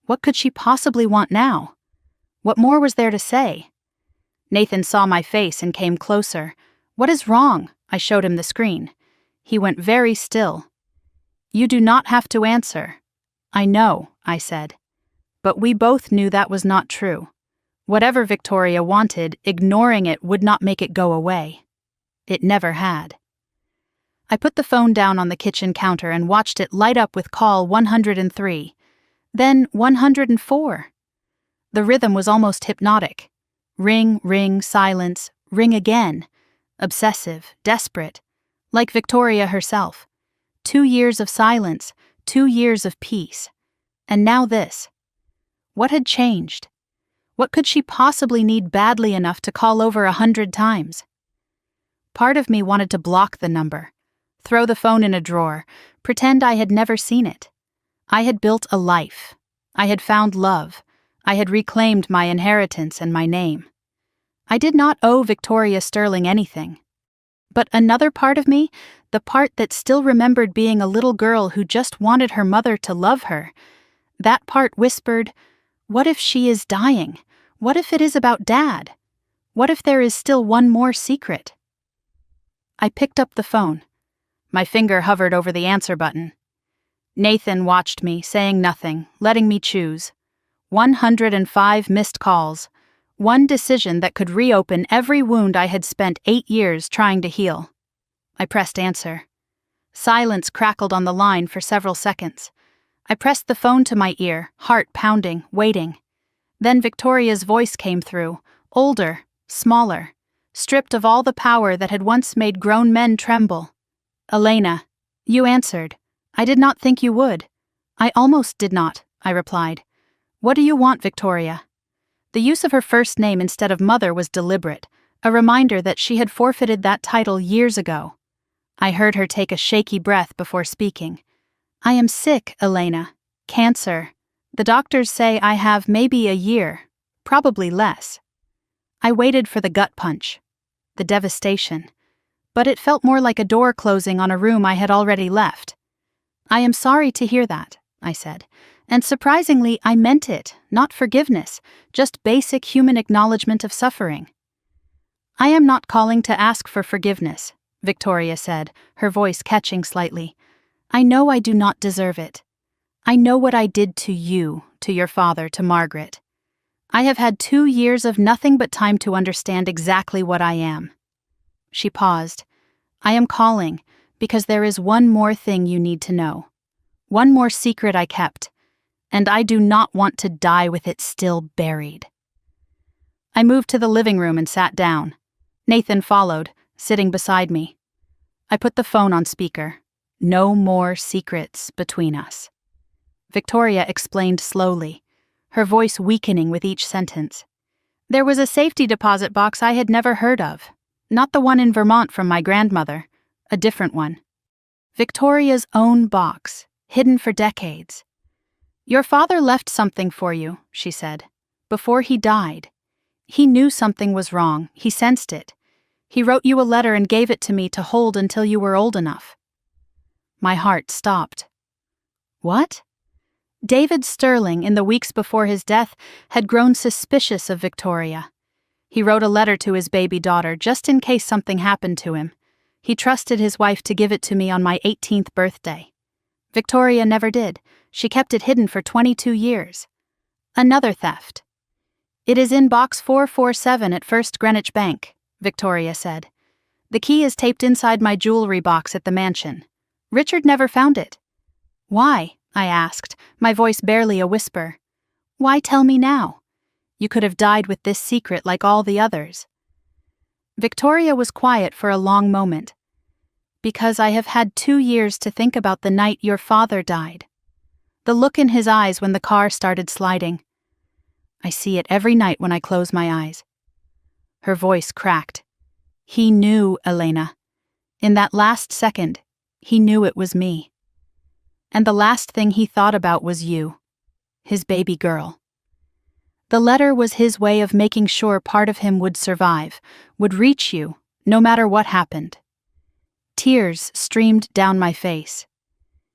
What could she possibly want now? What more was there to say? Nathan saw my face and came closer. "What is wrong?" I showed him the screen. He went very still. "You do not have to answer." "I know," I said. But we both knew that was not true. Whatever Victoria wanted, ignoring it would not make it go away. It never had. I put the phone down on the kitchen counter and watched it light up with call 103, then 104. The rhythm was almost hypnotic. Ring, ring, silence, ring again. Obsessive, desperate, like Victoria herself. 2 years of silence, 2 years of peace. And now this. What had changed? What could she possibly need badly enough to call over 100 times? Part of me wanted to block the number, throw the phone in a drawer, pretend I had never seen it. I had built a life. I had found love. I had reclaimed my inheritance and my name. I did not owe Victoria Sterling anything. But another part of me, the part that still remembered being a little girl who just wanted her mother to love her, that part whispered, "What if she is dying? What if it is about Dad? What if there is still one more secret?" I picked up the phone. My finger hovered over the answer button. Nathan watched me, saying nothing, letting me choose. 105 missed calls. One decision that could reopen every wound I had spent 8 years trying to heal. I pressed answer. Silence crackled on the line for several seconds. I pressed the phone to my ear, heart pounding, waiting. Then Victoria's voice came through, older, smaller, stripped of all the power that had once made grown men tremble. "Elena, you answered. I did not think you would." "I almost did not," I replied. "What do you want, Victoria?" The use of her first name instead of mother was deliberate, a reminder that she had forfeited that title years ago. I heard her take a shaky breath before speaking. "I am sick, Elena. Cancer. The doctors say I have maybe a year, probably less." I waited for the gut punch, the devastation, but it felt more like a door closing on a room I had already left. "I am sorry to hear that," I said, and surprisingly I meant it, not forgiveness, just basic human acknowledgement of suffering. "I am not calling to ask for forgiveness," Victoria said, her voice catching slightly. "I know I do not deserve it. I know what I did to you, to your father, to Margaret. I have had 2 years of nothing but time to understand exactly what I am." She paused. "I am calling because there is one more thing you need to know. One more secret I kept, and I do not want to die with it still buried." I moved to the living room and sat down. Nathan followed, sitting beside me. I put the phone on speaker. No more secrets between us. Victoria explained slowly, her voice weakening with each sentence. "There was a safety deposit box I had never heard of. Not the one in Vermont from my grandmother, a different one. Victoria's own box, hidden for decades. Your father left something for you," she said, "before he died. He knew something was wrong, he sensed it. He wrote you a letter and gave it to me to hold until you were old enough." My heart stopped. What? David Sterling, in the weeks before his death, had grown suspicious of Victoria. He wrote a letter to his baby daughter just in case something happened to him. He trusted his wife to give it to me on my 18th birthday. Victoria never did. She kept it hidden for 22 years. Another theft. "It is in box 447 at First Greenwich Bank," Victoria said. "The key is taped inside my jewelry box at the mansion. Richard never found it." "Why?" I asked, my voice barely a whisper. "Why tell me now? You could have died with this secret like all the others." Victoria was quiet for a long moment. "Because I have had 2 years to think about the night your father died." The look in his eyes when the car started sliding. "I see it every night when I close my eyes." Her voice cracked. "He knew, Elena. In that last second, he knew it was me. And the last thing he thought about was you, his baby girl." The letter was his way of making sure part of him would survive, would reach you, no matter what happened. Tears streamed down my face.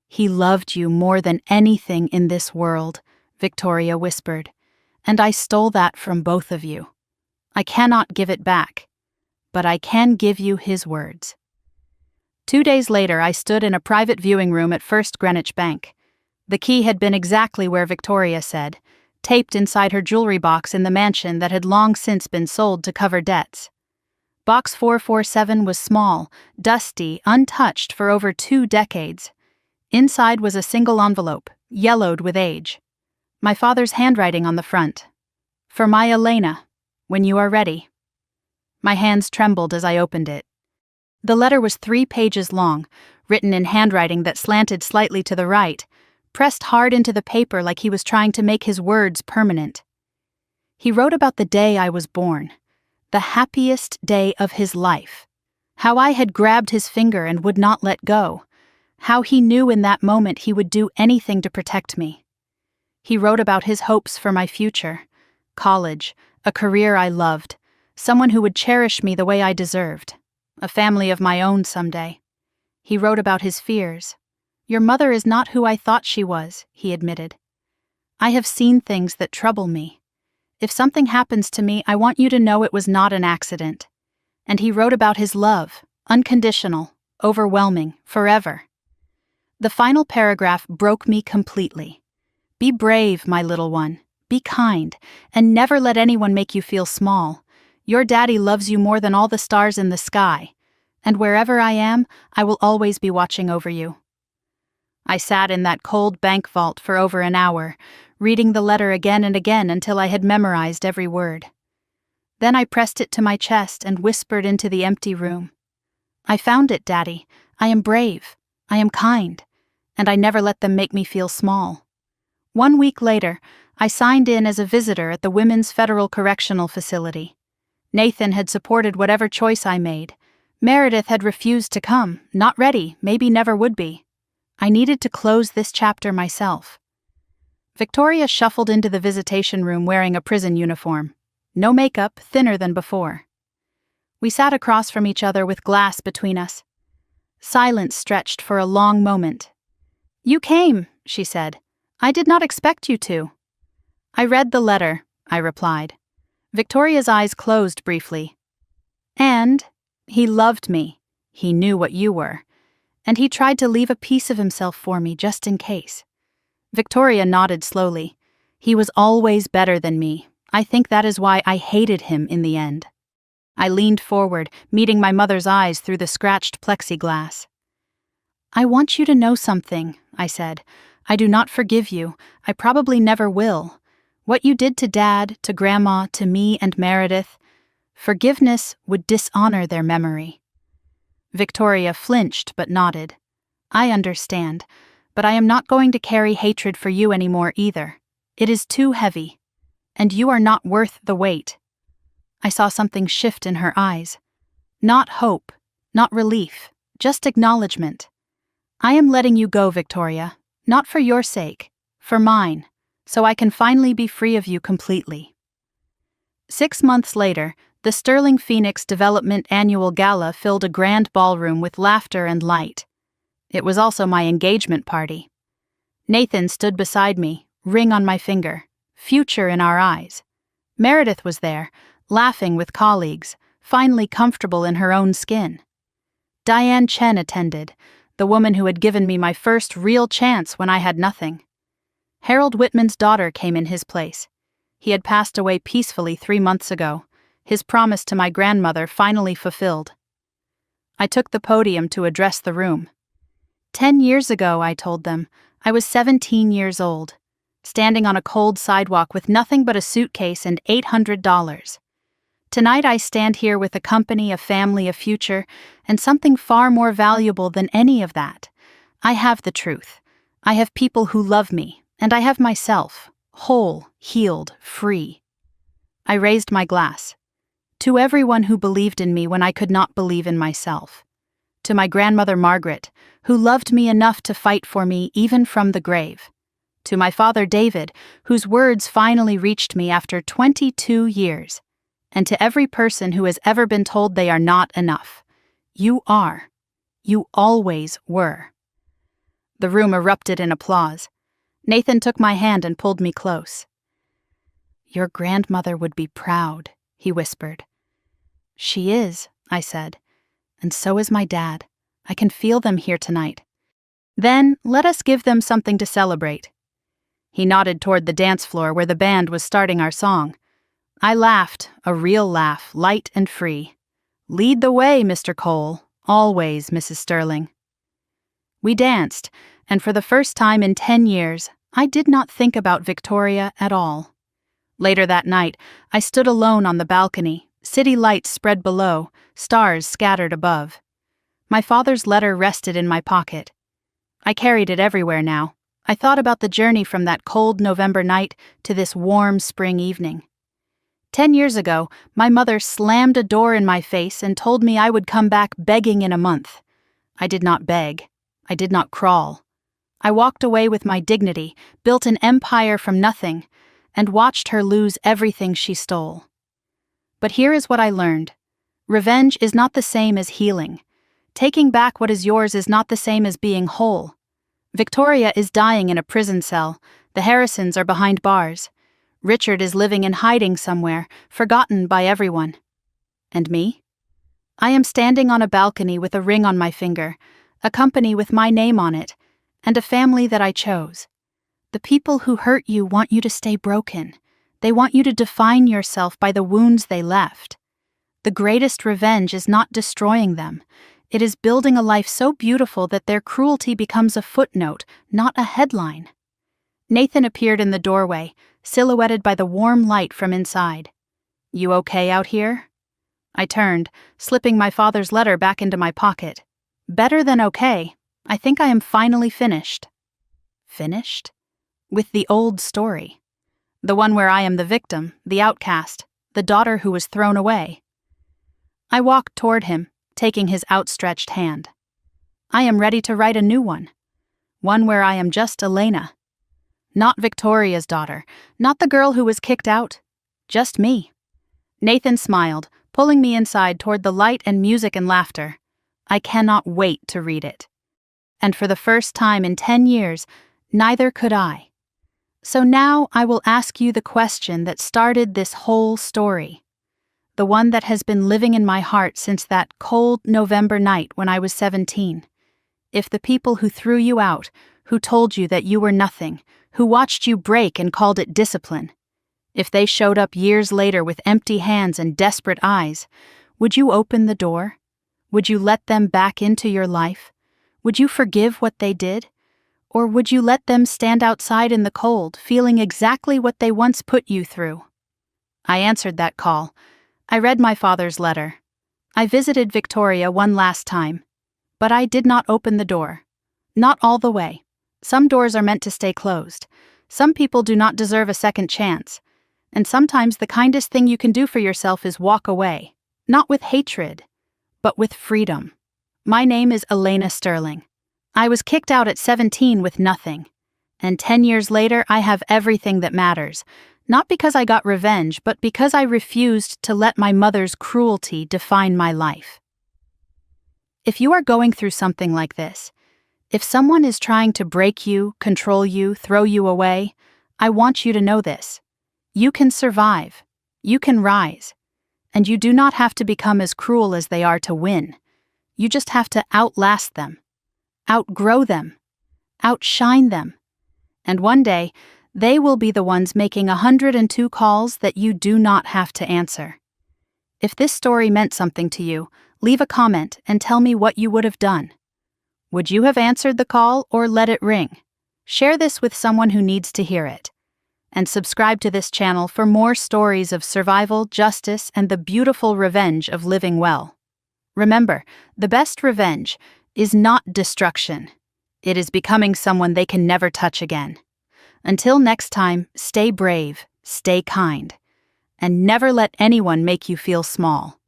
"He loved you more than anything in this world," Victoria whispered, "and I stole that from both of you. I cannot give it back, but I can give you his words." 2 days later, I stood in a private viewing room at First Greenwich Bank. The key had been exactly where Victoria said, taped inside her jewelry box in the mansion that had long since been sold to cover debts. Box 447 was small, dusty, untouched for over 2 decades. Inside was a single envelope, yellowed with age. My father's handwriting on the front. "For my Elena, when you are ready." My hands trembled as I opened it. The letter was 3 pages long, written in handwriting that slanted slightly to the right, pressed hard into the paper like he was trying to make his words permanent. He wrote about the day I was born, the happiest day of his life, how I had grabbed his finger and would not let go, how he knew in that moment he would do anything to protect me. He wrote about his hopes for my future, college, a career I loved, someone who would cherish me the way I deserved, a family of my own someday. He wrote about his fears. "Your mother is not who I thought she was," he admitted. "I have seen things that trouble me. If something happens to me, I want you to know it was not an accident." And he wrote about his love, Unconditional, overwhelming, forever. The final paragraph broke me completely. Be brave, my little one. Be kind, and never let anyone make you feel small. Your daddy loves you more than all the stars in the sky, and wherever I am, I will always be watching over you. I sat in that cold bank vault for over an hour, reading the letter again and again until I had memorized every word. Then I pressed it to my chest and whispered into the empty room. I found it, Daddy. I am brave. I am kind. And I never let them make me feel small. 1 week later, I signed in as a visitor at the Women's Federal Correctional Facility. Nathan had supported whatever choice I made. Meredith had refused to come, not ready, maybe never would be. I needed to close this chapter myself. Victoria shuffled into the visitation room wearing a prison uniform. No makeup, thinner than before. We sat across from each other with glass between us. Silence stretched for a long moment. "You came," she said. "I did not expect you to." "I read the letter," I replied. Victoria's eyes closed briefly. "And he loved me. He knew what you were. And he tried to leave a piece of himself for me just in case." Victoria nodded slowly. "He was always better than me. I think that is why I hated him in the end." I leaned forward, meeting my mother's eyes through the scratched plexiglass. "I want you to know something," I said. "I do not forgive you. I probably never will. What you did to Dad, to Grandma, to me and Meredith, forgiveness would dishonor their memory." Victoria flinched but nodded. "I understand, but I am not going to carry hatred for you anymore either. It is too heavy. And you are not worth the weight." I saw something shift in her eyes. Not hope, not relief, just acknowledgement. "I am letting you go, Victoria, not for your sake, for mine, so I can finally be free of you completely." 6 months later, the Sterling Phoenix Development Annual Gala filled a grand ballroom with laughter and light. It was also my engagement party. Nathan stood beside me, ring on my finger, future in our eyes. Meredith was there, laughing with colleagues, finally comfortable in her own skin. Diane Chen attended, the woman who had given me my first real chance when I had nothing. Harold Whitman's daughter came in his place. He had passed away peacefully 3 months ago, his promise to my grandmother finally fulfilled. I took the podium to address the room. 10 years ago, I told them, I was 17 years old, standing on a cold sidewalk with nothing but a suitcase and $800. Tonight I stand here with a company, a family, a future, and something far more valuable than any of that. I have the truth. I have people who love me, and I have myself, whole, healed, free. I raised my glass. To everyone who believed in me when I could not believe in myself. To my grandmother Margaret, who loved me enough to fight for me even from the grave. To my father David, whose words finally reached me after 22 years. And to every person who has ever been told they are not enough. You are. You always were. The room erupted in applause. Nathan took my hand and pulled me close. "Your grandmother would be proud," he whispered. "She is," I said, "and so is my dad. I can feel them here tonight. Then let us give them something to celebrate." He nodded toward the dance floor where the band was starting our song. I laughed, a real laugh, light and free. "Lead the way, Mr. Cole. Always, Mrs. Sterling." We danced, and for the first time in 10 years, I did not think about Victoria at all. Later that night, I stood alone on the balcony, city lights spread below, stars scattered above. My father's letter rested in my pocket. I carried it everywhere now. I thought about the journey from that cold November night to this warm spring evening. 10 years ago, my mother slammed a door in my face and told me I would come back begging in a month. I did not beg. I did not crawl. I walked away with my dignity, built an empire from nothing, and watched her lose everything she stole. But here is what I learned. Revenge is not the same as healing. Taking back what is yours is not the same as being whole. Victoria is dying in a prison cell. The Harrisons are behind bars. Richard is living in hiding somewhere, forgotten by everyone. And me? I am standing on a balcony with a ring on my finger, a company with my name on it, and a family that I chose. The people who hurt you want you to stay broken. They want you to define yourself by the wounds they left. The greatest revenge is not destroying them. It is building a life so beautiful that their cruelty becomes a footnote, not a headline. Nathan appeared in the doorway, silhouetted by the warm light from inside. "You okay out here?" I turned, slipping my father's letter back into my pocket. Better than okay. I think I am finally finished. Finished? With the old story. The one where I am the victim, the outcast, the daughter who was thrown away. I walked toward him, taking his outstretched hand. I am ready to write a new one. One where I am just Elena. Not Victoria's daughter, not the girl who was kicked out. Just me. Nathan smiled, pulling me inside toward the light and music and laughter. I cannot wait to read it. And for the first time in 10 years, neither could I. So now I will ask you the question that started this whole story. The one that has been living in my heart since that cold November night when I was 17. If the people who threw you out, who told you that you were nothing, who watched you break and called it discipline, if they showed up years later with empty hands and desperate eyes, would you open the door? Would you let them back into your life? Would you forgive what they did? Or would you let them stand outside in the cold, feeling exactly what they once put you through? I answered that call. I read my father's letter. I visited Victoria one last time. But I did not open the door. Not all the way. Some doors are meant to stay closed. Some people do not deserve a second chance. And sometimes the kindest thing you can do for yourself is walk away. Not with hatred, but with freedom. My name is Elena Sterling. I was kicked out at 17 with nothing. And 10 years later, I have everything that matters. Not because I got revenge, but because I refused to let my mother's cruelty define my life. If you are going through something like this, if someone is trying to break you, control you, throw you away, I want you to know this. You can survive. You can rise. And you do not have to become as cruel as they are to win. You just have to outlast them. Outgrow them, outshine them, and one day, they will be the ones making 102 calls that you do not have to answer. If this story meant something to you, leave a comment and tell me what you would have done. Would you have answered the call or let it ring? Share this with someone who needs to hear it. And subscribe to this channel for more stories of survival, justice, and the beautiful revenge of living well. Remember, the best revenge is not destruction. It is becoming someone they can never touch again. Until next time, stay brave, stay kind, and never let anyone make you feel small.